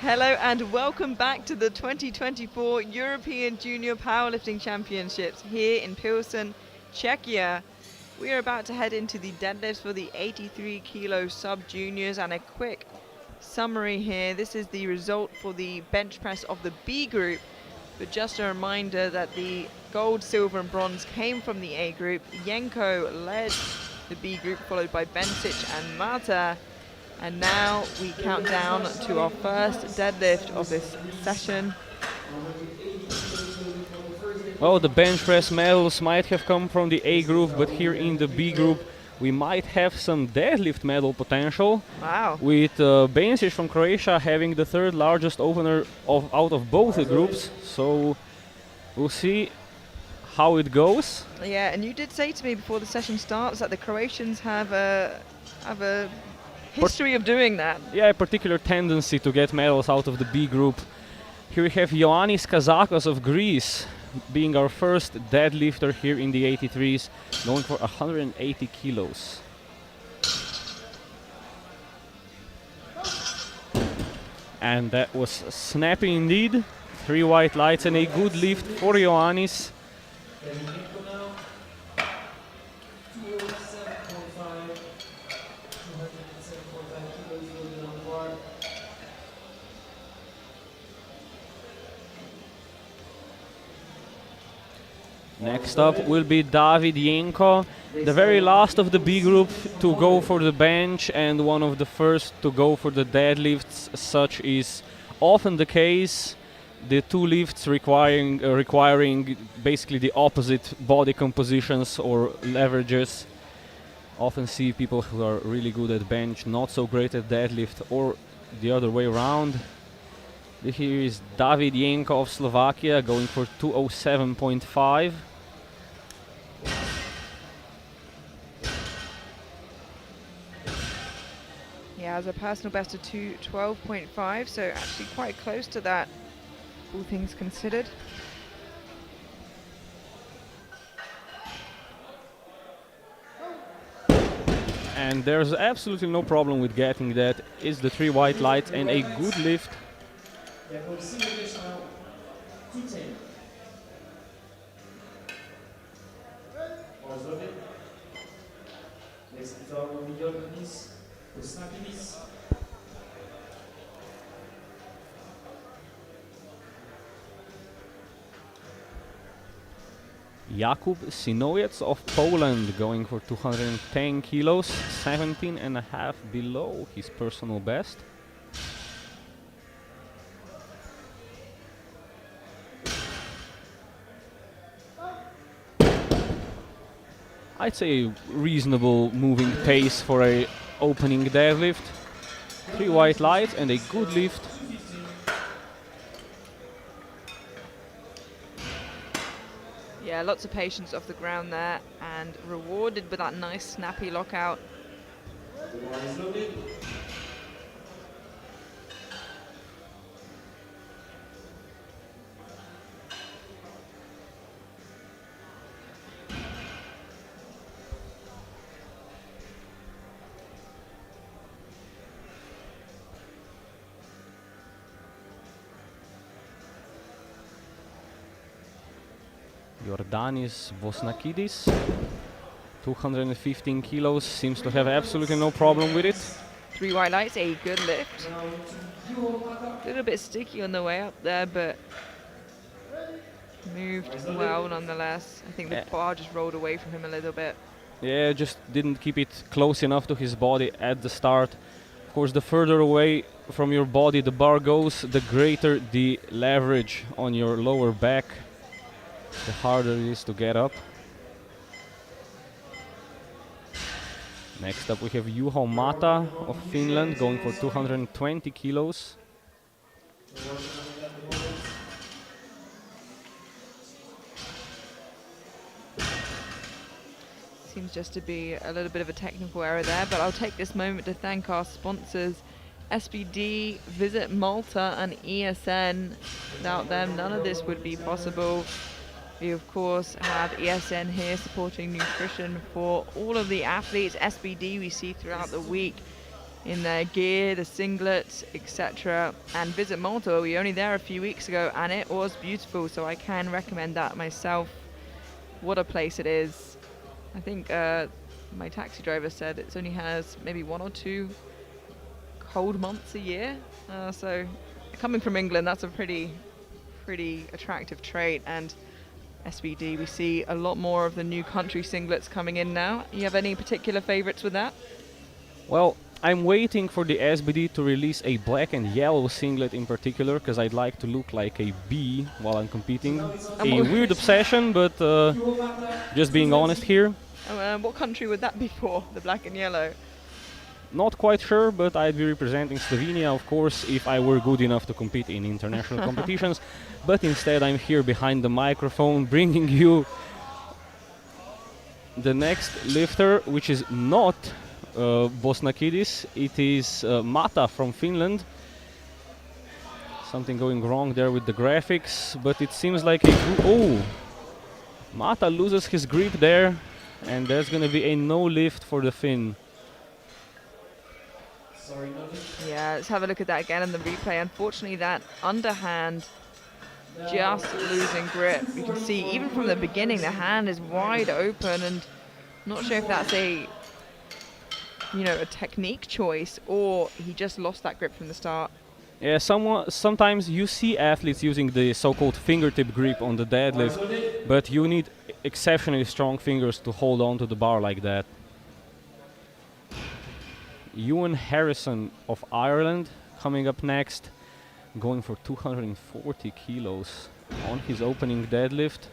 Hello and welcome back to the 2024 European Junior Powerlifting Championships here in Pilsen, Czechia. We are about to head into the deadlifts for the 83 kilo sub-juniors, and a quick summary here. This is the result for the bench press of the B group, but just a reminder that the gold, silver and bronze came from the A group. Jenko led the B group, followed by Bencic and Mata. And now we count down to our first deadlift of this session. Well, the bench press medals might have come from the A group, but here in the B group we might have some deadlift medal potential. Wow. With Bencic from Croatia having the third largest opener out of both the groups. So we'll see how it goes. Yeah, and you did say to me before the session starts that the Croatians have a history of doing that. Yeah, a particular tendency to get medals out of the B group. Here we have Ioannis Kazakos of Greece being our first deadlifter here in the 83s, going for 180 kilos. And that was snappy indeed. 3 white lights and a good lift for Ioannis. Next up will be David Jenko, the very last of the B group to go for the bench and one of the first to go for the deadlifts. Such is often the case. The two lifts requiring basically the opposite body compositions or leverages. Often see people who are really good at bench, not so great at deadlift, or the other way around. Here is David Jenko of Slovakia going for 207.5. Yeah, as a personal best of 212.5, so actually quite close to that, all things considered. And there's absolutely no problem with getting that. It's the 3 white lights and a good lift. Jako single dish now, 210. Pozdrowie. Next to our mediocre knees, to snappy knees. Jakub Sinojec of Poland going for 210 kilos, 17.5 below his personal best. I'd say reasonable moving pace for a opening deadlift. 3 white lights and a good lift. Yeah, lots of patience off the ground there and rewarded with that nice snappy lockout. Jordanis Vosnakidis, 215 kilos, seems to have absolutely no problem with it. 3 white lights, a good lift. A little bit sticky on the way up there, but moved well nonetheless. I think the bar just rolled away from him a little bit. Yeah, just didn't keep it close enough to his body at the start. Of course, the further away from your body the bar goes, the greater the leverage on your lower back, the harder it is to get up. Next up we have Juho Mata of Finland going for 220 kilos. Seems just to be a little bit of a technical error there, but I'll take this moment to thank our sponsors, SBD, Visit Malta and ESN. Without them, none of this would be possible. We of course have ESN here supporting nutrition for all of the athletes. SBD we see throughout the week in their gear, the singlets, etc. And visit Malta. We were only there a few weeks ago and it was beautiful, so I can recommend that myself. What a place it is. I think my taxi driver said it only has maybe 1 or 2 cold months a year. So coming from England, that's a pretty attractive trait. And SBD, we see a lot more of the new country singlets coming in now. You have any particular favorites with that? Well, I'm waiting for the SBD to release a black and yellow singlet in particular, because I'd like to look like a bee while I'm competing. A weird obsession, but just being honest here. What country would that be for, the black and yellow? Not quite sure, but I'd be representing Slovenia, of course, if I were good enough to compete in international competitions. But instead I'm here behind the microphone bringing you the next lifter, which is not Bosnakidis, it is Mata from Finland. Something going wrong there with the graphics, but it seems like oh! Mata loses his grip there, and there's gonna be a no lift for the Finn. Sorry, nothing. Yeah, let's have a look at that again in the replay. Unfortunately, that underhand just losing grip. You can see even from the beginning, the hand is wide open, and not sure if that's a technique choice or he just lost that grip from the start. Yeah, sometimes you see athletes using the so-called fingertip grip on the deadlift, but you need exceptionally strong fingers to hold on to the bar like that. Ewan Harrison of Ireland coming up next, going for 240 kilos on his opening deadlift.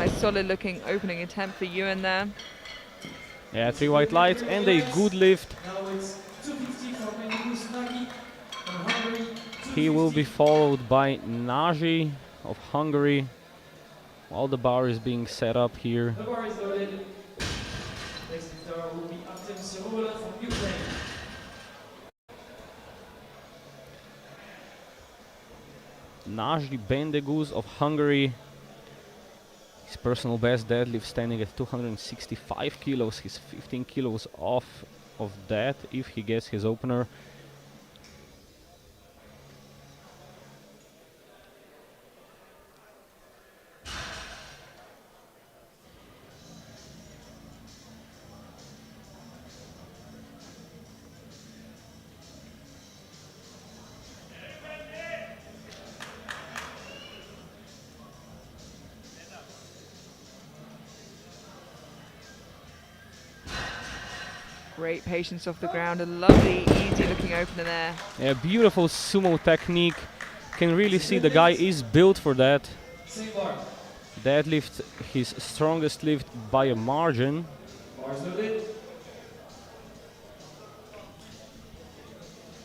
Nice solid looking opening attempt for Ewan there. Yeah, 3 white lights and a good lift. Now it's 250 from Nagi from Hungary. He will be followed by Nagy of Hungary while the bar is being set up here. The bar is loaded. Next lifter will be Artem Sirola from Ukraine. Nagy Bendeguz of Hungary. His personal best deadlift standing at 265 kilos. He's 15 kilos off of that if he gets his opener. Great patience off the ground, a lovely, easy looking opener there. Yeah, beautiful sumo technique. Can really see the guy is built for that. Same bar. Deadlift, his strongest lift by a margin. Bar is loaded.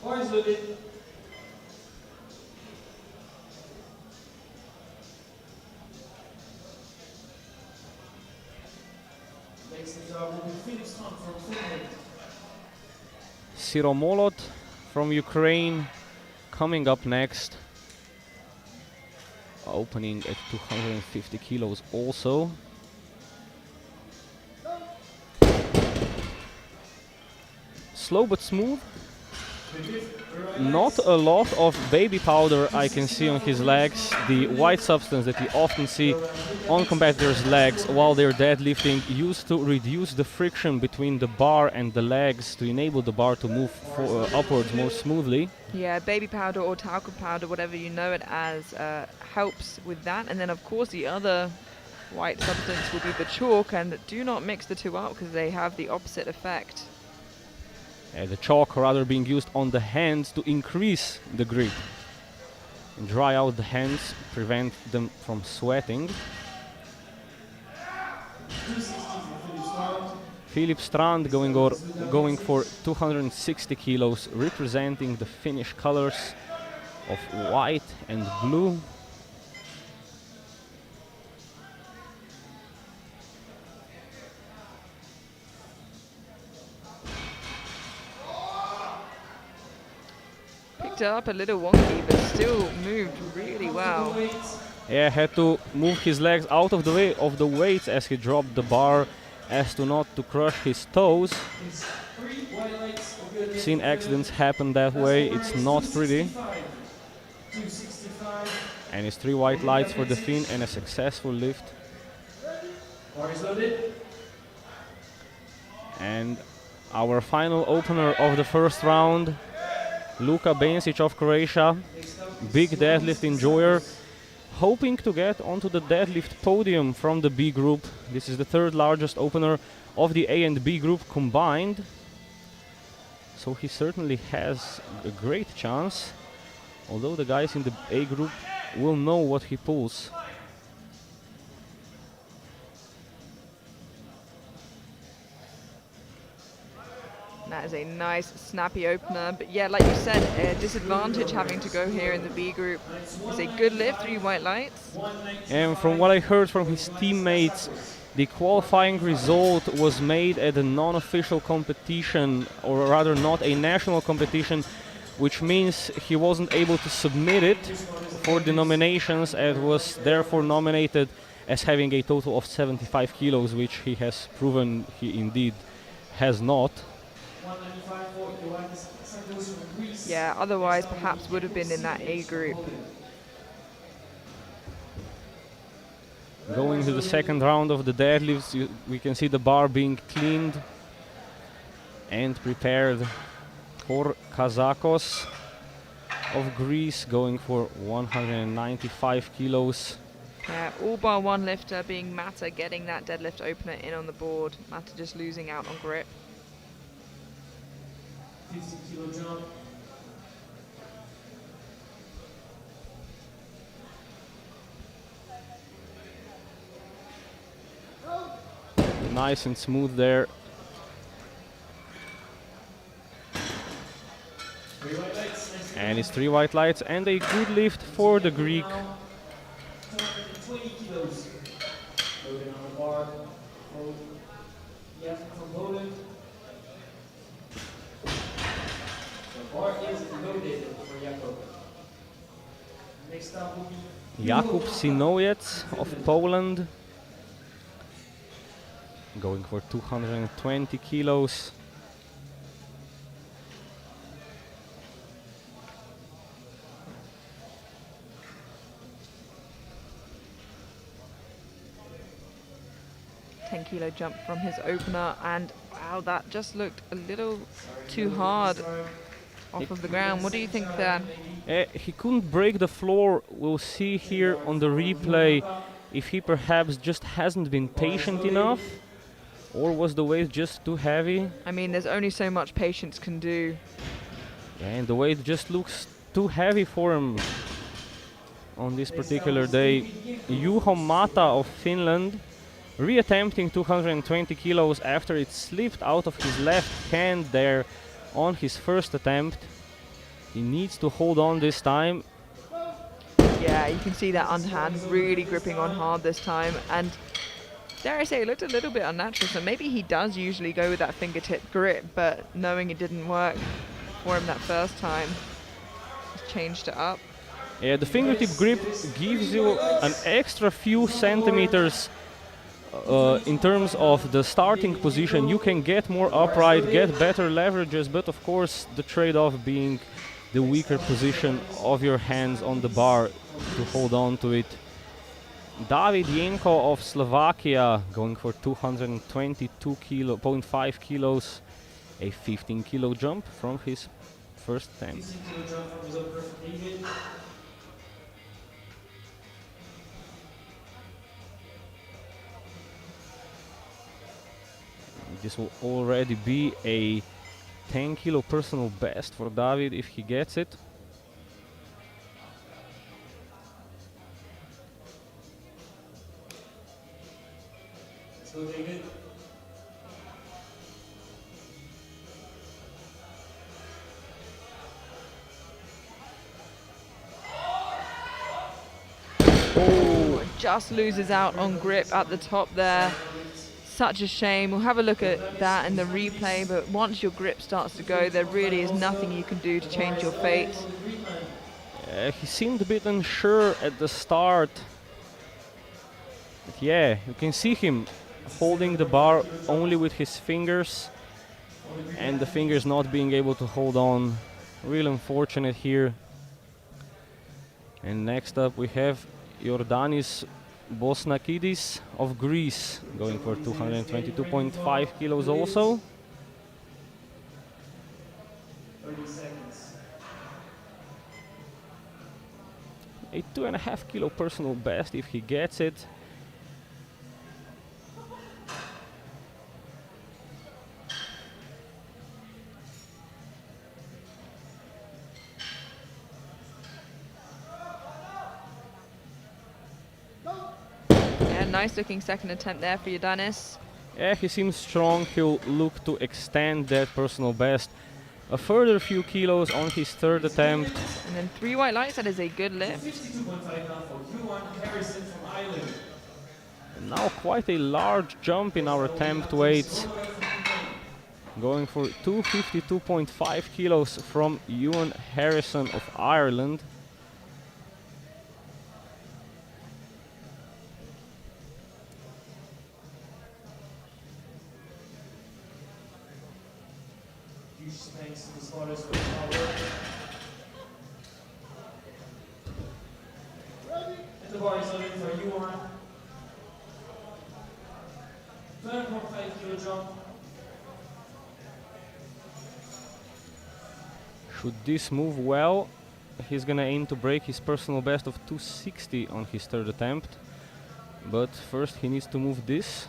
Bar is loaded. Next lifter will be Philip Strand from Finland. Siromolot from Ukraine coming up next. Opening at 250 kilos also. Slow but smooth. Not a lot of baby powder I can see on his legs. The white substance that you often see on competitors' legs while they're deadlifting used to reduce the friction between the bar and the legs to enable the bar to move upwards more smoothly. Yeah, baby powder or talcum powder, whatever you know it as, helps with that. And then of course the other white substance will be the chalk, and do not mix the two up because they have the opposite effect. The chalk rather being used on the hands to increase the grip. And dry out the hands, prevent them from sweating. 260 for Philip Philip Strand. Strand going for 260 kilos, representing the Finnish colors of white and blue. picked it up a little wonky, but still moved really well. Yeah, had to move his legs out of the way of the weights as he dropped the bar, as to not to crush his toes. Seen accidents happen that way, it's not pretty. And it's 3 white lights for the Finn and a successful lift. And our final opener of the first round, Luka Bensic of Croatia, big deadlift enjoyer, hoping to get onto the deadlift podium from the B group. This is the 3rd largest opener of the A and B group combined. So he certainly has a great chance, although the guys in the A group will know what he pulls. That is a nice snappy opener, but yeah, like you said, a disadvantage having to go here in the B group. It's a good lift, 3 white lights. And from what I heard from his teammates, the qualifying result was made at a non-official competition, or rather not a national competition, which means he wasn't able to submit it for the nominations and was therefore nominated as having a total of 75 kilos, which he has proven he indeed has not. Yeah, otherwise perhaps would have been in that A group. Going to the second round of the deadlifts, we can see the bar being cleaned and prepared for Kazakos of Greece, going for 195 kilos. Yeah, all bar one lifter being Mata getting that deadlift opener in on the board. Mata just losing out on grip. 50 kilo jump. Nice and smooth there. And it's 3 white lights and a good lift for the Greek. 220 kilos. Loaded on the bar. Yeah, from Poland. The bar is loaded for Jakub. Next up will be Jakub Sinojec of Poland, going for 220 kilos. Kilo jump from his opener, and wow, that just looked a little too hard off of the ground. What do you think there? He couldn't break the floor. We'll see here on the replay if he perhaps just hasn't been patient enough, or was the weight just too heavy. I mean, there's only so much patience can do. And the weight just looks too heavy for him on this particular day. Juho Mata of Finland, reattempting 220 kilos after it slipped out of his left hand there on his first attempt. He needs to hold on this time. Yeah, you can see that underhand really gripping on hard this time, and dare I say, it looked a little bit unnatural. So maybe he does usually go with that fingertip grip, but knowing it didn't work for him that first time, he's changed it up. Yeah, the fingertip grip gives you an extra few centimeters in terms of the starting position. You can get more upright, get better leverages, but of course the trade-off being the weaker position of your hands on the bar to hold on to it. David Jenko of Slovakia, going for 222.5 kilos, a 15 kilo jump from his first attempt. This will already be a 10 kilo personal best for David if he gets it. So David. Oh, just loses out on grip at the top there. such a shame. We'll have a look at that in the replay, but once your grip starts to go, there really is nothing you can do to change your fate. He seemed a bit unsure at the start. But yeah, you can see him holding the bar only with his fingers, and the fingers not being able to hold on. Real unfortunate here. And next up we have Jordanis Bosnakidis of Greece, going for 222.5 kilos also. 30 seconds. A 2.5 kilo personal best if he gets it. Yeah, nice looking second attempt there for Jordanis. Yeah, he seems strong. He'll look to extend that personal best a further few kilos on his third attempt. And then 3 white lights, that is a good lift. 52.5 now for Q1 Harrison from Ireland. And now quite a large jump in our attempt weights. Going for 252.5 kilos from Ewan Harrison of Ireland. Huge thanks to the spotters for the power. And the bar is loaded for Yuan. 12.5 kilo jump. Should this move well, he's gonna aim to break his personal best of 260 on his third attempt. But first he needs to move this.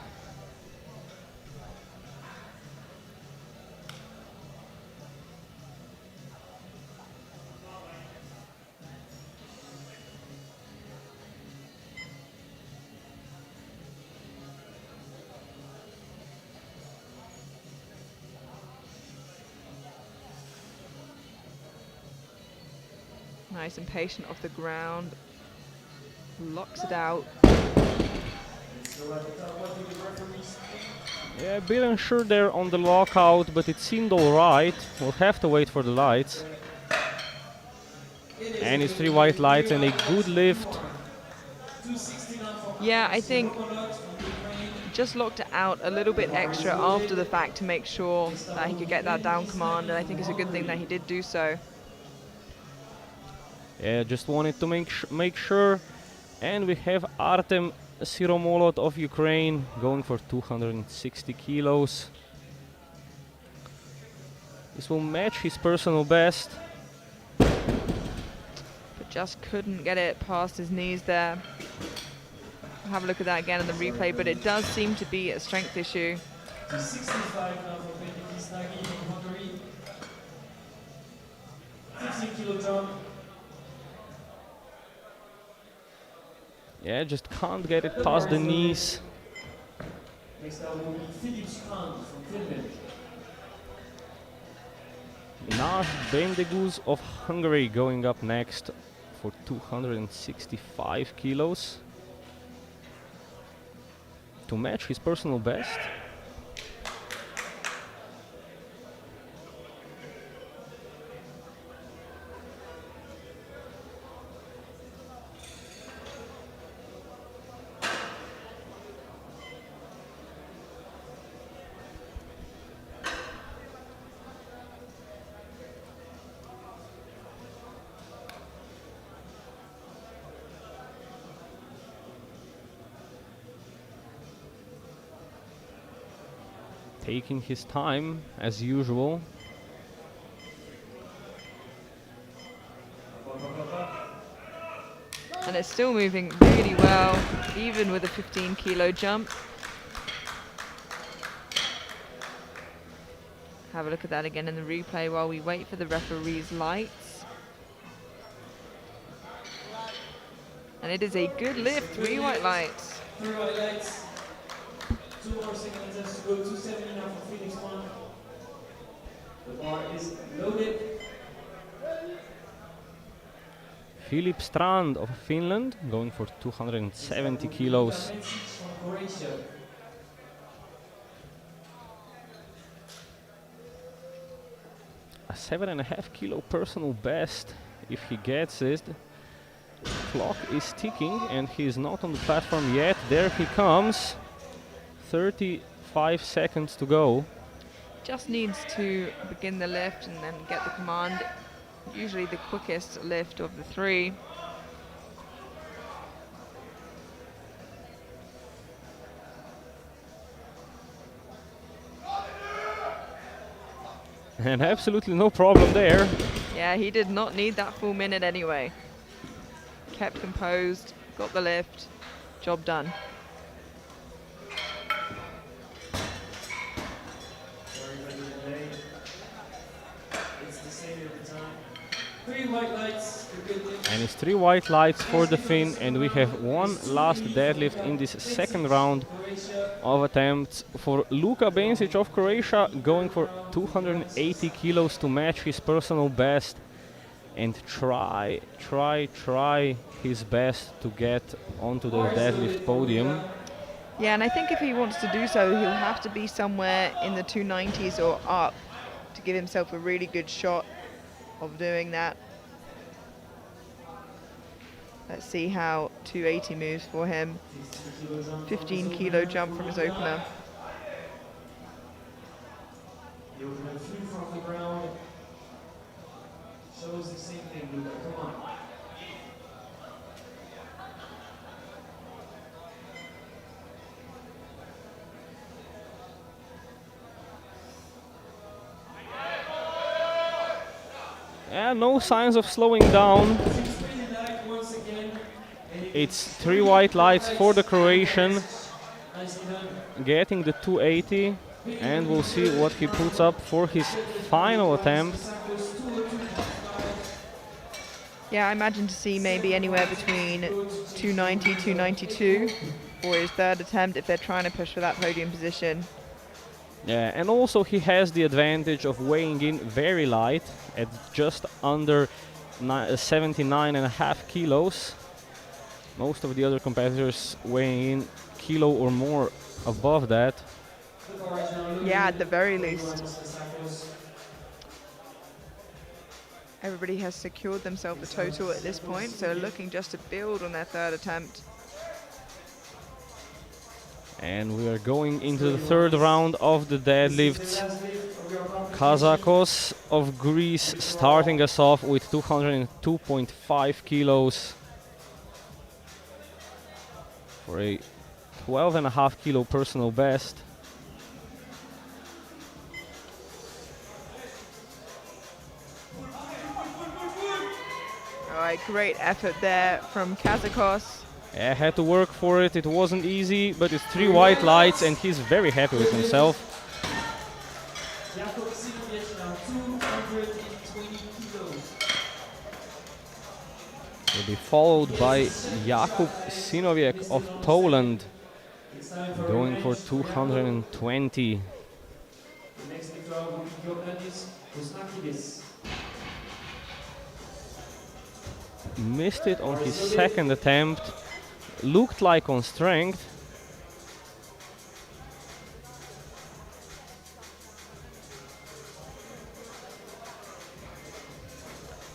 Nice and patient off the ground. Locks it out. So what do the referees think? Yeah, a bit unsure there on the lockout, but it seemed alright. We'll have to wait for the lights. And it's 3 white lights and a good lift. 260 now for Yeah, I think Kokonot from Ukraine. just locked it out a little bit extra after the fact to make sure that he could get that down command, and I think it's a good thing that he did do so. Yeah, just wanted to make sure. And we have Artem Siromolot of Ukraine going for 260 kilos. This will match his personal best. But just couldn't get it past his knees there. We'll have a look at that again in the replay, but it does seem to be a strength issue. 265 now for Petr Kisnagi from Hungary. 15 kilo jump. Yeah, just can't get it past the knees. Next up will be Filip Strand from Finland. Nash Bendegus of Hungary going up next for 265 kilos. To match his personal best. Taking his time as usual. And it's still moving really well, even with a 15 kilo jump. Have a look at that again in the replay while we wait for the referee's lights. And it is a good lift, 3 white lights. 3 white lights. 2 more second attempts to go. 270 now for Phoenix 1. The bar is loaded. Filip Strand of Finland going for 270 kilos. From Croatia. 7.5 kilo personal best if he gets it. Clock is ticking and he's not on the platform yet. There he comes. 35 seconds to go. Just needs to begin the lift and then get the command. Usually the quickest lift of the three. And absolutely no problem there. Yeah, he did not need that full minute anyway. Kept composed, got the lift, job done. It's the same every time. 3 white lights for good lift. And it's 3 white lights for the Finn, and we have one last deadlift in this second round Croatia. of attempts for Luka Benčić of Croatia, going for 280 kilos to match his personal best and try his best to get onto the deadlift podium. Yeah, and I think if he wants to do so, he'll have to be somewhere in the 290s or up to give himself a really good shot of doing that. Let's see how 280 moves for him. 15 kilo jump from his opener. The opener flew from the ground. Shows the same thing, Luka. Come on. Yeah, no signs of slowing down. Once again. It's 3 white lights for the Croatian, Nicely done. getting the 280, and we'll see what he puts up for his final attempt. Yeah, I imagine to see maybe anywhere between 290, 292 for his third attempt if they're trying to push for that podium position. Yeah, and also he has the advantage of weighing in very light at just under 79.5 kilos. Most of the other competitors weighing in kilo or more above that. Yeah, at the very least. Everybody has secured themselves a total at this point, so looking just to build on their third attempt. And we are going into the third round of the deadlifts. Kazakos of Greece starting us off with 202.5 kilos for a 12.5 kilo personal best. All right, great effort there from Kazakos. I had to work for it, it wasn't easy, but it's 3 white lights and he's very happy with himself. Will be followed by Jakub Sinoviec of Poland, going for 220. Missed it on his second attempt. Looked like on strength.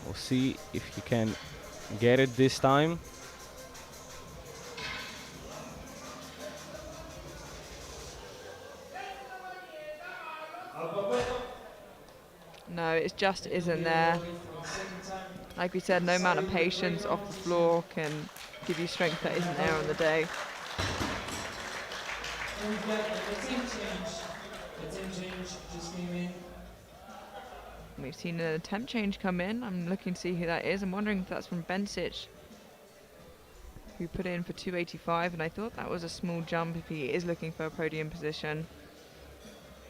We'll see if he can get it this time. No, it just isn't there. Like we said, no amount of patience off the floor can give you strength that isn't there on the day. And we've got a team change. The team change just came in. We've seen an attempt change come in. I'm looking to see who that is. I'm wondering if that's from Benčić, who put in for 285, and I thought that was a small jump if he is looking for a podium position.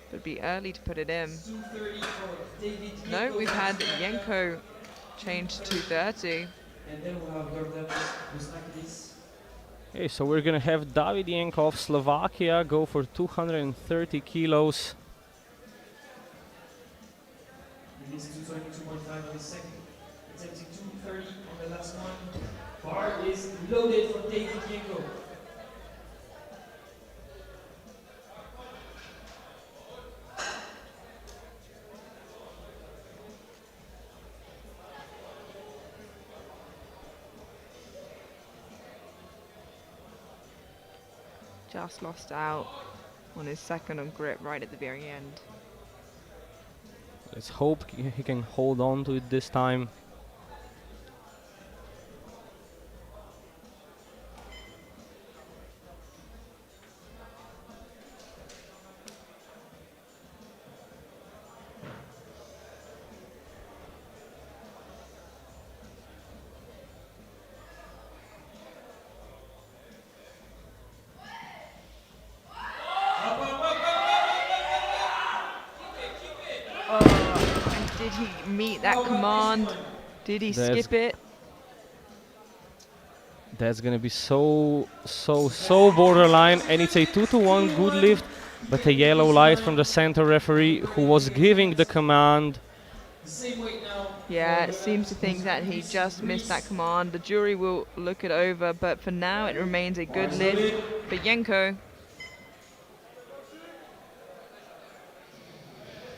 But it'd be early to put it in. 230 for David. No, we've had Yenko change to 230. And then we'll have Busnakis. Okay, so we're gonna have David Jenkov, Slovakia, go for 230 kilos. He is 222.5 on his second, attempting 230 on the last one. Bar is loaded for David Yenko. Just lost out on his second on grip right at the very end. Let's hope he can hold on to it this time. Oh, and did he meet that command? Did he skip it? That's gonna be so borderline, and it's a 2-to-1 good lift, but a yellow light from the center referee who was giving the command. Yeah, it seems to think that he just missed that command. The jury will look it over, but for now it remains a good lift for Yenko.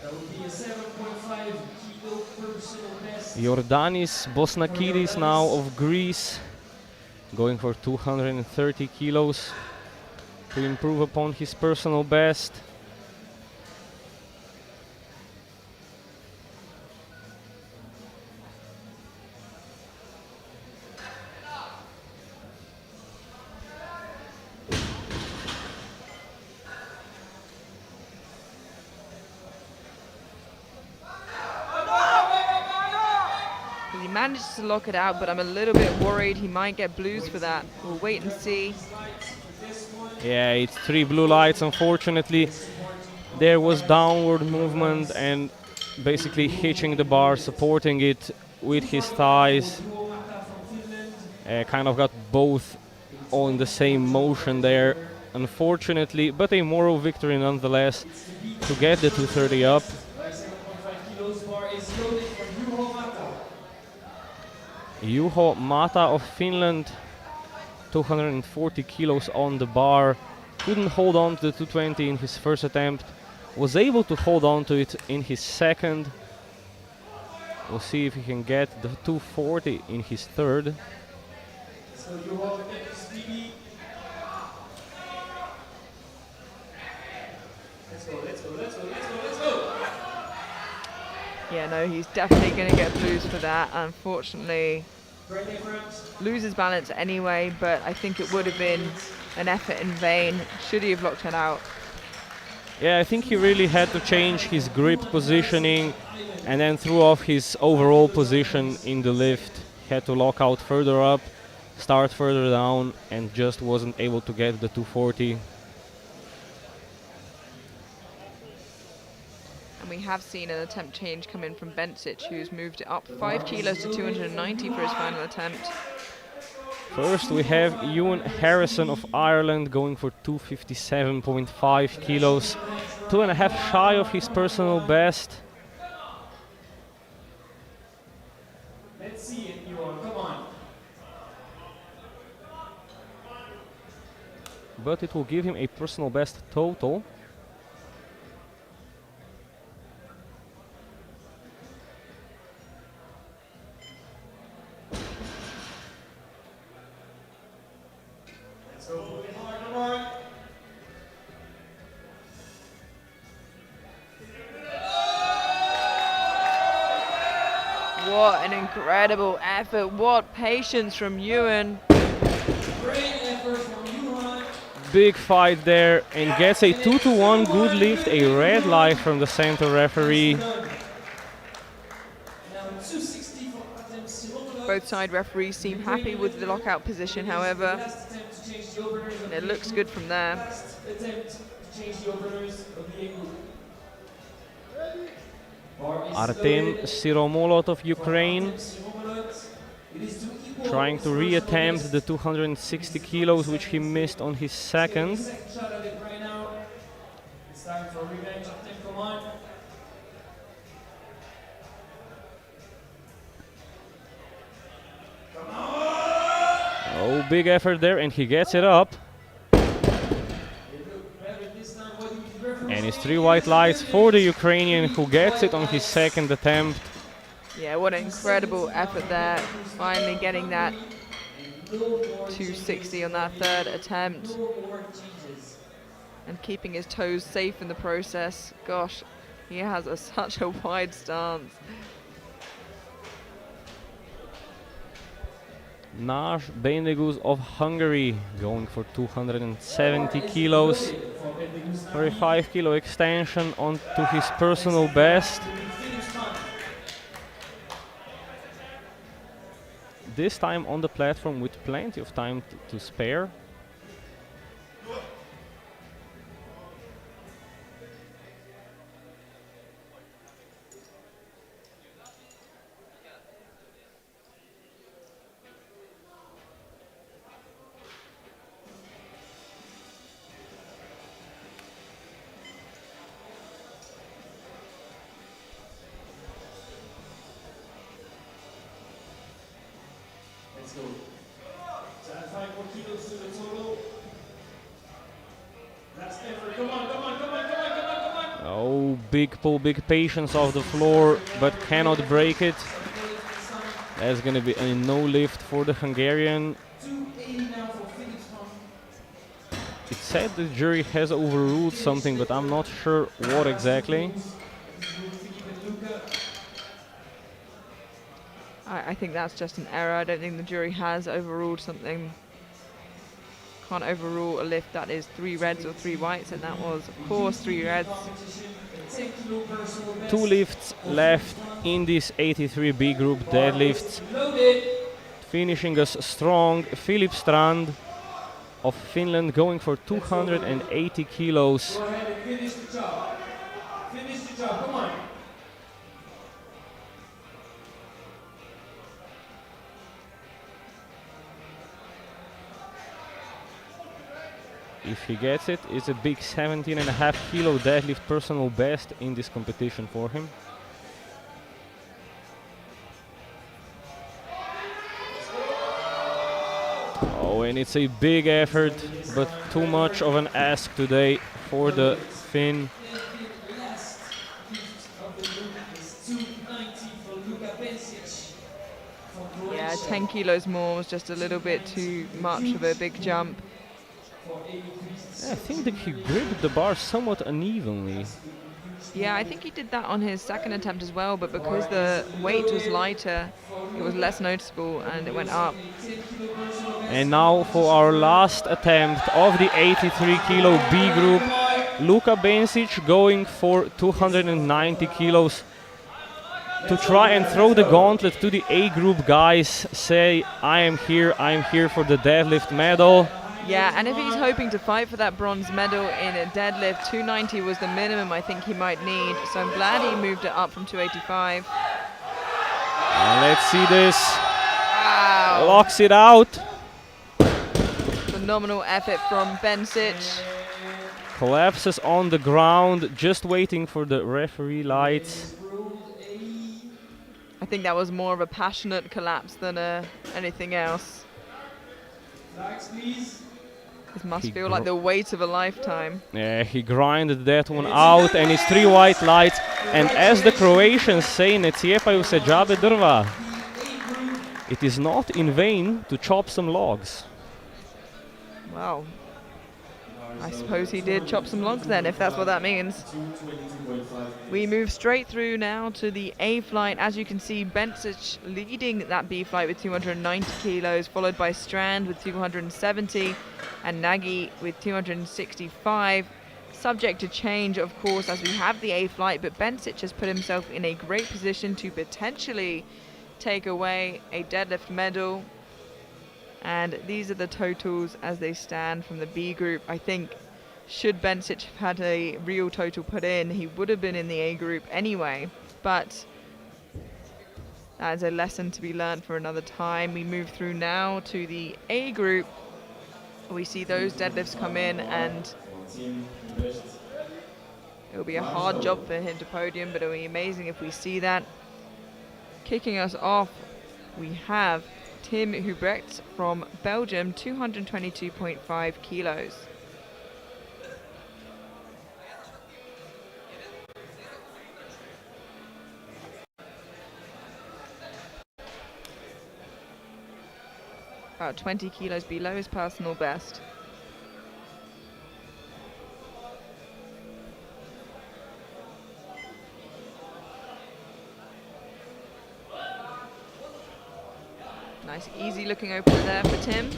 That would be a 7.5 kilo personal best. Yordanis Bosnakidis now of Greece, going for 230 kilos to improve upon his personal best. He managed to lock it out, but I'm a little bit worried he might get blues for that. We'll wait and see. Yeah, it's 3 blue lights, unfortunately. There was downward movement and basically hitching the bar, supporting it with his thighs. Kind of got both all in the same motion there, unfortunately, but a moral victory nonetheless to get the 230 up. 7.5 kilos bar is loaded for Juho Mata. Juho Mata of Finland, 240 kilos on the bar. Couldn't hold on to the 220 in his first attempt. Was able to hold on to it in his second. We'll see if he can get the 240 in his third. So Juho against Stevie. Let's go, let's go, let's go, let's go, let's go. Yeah, no, he's definitely going to get blues for that. Unfortunately, Great difference. loses balance anyway, but I think it would have been an effort in vain. Should he have locked it out? Yeah, I think he really had to change his grip positioning and then threw off his overall position in the lift. Had to lock out further up, start further down, and just wasn't able to get the 240. And we have seen an attempt change come in from Bensic, who's moved it up 5 kilos to 290 for his final attempt. First we have Ewan Harrison of Ireland going for 257.5 kilos, 2.5 shy of his personal best. Let's see it, Johan, come on. But it will give him a personal best total. Let's go, move it hard, come on. What an incredible effort. What patience from Ewan. Great effort from Johan. Big fight there and gets a 2-to-1 good lift, a red light from the center referee. Now 260 for Artem Siromonov. Both side referees seem happy with the lockout position, however, Last attempt to change the openers of and it the looks good from there. Last attempt to change the openers of the A group. Bar is Artem loaded Siromolot of for Ukraine Artem Siromonov. It is to equal trying his to personal reattempt best. the 260 kilos which he missed on his second. Second shot at it right now. It's time for revenge. Artem, come on. Oh, big effort there and he gets it up. It looked better this time. What do you prefer? And it's 3 white lights for the Ukrainian who gets it on his second attempt. Yeah, what an incredible effort there. Finally getting that No more 260 on that third attempt. No more changes. And keeping his toes safe in the process. Gosh, he has such a wide stance. Naj Bendeguz of Hungary going for 270 kilos. For a 5 kilo extension onto his personal best. This time on the platform with plenty of time to spare. Let's go. So add 5 more kilos to the total. Last effort. Come on, come on, come on, come on, come on, come on. Oh, big pull, big patience off the floor, but cannot break it. That's gonna be a no lift for the Hungarian. 280 now for Philip's pump. It said the jury has overruled something, but I'm not sure what exactly. I think that's just an error. I don't think the jury has overruled something. Can't overrule a lift that is 3 reds or 3 whites, and that was, of course, 3 reds. 2 lifts left in this 83B group deadlifts. Finishing us strong, Filip Strand of Finland going for 280 kilos. Go ahead and finish the job. Finish the job, come on. If he gets it, it's a big 17.5 kilo deadlift personal best in this competition for him. Oh, and it's a big effort, but too much of an ask today for the Finn. Last of the group is 290 for Luka Bensic from Croatia. Yeah, 10 kilos more was just a little bit too much of a big jump. Yeah, I think that he gripped the bar somewhat unevenly. Yeah, I think he did that on his second attempt as well, but because the weight was lighter, it was less noticeable and it went up. And now for our last attempt of the 83 kilo B group, Luka Bensic going for 290 kilos to try and throw the gauntlet to the A group guys, say I am here for the deadlift medal. Yeah, and if he's hoping to fight for that bronze medal in a deadlift, 290 was the minimum I think he might need. So I'm glad he moved it up from 285. Let's see this. Wow. Locks it out. Phenomenal effort from Bensic. Collapses on the ground, just waiting for the referee lights. I think that was more of a passionate collapse than anything else. Flags, please. This must feel like the weight of a lifetime. Yeah, he grinded that one out, and it's 3 white lights. And as the Croatians say, "Necijepaju se džabe drva." It is not in vain to chop some logs. Wow. I suppose he did chop some logs then, if that's what that means. We move straight through now to the A flight. As you can see, Bensic leading that B flight with 290 kilos, followed by Strand with 270 and Nagy with 265. Subject to change, of course, as we have the A flight, but Bensic has put himself in a great position to potentially take away a deadlift medal. And these are the totals as they stand from the B group. I think should Bensic have had a real total put in, he would have been in the A group anyway. But that is a lesson to be learned for another time. We move through now to the A group. We see those deadlifts come in, and it'll be a hard job for him to podium, but it'll be amazing if we see that. Kicking us off, we have Tim Hubrecht from Belgium, 222.5 kilos. about 20 kilos below his personal best. Nice, easy looking opener there for Tim.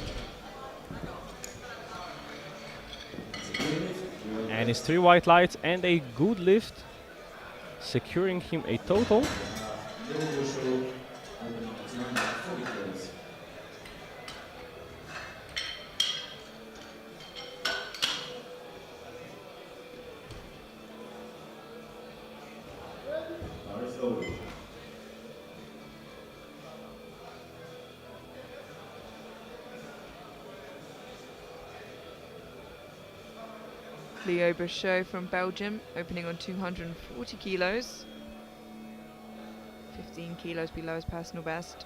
And his 3 white lights and a good lift, securing him a total. Leo Brichot from Belgium, opening on 240 kilos. 15 kilos below his personal best.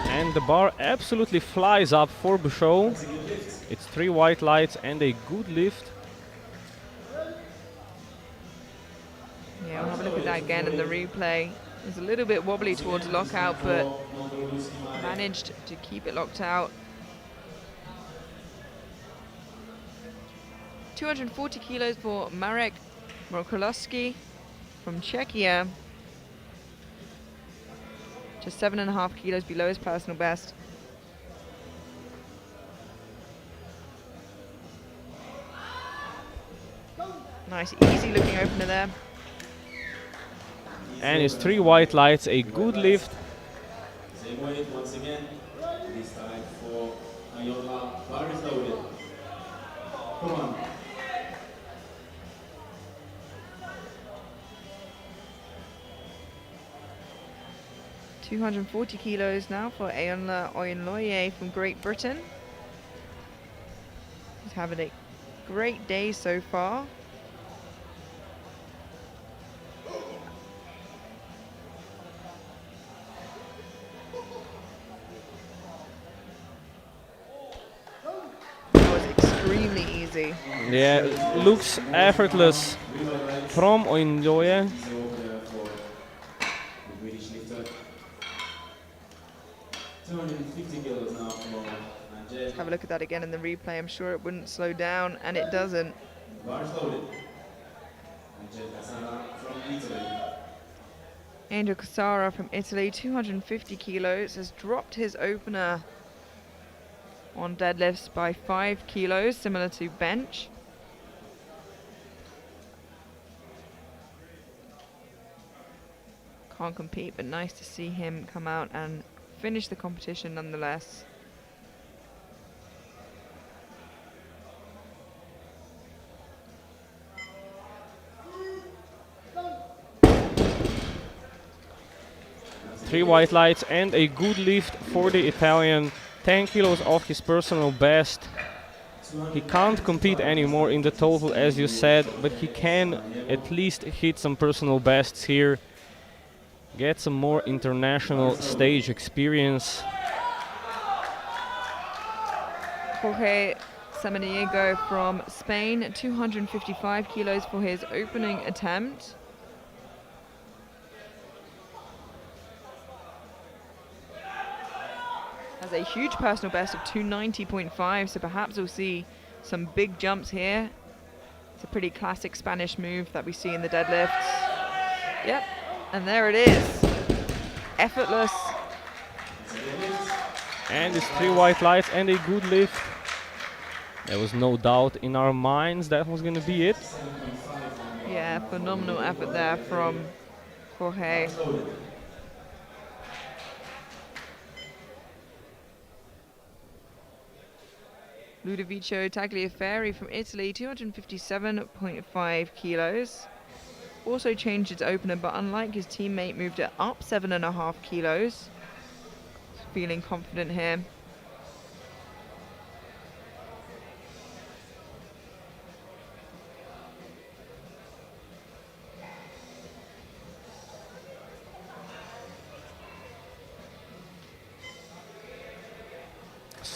And the bar absolutely flies up for Brichot. It's 3 white lights and a good lift. Yeah, we'll have a look at that again in the replay. It's a little bit wobbly towards lockout, but managed to keep it locked out. 240 kilos for Marek Mrokolowski from Czechia. Just 7.5 kilos below his personal best. Nice, easy looking opener there. And his 3 white lights, a good lift. Same weight once again. This time for Ayola. Bar is loaded. Come on. 240 kilos now for Ayola Oyinloye from Great Britain. He's having a great day so far. It was extremely easy. Yeah, looks effortless from Oyinloye. For the British lifter. 250 kilos now for Angel. Have a look at that again in the replay. I'm sure it wouldn't slow down, and it doesn't. Bar is loaded. Angel Casara from Italy. Angel Casara from Italy, 250 kilos, has dropped his opener on deadlifts by 5 kilos, similar to bench. Can't compete, but nice to see him come out and finish the competition nonetheless. Three white lights and a good lift for the Italian. 10 kilos off his personal best. He can't compete anymore in the total, as you said, but he can at least hit some personal bests here. Get some more international stage experience. Jorge Samaniego from Spain, 255 kilos for his opening attempt. Has a huge personal best of 290.5, so perhaps we'll see some big jumps here. It's a pretty classic Spanish move that we see in the deadlifts. Yep, and there it is. Effortless. And it's three white lights and a good lift. There was no doubt in our minds that was going to be it. Yeah, phenomenal effort there from Jorge. Ludovico Tagliaferri from Italy, 257.5 kilos. Also changed its opener, but unlike his teammate, moved it up 7.5 kilos. Feeling confident here.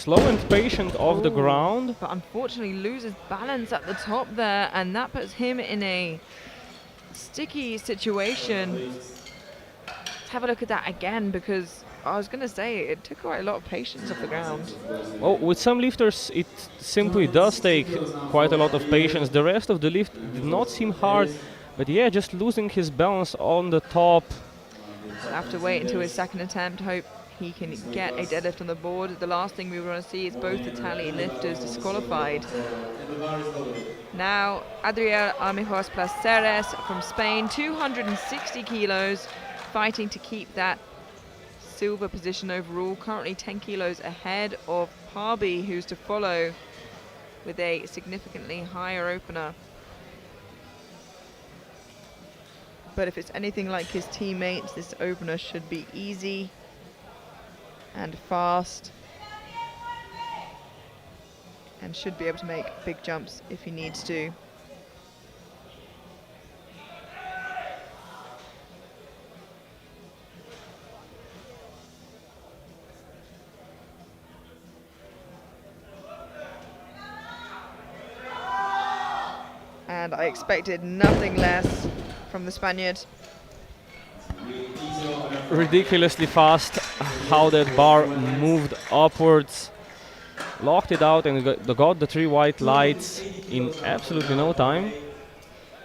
slow and patient off the Ooh, ground. but unfortunately loses balance at the top there, and that puts him in a sticky situation. Let's have a look at that again, because I was going to say it took quite a lot of patience off the ground. Well, with some lifters it simply does take quite a lot of patience. The rest of the lift did not seem hard, but yeah, just losing his balance on the top. We'll have to wait until his second attempt, hope he can get a deadlift on the board. The last thing we want to see is both Italian lifters disqualified. Now, Adriel Armijos Placeres from Spain, 260 kilos, fighting to keep that silver position overall, currently 10 kilos ahead of Parby, who's to follow with a significantly higher opener. But if it's anything like his teammates, this opener should be easy and fast, and should be able to make big jumps if he needs to. And I expected nothing less from the Spaniard. Ridiculously fast how that bar moved upwards, locked it out and got the 3 white lights in absolutely no time.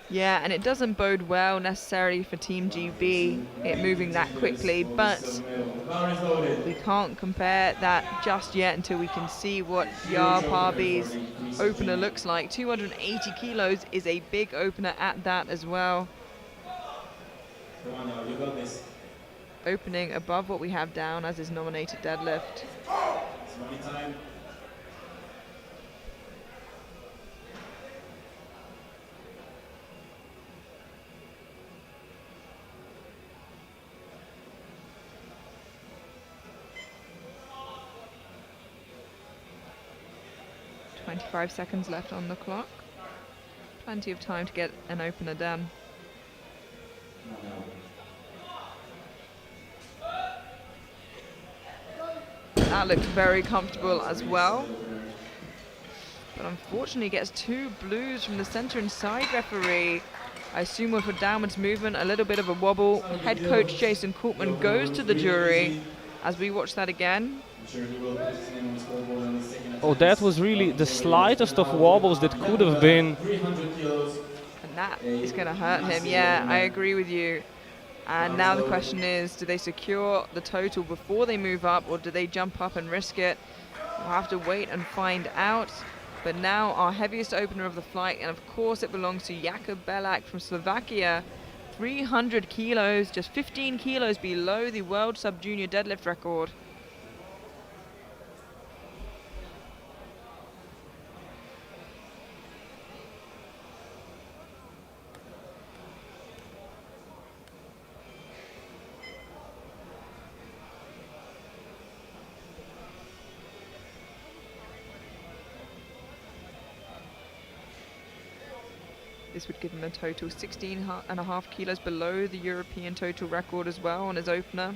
Yeah, and it doesn't bode well necessarily for Team GB, it moving that quickly, but we can't compare that just yet until we can see what Yar Parby's opener looks like. 280 kilos is a big opener at that as well. Come on now, you got this. Opening above what we have down as his nominated deadlift. It's money time. .25 seconds left on the clock. Plenty of time to get an opener done. That looked very comfortable as well. But unfortunately gets 2 blues from the center and side referee. I assume with a downwards movement, a little bit of a wobble. Head coach Jason Koopman goes to the jury as we watch that again. Oh, that was really the slightest of wobbles that could have been. And that is going to hurt him. Yeah, I agree with you. And now the question is, do they secure the total before they move up, or do they jump up and risk it? We'll have to wait and find out. But now our heaviest opener of the flight, and of course it belongs to Jakub Belak from Slovakia. 300 kilos, just 15 kilos below the world sub-junior deadlift record. This would give him a total 16.5 kilos below the European total record as well on his opener.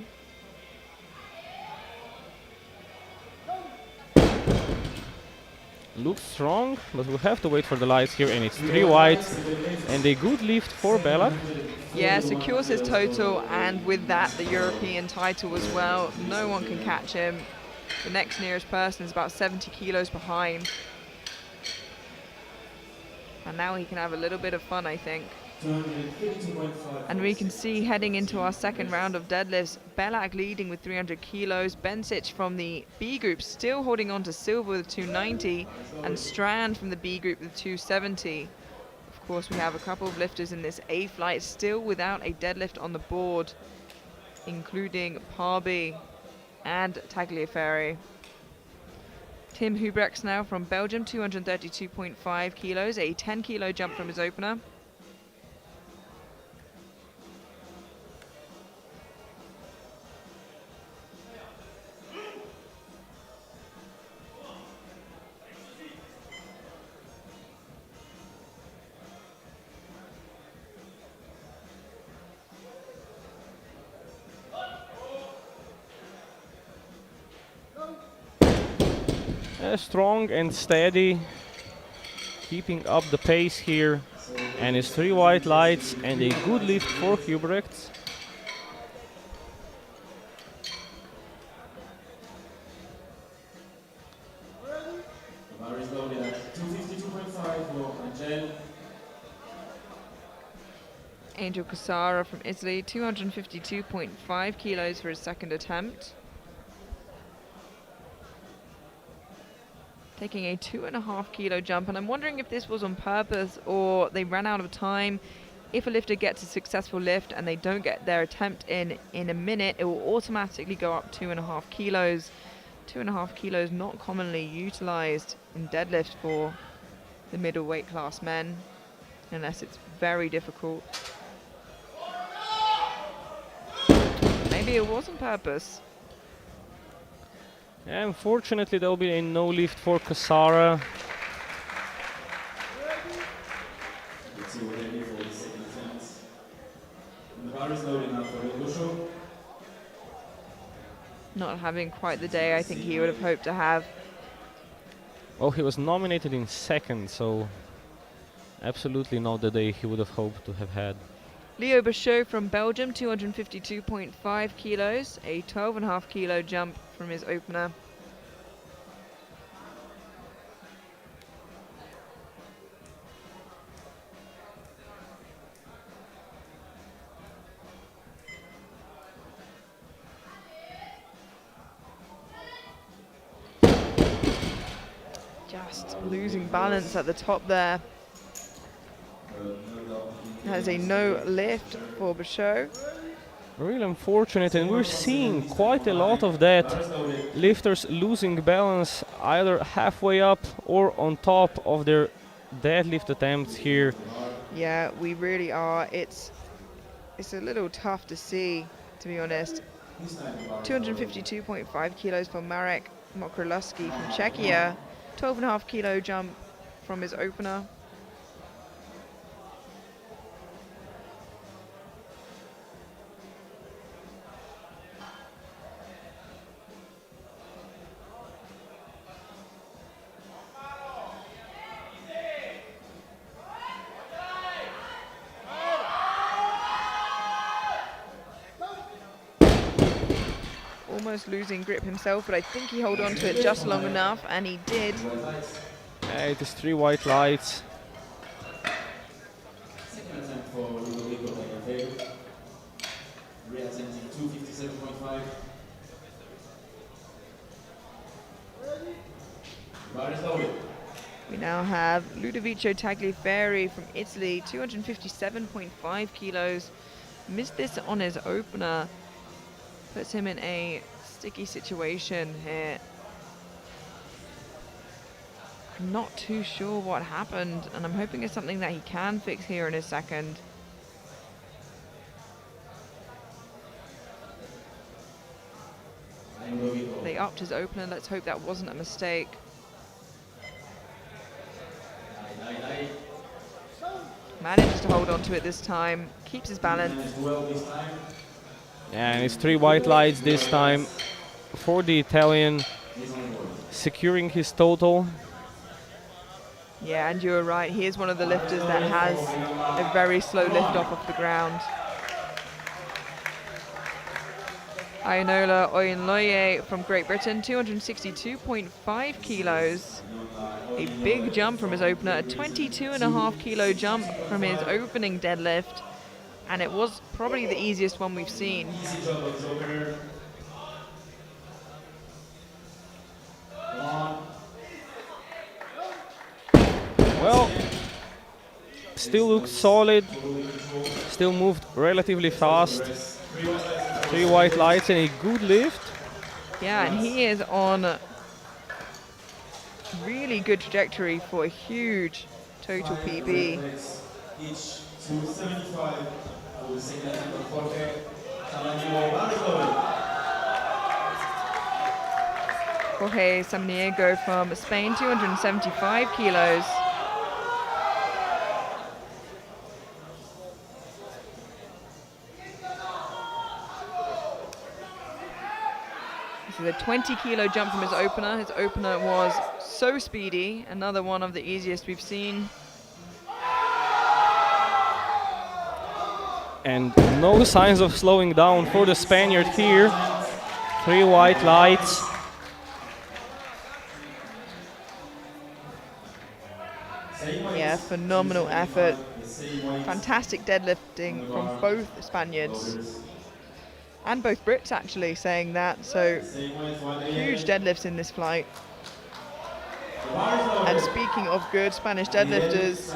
Looks strong, but we'll have to wait for the lights here, and it's 3 whites and a good lift for Belak. Yeah, secures his total, and with that the European title as well. No one can catch him. The next nearest person is about 70 kilos behind. And now he can have a little bit of fun, I think. And we can see heading into our second round of deadlifts, Belak leading with 300 kilos, Bensic from the B group still holding on to silver with 290, and Strand from the B group with 270. Of course, we have a couple of lifters in this A flight still without a deadlift on the board, including Parby and Tagliaferri. Tim Hubrechts now from Belgium, 232.5 kilos, a 10 kilo jump from his opener. Strong and steady, keeping up the pace here. And it's 3 white lights and a good lift for Hubrecht. The bar is loaded at 252.5 for Angel. Angel Cassara from Italy, 252.5 kilos for his second attempt. Taking a 2.5 kilo jump, and I'm wondering if this was on purpose or they ran out of time. If a lifter gets a successful lift and they don't get their attempt in a minute, it will automatically go up 2.5 kilos. 2.5 kilos not commonly utilized in deadlift for the middleweight class men, unless it's very difficult. Maybe it was on purpose. Yeah, unfortunately, there will be a no lift for Cassara. Let's see what they do for the second attempt. And the bar is loaded now for Illusho. Not having quite the day I think he would have hoped to have. Oh, he was nominated in second, so absolutely not the day he would have hoped to have had. Leo Bachot from Belgium, 252.5 kilos, a 12.5 kilo jump from his opener. Just losing balance at the top there. Has a no lift for Bachot. Really unfortunate, and we're seeing quite a lot of that. Lifters losing balance either halfway up or on top of their deadlift attempts here. Yeah, we really are. It's a little tough to see, to be honest. 252.5 kilos for Marek Mokrolowski from Czechia. 12.5 kilo jump from his opener. Almost losing grip himself, but I think he held on to it just long enough, and he did. It is 3 white lights. Second attempt for Ludovico Tagliaferro. Reattempting 257.5. Bar is loaded. We now have Ludovico Tagliaferri from Italy, 257.5 kilos. Missed this on his opener. Puts him in a sticky situation here. I'm not too sure what happened, and I'm hoping it's something that he can fix here in a second. They upped his opener. Let's hope that wasn't a mistake. Manages to hold on to it this time. Keeps his balance. And it's 3 white lights this time for the Italian, securing his total. Yeah, and you're right. He is one of the lifters that has a very slow lift off the ground. Ionola Oyinloye from Great Britain, 262.5 kilos. A big jump from his opener, a 22.5 kilo jump from his opening deadlift. And it was probably the easiest one we've seen. Easy job of his opener. Come on. Well, still looks solid, still moved relatively fast. 3 white lights and a good lift. Yeah, and he is on a really good trajectory for a huge total PB. Each 275 for the second attempt of Jorge Samaniego. Bar is loaded. Jorge Samaniego from Spain, 275 kilos. This is a 20-kilo jump from his opener. His opener was so speedy. Another one of the easiest we've seen. And no signs of slowing down for the Spaniard here. 3 white lights. Yeah, phenomenal effort. Fantastic deadlifting from both Spaniards. And both Brits actually saying that. So huge deadlifts in this flight. And speaking of good Spanish deadlifters,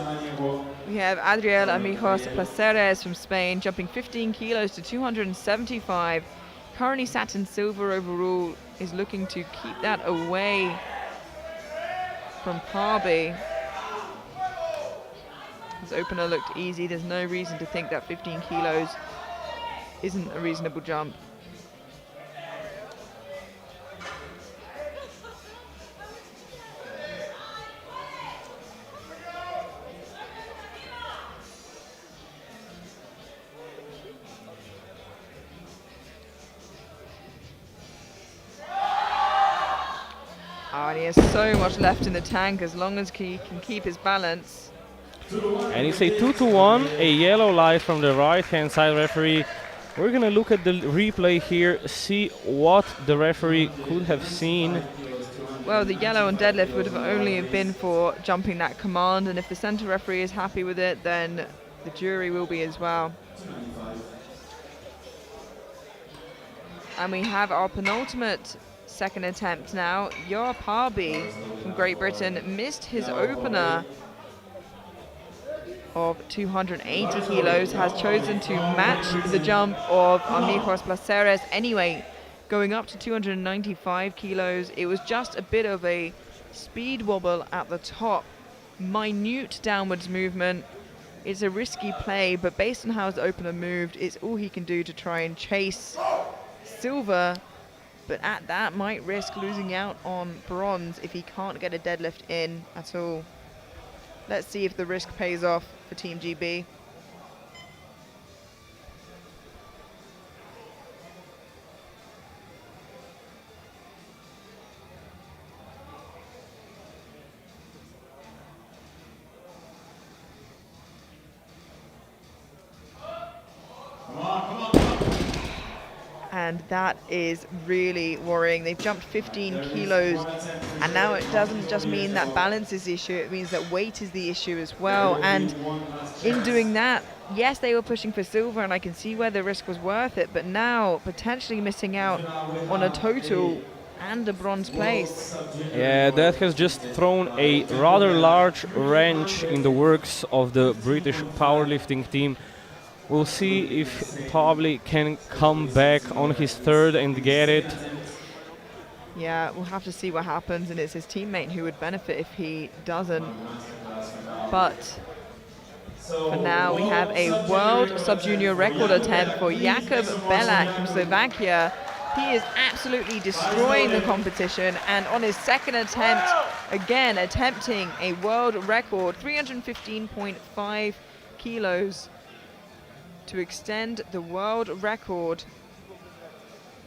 we have Adriel Amigos Placeres from Spain jumping 15 kilos to 275. Currently sat in silver overall, is looking to keep that away from Parby. His opener looked easy. There's no reason to think that 15 kilos isn't a reasonable jump. And he has so much left in the tank as long as he can keep his balance. And it's a 2-1, a yellow light from the right-hand side referee. We're gonna look at the replay here, see what the referee could have seen. Well, the yellow on deadlift would have only have been for jumping that command, and if the center referee is happy with it, then the jury will be as well. And we have our penultimate second attempt now. Yor Parby from Great Britain missed his opener of 280 kilos, has chosen to match the jump of Amigos Placeres anyway, going up to 295 kilos. It was just a bit of a speed wobble at the top, minute downwards movement. It's a risky play, but based on how his opener moved, it's all he can do to try and chase silver, but at that might risk losing out on bronze if he can't get a deadlift in at all. Let's see if the risk pays off for Team GB. And that is really worrying. They've jumped 15 kilos, and now it doesn't just mean that balance is the issue, it means that weight is the issue as well. And in doing that, yes, they were pushing for silver, and I can see where the risk was worth it, but now potentially missing out on a total and a bronze place. Yeah, that has just thrown a rather large wrench in the works of the British powerlifting team. We'll see if Pavli can come back on his third and get it. Yeah, we'll have to see what happens, and it's his teammate who would benefit if he doesn't. But for now, we have a world sub-junior record attempt for Jakub Belak from Slovakia. He is absolutely destroying the competition, and on his second attempt, again attempting a world record, 315.5 kilos. To extend the world record.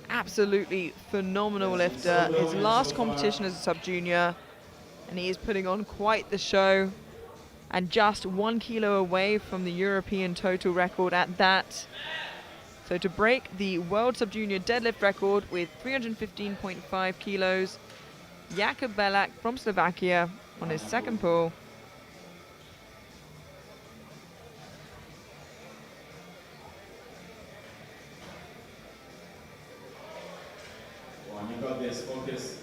Absolutely phenomenal lifter. His last competition as a sub-junior, and he is putting on quite the show, and just 1 kilo away from the European total record at that. So to break the world sub-junior deadlift record with 315.5 kilos, Jakub Belak from Slovakia on his second pull. You got this, focus.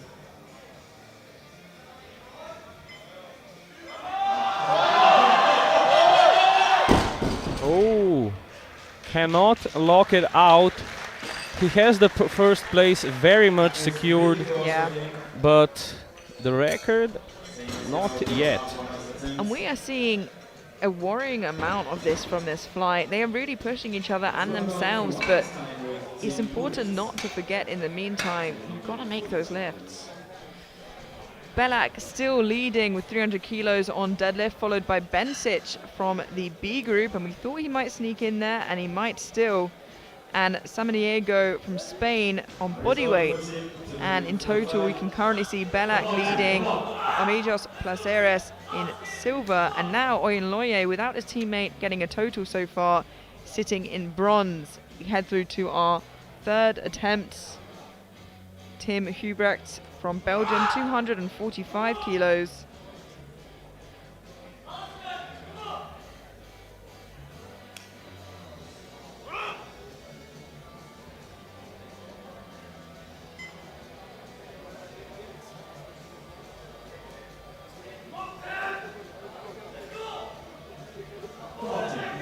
Oh, cannot lock it out. He has the first place very much secured, Yeah. but the record, not yet. And we are seeing a worrying amount of this from this flight. They are really pushing each other and themselves, but it's important not to forget in the meantime, you've got to make those lifts. Belak still leading with 300 kilos on deadlift, followed by Bensic from the B group, and we thought he might sneak in there, and he might still. and Samaniego from Spain on bodyweight. And in total, we can currently see Belak leading, Amijos Placeres in silver, and now Oyenloye, without his teammate getting a total so far, sitting in bronze. We head through to our third attempt. Tim Hubrecht from Belgium, 245 kilos.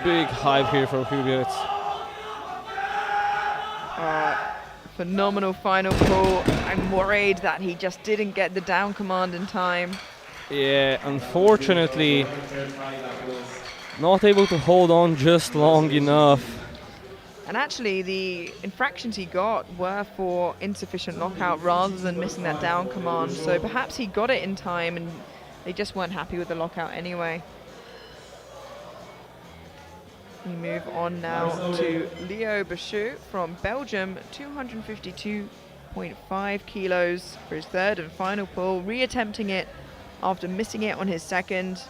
Big hype here for Hubert. Phenomenal final pull. I'm worried that he just didn't get the down command in time. Yeah, unfortunately, not able to hold on just long enough. And actually, the infractions he got were for insufficient lockout rather than missing that down command. So perhaps he got it in time and they just weren't happy with the lockout anyway. We move on now to Leo Bachut from Belgium, 252.5 kilos for his third and final pull, re-attempting it after missing it on his second.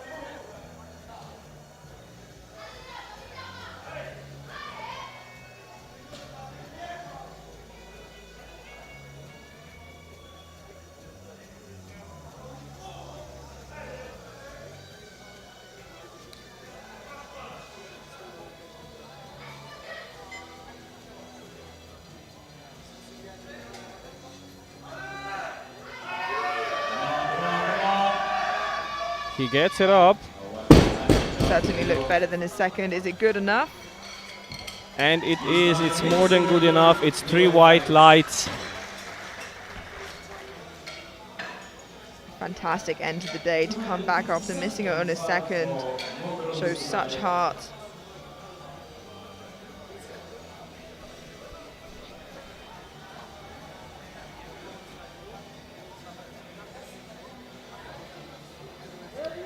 He gets it up. Certainly looked better than his second. Is it good enough? And it is, it's more than good enough. It's 3 white lights. Fantastic end to the day to come back after missing it on his second. Shows such heart.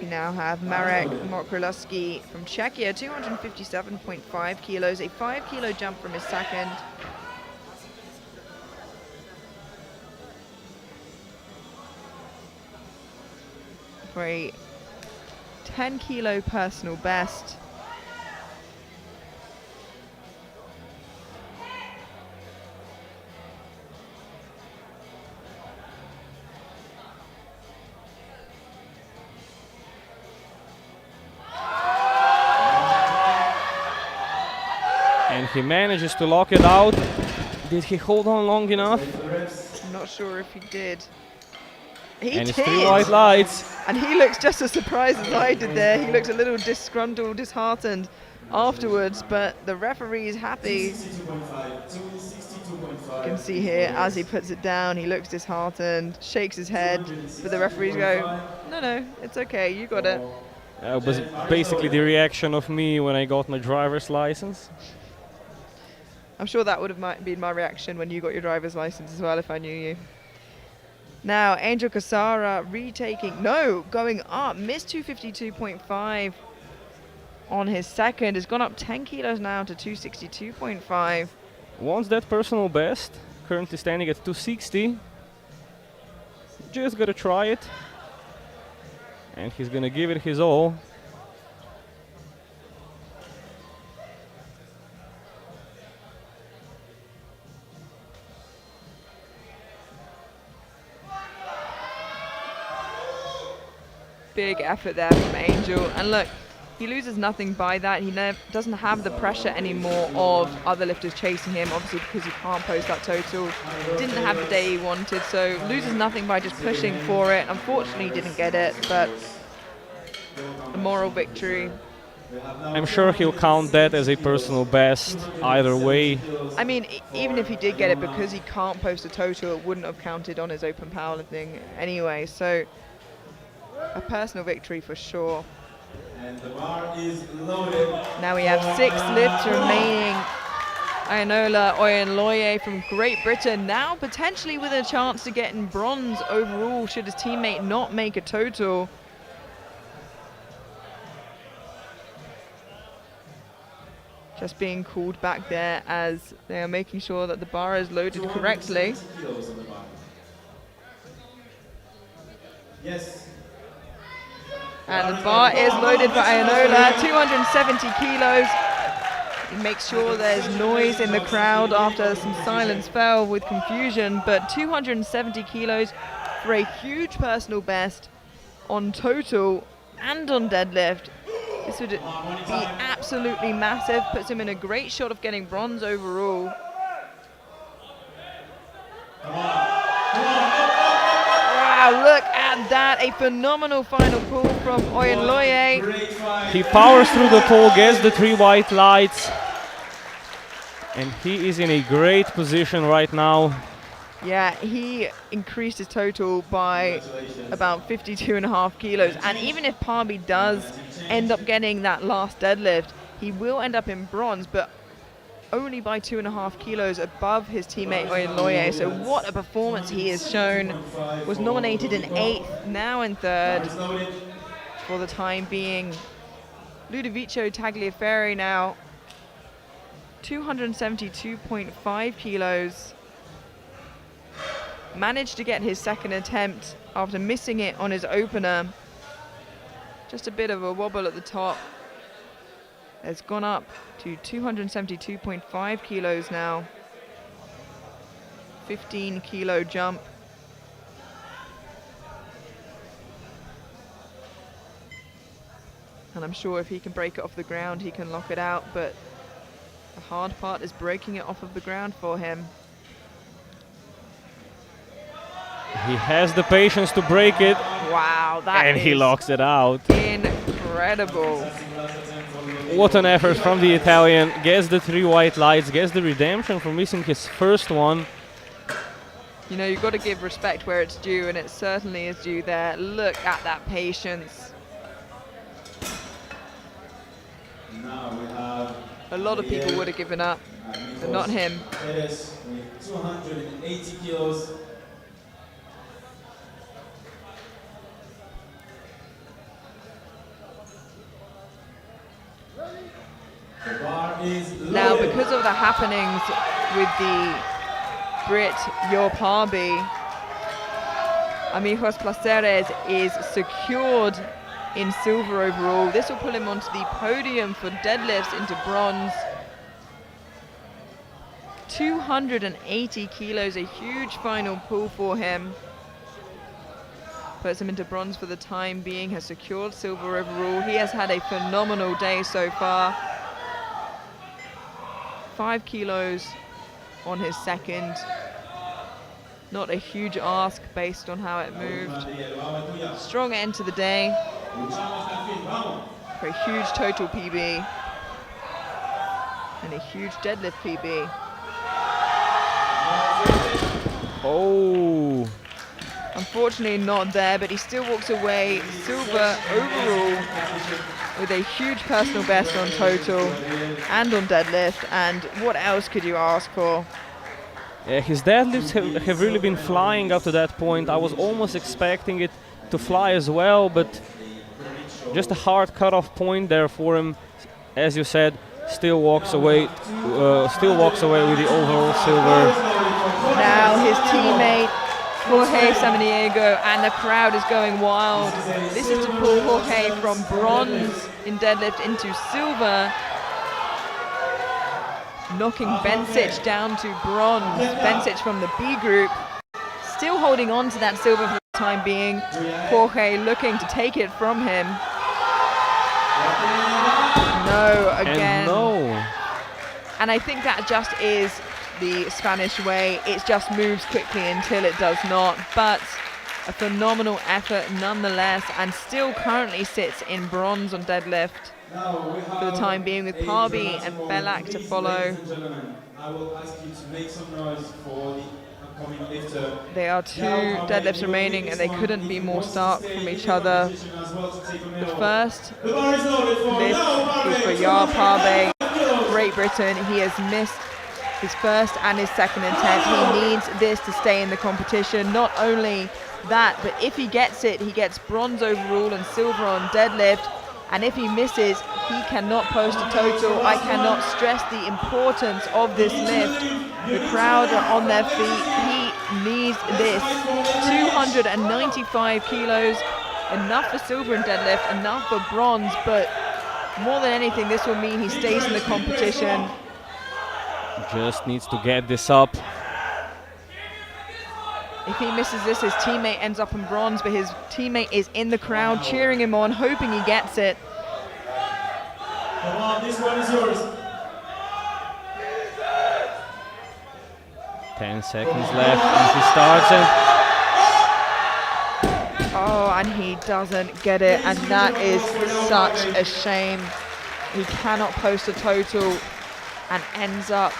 We now have Marek Mokrolowski from Czechia, 257.5 kilos, a 5 kilo jump from his second. For a 10 kilo personal best. And he manages to lock it out. Did he hold on long enough? I'm not sure if he did. He And did. it's 3 white lights. And he looks just as surprised as I did there. He looks a little disgruntled, disheartened afterwards, but the referee is happy. You can see here as he puts it down, he looks disheartened, shakes his head, but the referees go, no, it's okay, you got it. It was basically the reaction of me when I got my driver's license. I'm sure that would have been my reaction when you got your driver's license as well if I knew you. Now, Angel Casara going up, missed 252.5 on his second, has gone up 10 kilos now to 262.5. Wants that personal best, currently standing at 260. Just gotta try it. And he's gonna give it his all. Big effort there from Angel, and look, he loses nothing by that. He doesn't have the pressure anymore of other lifters chasing him, obviously because he can't post that total. Didn't have the day he wanted, so loses nothing by just pushing for it. Unfortunately, he didn't get it, but a moral victory. I'm sure he'll count that as a personal best either way. I mean, even if he did get it, because he can't post a total, it wouldn't have counted on his open powerlifting anyway, so a personal victory for sure. And the bar is loaded. Now we have 6 lifts remaining. Ayanola Oyenloye from Great Britain, now potentially with a chance to get in bronze overall should his teammate not make a total. just being called back there as they are making sure that the bar is loaded correctly. 220 kilos on the bar. Yes. And the bar is loaded for Ionola, 270 kilos. He makes sure there's noise in the crowd after some silence fell with confusion, but 270 kilos for a huge personal best on total and on deadlift. This would be absolutely massive, puts him in a great shot of getting bronze overall. Wow, look at that, a phenomenal final pull from Oyinloye. He powers through the pole, gets the 3 white lights, and he is in a great position right now. Yeah, he increased his total by about 52.5 kilos. And even if Parby does end up getting that last deadlift, he will end up in bronze, but only by 2.5 kilos above his teammate Oyinloye. So what a performance he has shown. Was nominated in 8th, now in 3rd for the time being. Ludovico Tagliaferri now, 272.5 kilos. Managed to get his second attempt after missing it on his opener. Just a bit of a wobble at the top. Has gone up to 272.5 kilos now. 15 kilo jump. And I'm sure if he can break it off the ground, he can lock it out, but the hard part is breaking it off of the ground for him. He has the patience to break it. Wow, that and he locks it out. Incredible. What an effort from the Italian. Gets the 3 white lights, gets the redemption for missing his first one. You know, you've got to give respect where it's due, and it certainly is due there. Look at that patience. Now we have A lot of people would have given up, but not him. Perez with 280 kilos. The bar is loaded. Now, because of the happenings with the Brit Yorparby, Amigos Placeres is secured in silver overall. This will pull him onto the podium for deadlifts into bronze. 280 kilos, a huge final pull for him. Puts him into bronze for the time being, has secured silver overall. He has had a phenomenal day so far. 5 kilos on his second. Not a huge ask based on how it moved. Strong end to the day for a huge total PB and a huge deadlift PB. Oh. Unfortunately not there, but he still walks away silver overall with a huge personal best on total and on deadlift. And what else could you ask for? Yeah, his deadlifts have really been flying up to that point. I was almost expecting it to fly as well, but just a hard cutoff point there for him. As you said, still walks away with the overall silver. Now his teammate Jorge Samaniego and the crowd is going wild. This is to pull Jorge from bronze in deadlift into silver, knocking Bencic down to bronze. Bencic from the B group, still holding on to that silver for the time being. Jorge looking to take it from him. No, again. And no. And I think that just is the Spanish way. It just moves quickly until it does not. But a phenomenal effort nonetheless, and still currently sits in bronze on deadlift for the time being, with Parby and Belak to follow. I will ask you to make some noise for the upcoming lifter. There are 2 deadlifts remaining, and they couldn't be more stark from each other. The first lift is for Yar Parby, Great Britain. He has missed his first and his second attempt. He needs this to stay in the competition. Not only that, but if he gets it, he gets bronze overall and silver on deadlift. And if he misses, He cannot post a total. I cannot stress the importance of this lift. The crowd are on their feet. He needs this. 295 kilos, enough for silver in deadlift, enough for bronze, but more than anything, this will mean he stays in the competition. Just needs to get this up. If he misses this, his teammate ends up in bronze, but his teammate is in the crowd cheering him on, hoping he gets it. Come on, this one is yours. 10 seconds left, and he starts it. Oh, and he doesn't get it, and that is such a shame. He cannot post a total and ends up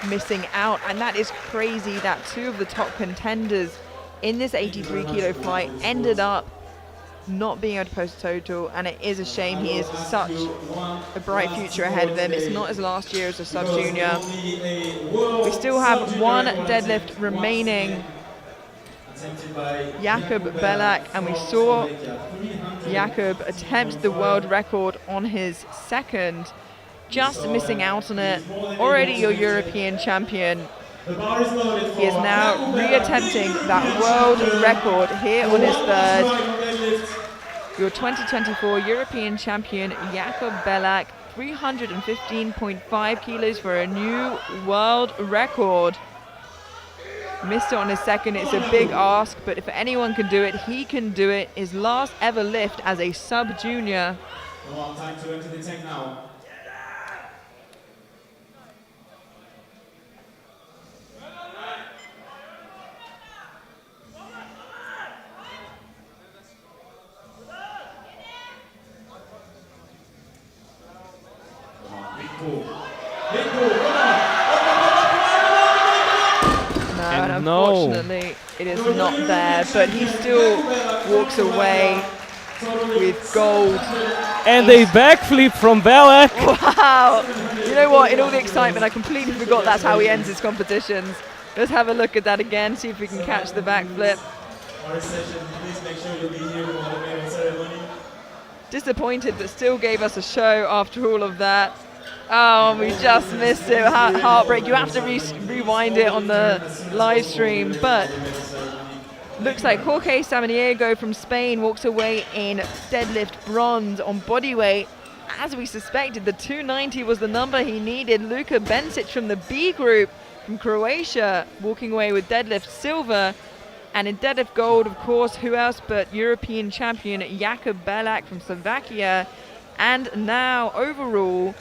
missing out, and that is crazy that two of the top contenders in this 83 kilo flight ended up not being able to post a total, and it is a shame. He has such a bright future ahead of him. It's not his last year as a sub junior. We still have one deadlift remaining, Jakob Belak, and we saw Jakob attempt the world record on his second, just missing out on it. Already your European champion. He is now re-attempting that world record here on his third. Your 2024 European champion, Jakob Belak, 315.5 kilos for a new world record. Missed it on his second. It's a big ask, but if anyone can do it, he can do it. His last ever lift as a sub-junior. Time to enter the tank now. And unfortunately, it is not there, but he still walks away with gold. And a backflip from Belak. Wow! You know what? In all the excitement, I completely forgot that's how he ends his competitions. Let's have a look at that again, see if we can catch the backflip. Please make sure you'll be here for the medal ceremony. Disappointed, but still gave us a show after all of that. Oh, we just missed it. Heartbreak. You have to rewind it on the live stream, but looks like Jorge Samaniego from Spain walks away in deadlift bronze on bodyweight. As we suspected, the 290 was the number he needed. Luka Bencic from the B group from Croatia walking away with deadlift silver. And in deadlift gold, of course, who else but European champion Jakob Belak from Slovakia. And now overall,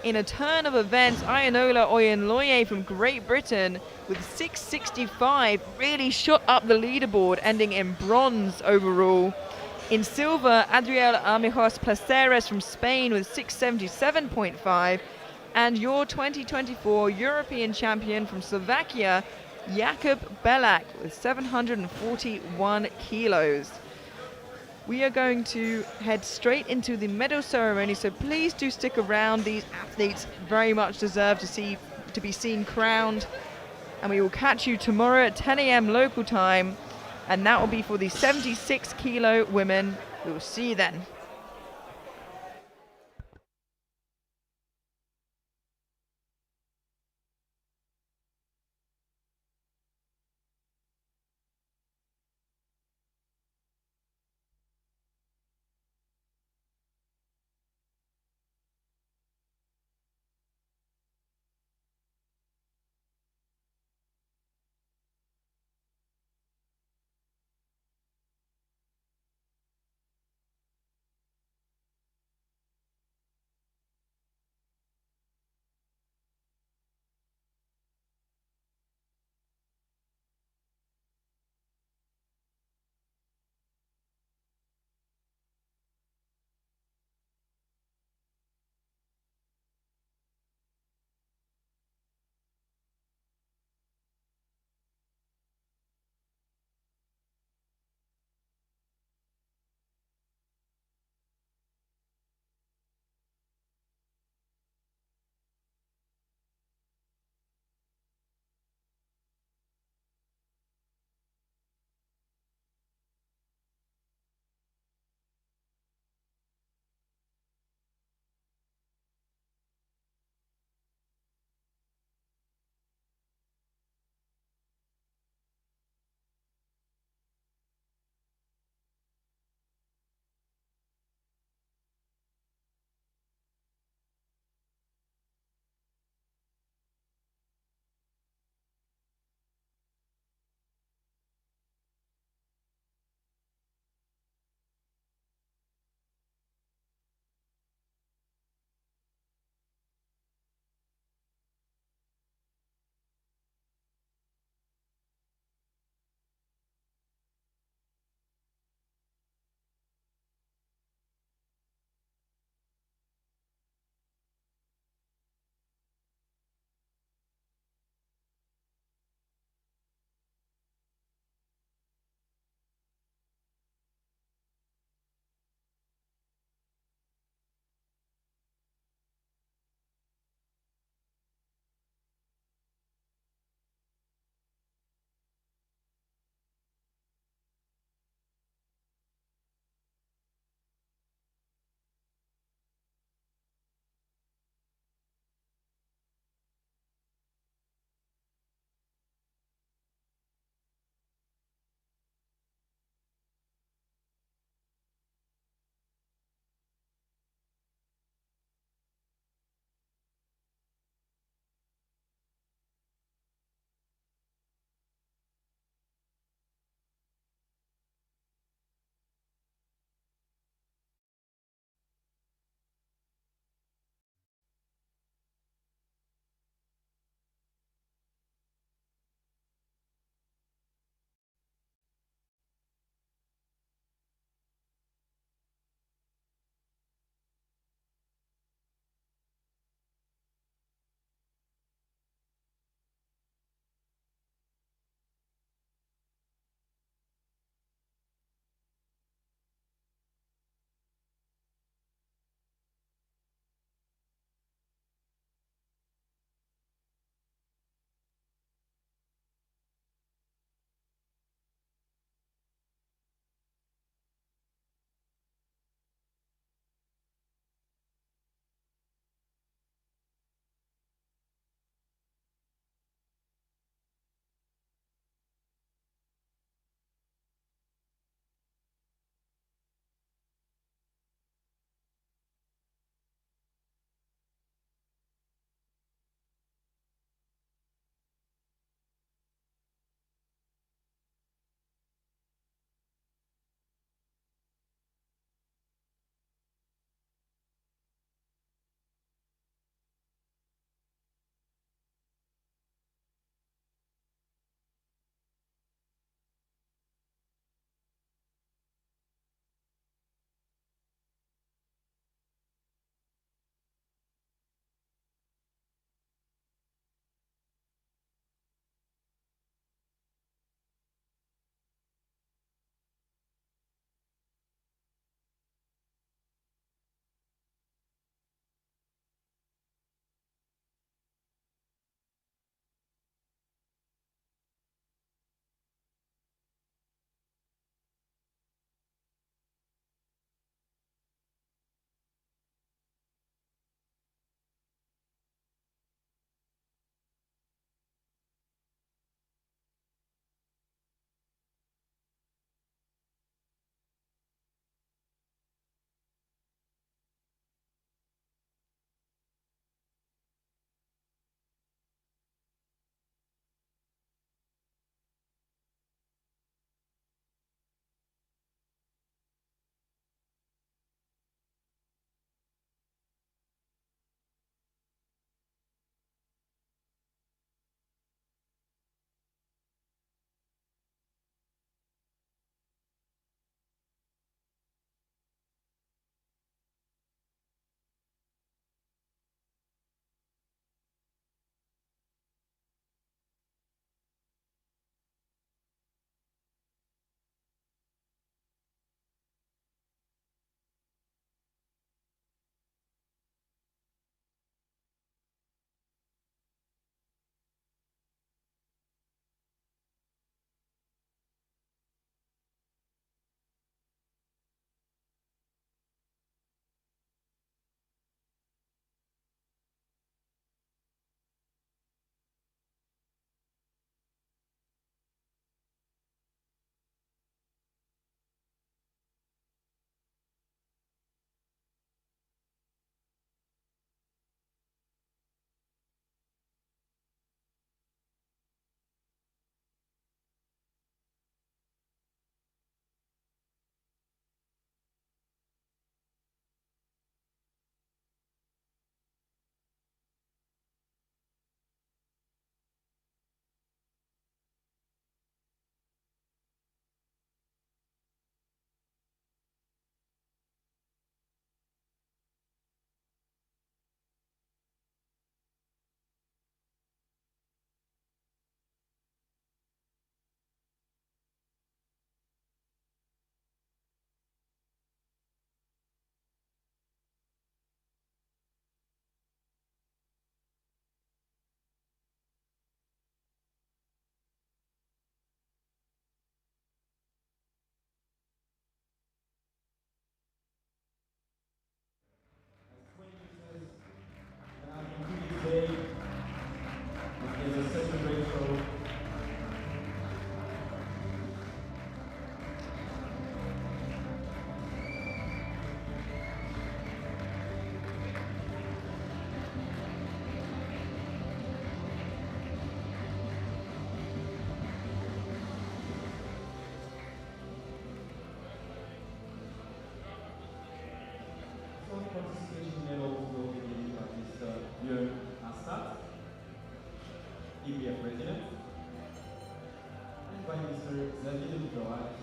in a turn of events, Ayanola Oyenloye from Great Britain with 665 really shot up the leaderboard, ending in bronze overall. In silver, Adriel Armijos Placeres from Spain with 677.5, and your 2024 European champion from Slovakia, Jakob Belak with 741 kilos. We are going to head straight into the medal ceremony, so please do stick around. These athletes very much deserve to be seen crowned. And we will catch you tomorrow at 10 a.m. local time, and that will be for the 76 kilo women. We will see you then. President. I invite Mr. Xavier George,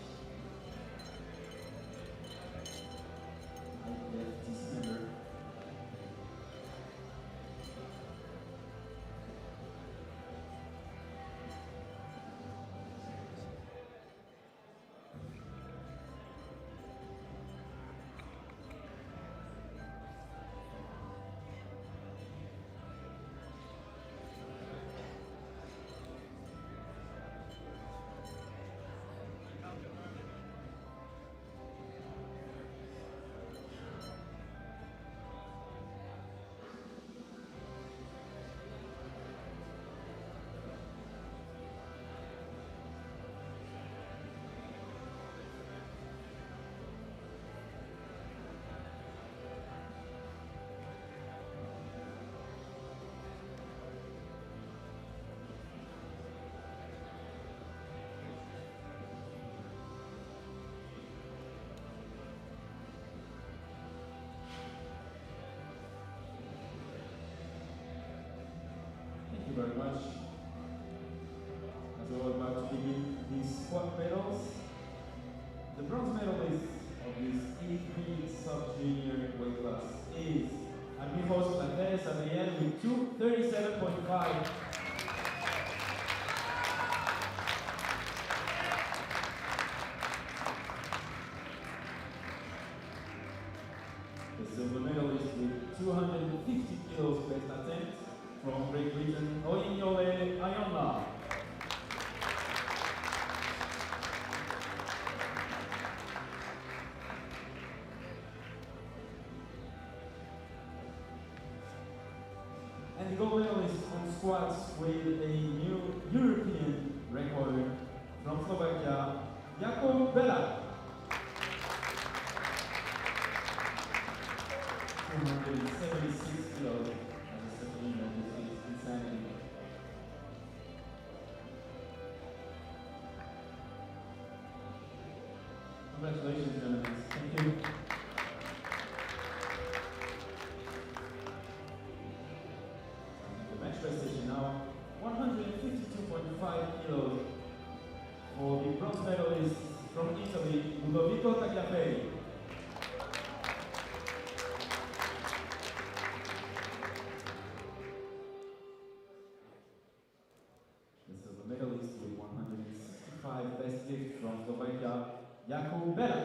IFTC member. Thank you very much. As we're about to begin these squad medals, the bronze medalist of this 83 sub-junior weight class is Amigos Landeres Adriel with 237.5. The silver medalist with 250 kilos best attempt from Great Britain, Oyinyole Ayonla. And the gold medalist on squats with a new European record from Slovakia, Jakub Bela. 276 kilos as a sub-junior. This is insanity. Congratulations, gentlemen. Thank you. The match precision now, 152.5 kilos for the bronze medalist from Italy, Ludovico Tagliaferri. The silver medalist with 165 best lift from Slovakia, Jakub Bela.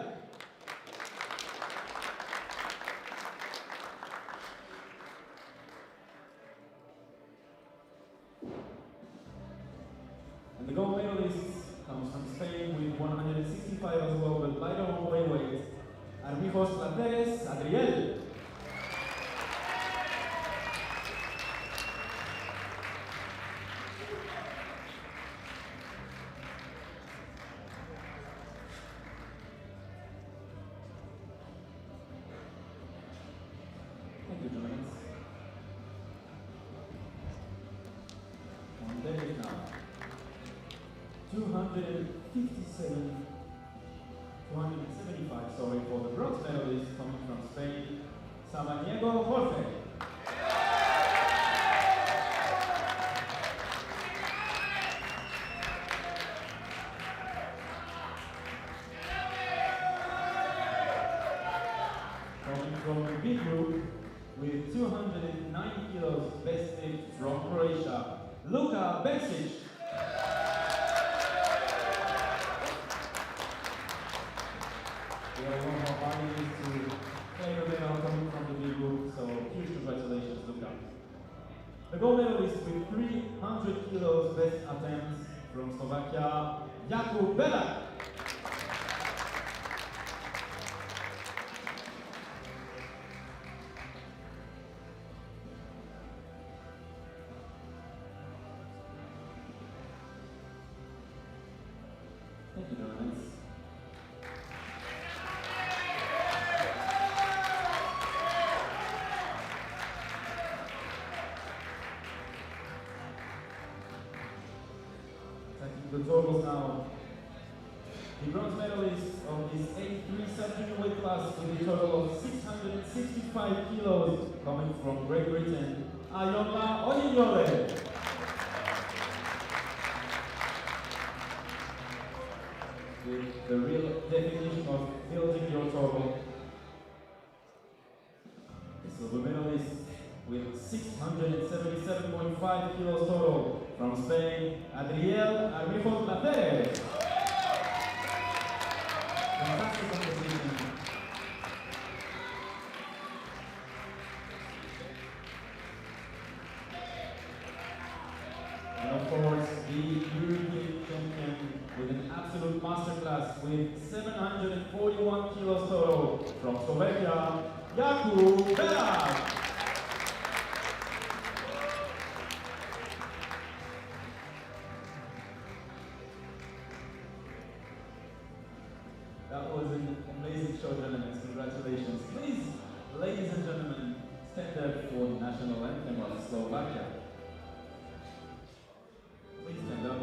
And the gold medalist comes from Spain with 165 as well, but lighter on body weight, Armijos Landeres Adriel. Thank you, gentlemen. On deadlift now. 275, sorry, for the bronze medalist coming from Spain, Samaniego Jorge. Coming from the B group with 209 kilos best lift from Croatia, Luka Bencic. We have one more finalist to claim a medal coming from the B group, so huge congratulations, Luka. The gold medalist with 300 kilos best attempts from Slovakia, Jakub Bela. Thank you, gentlemen. The totals now. The bronze medalist of this 83 sub-junior weight class with a total of 665 kilos coming from Great Britain, Ayonla Oyinyole. with the real definition of building your total. The silver medalist with 677.5 kilos total from Spain, Adriel Armijo Placer. Fantastic competition. And of course, the European champion with an absolute masterclass with 741 kilos total from Slovakia, Jakub Belak. That was an amazing show, gentlemen. Congratulations. Please, ladies and gentlemen, stand up for the national anthem of Slovakia. Please stand up.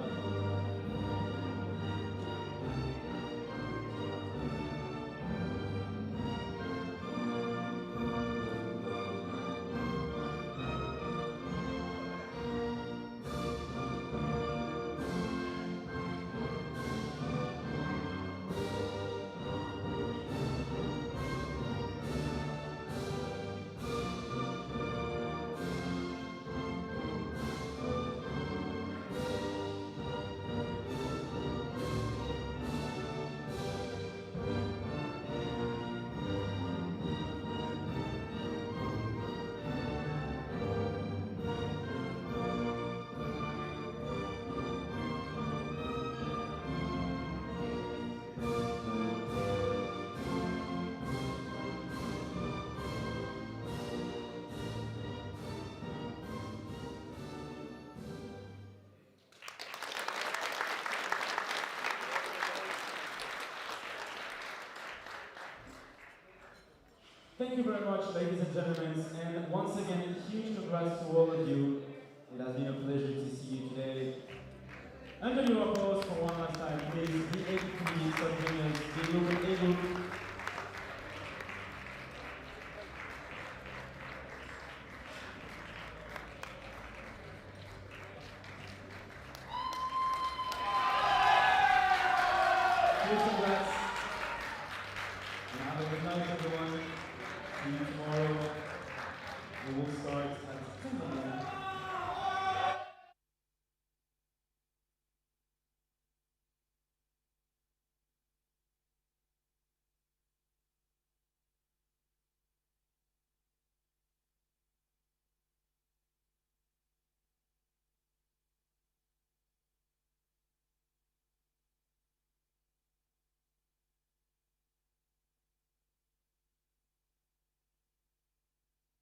Thank you very much, ladies and gentlemen, and once again, huge congrats to all of you. It has been a pleasure to see you today. Under your applause for one last time, please, the 83 sub-juniors, the able. Huge congrats. And have a good night, everyone. See you tomorrow. We will start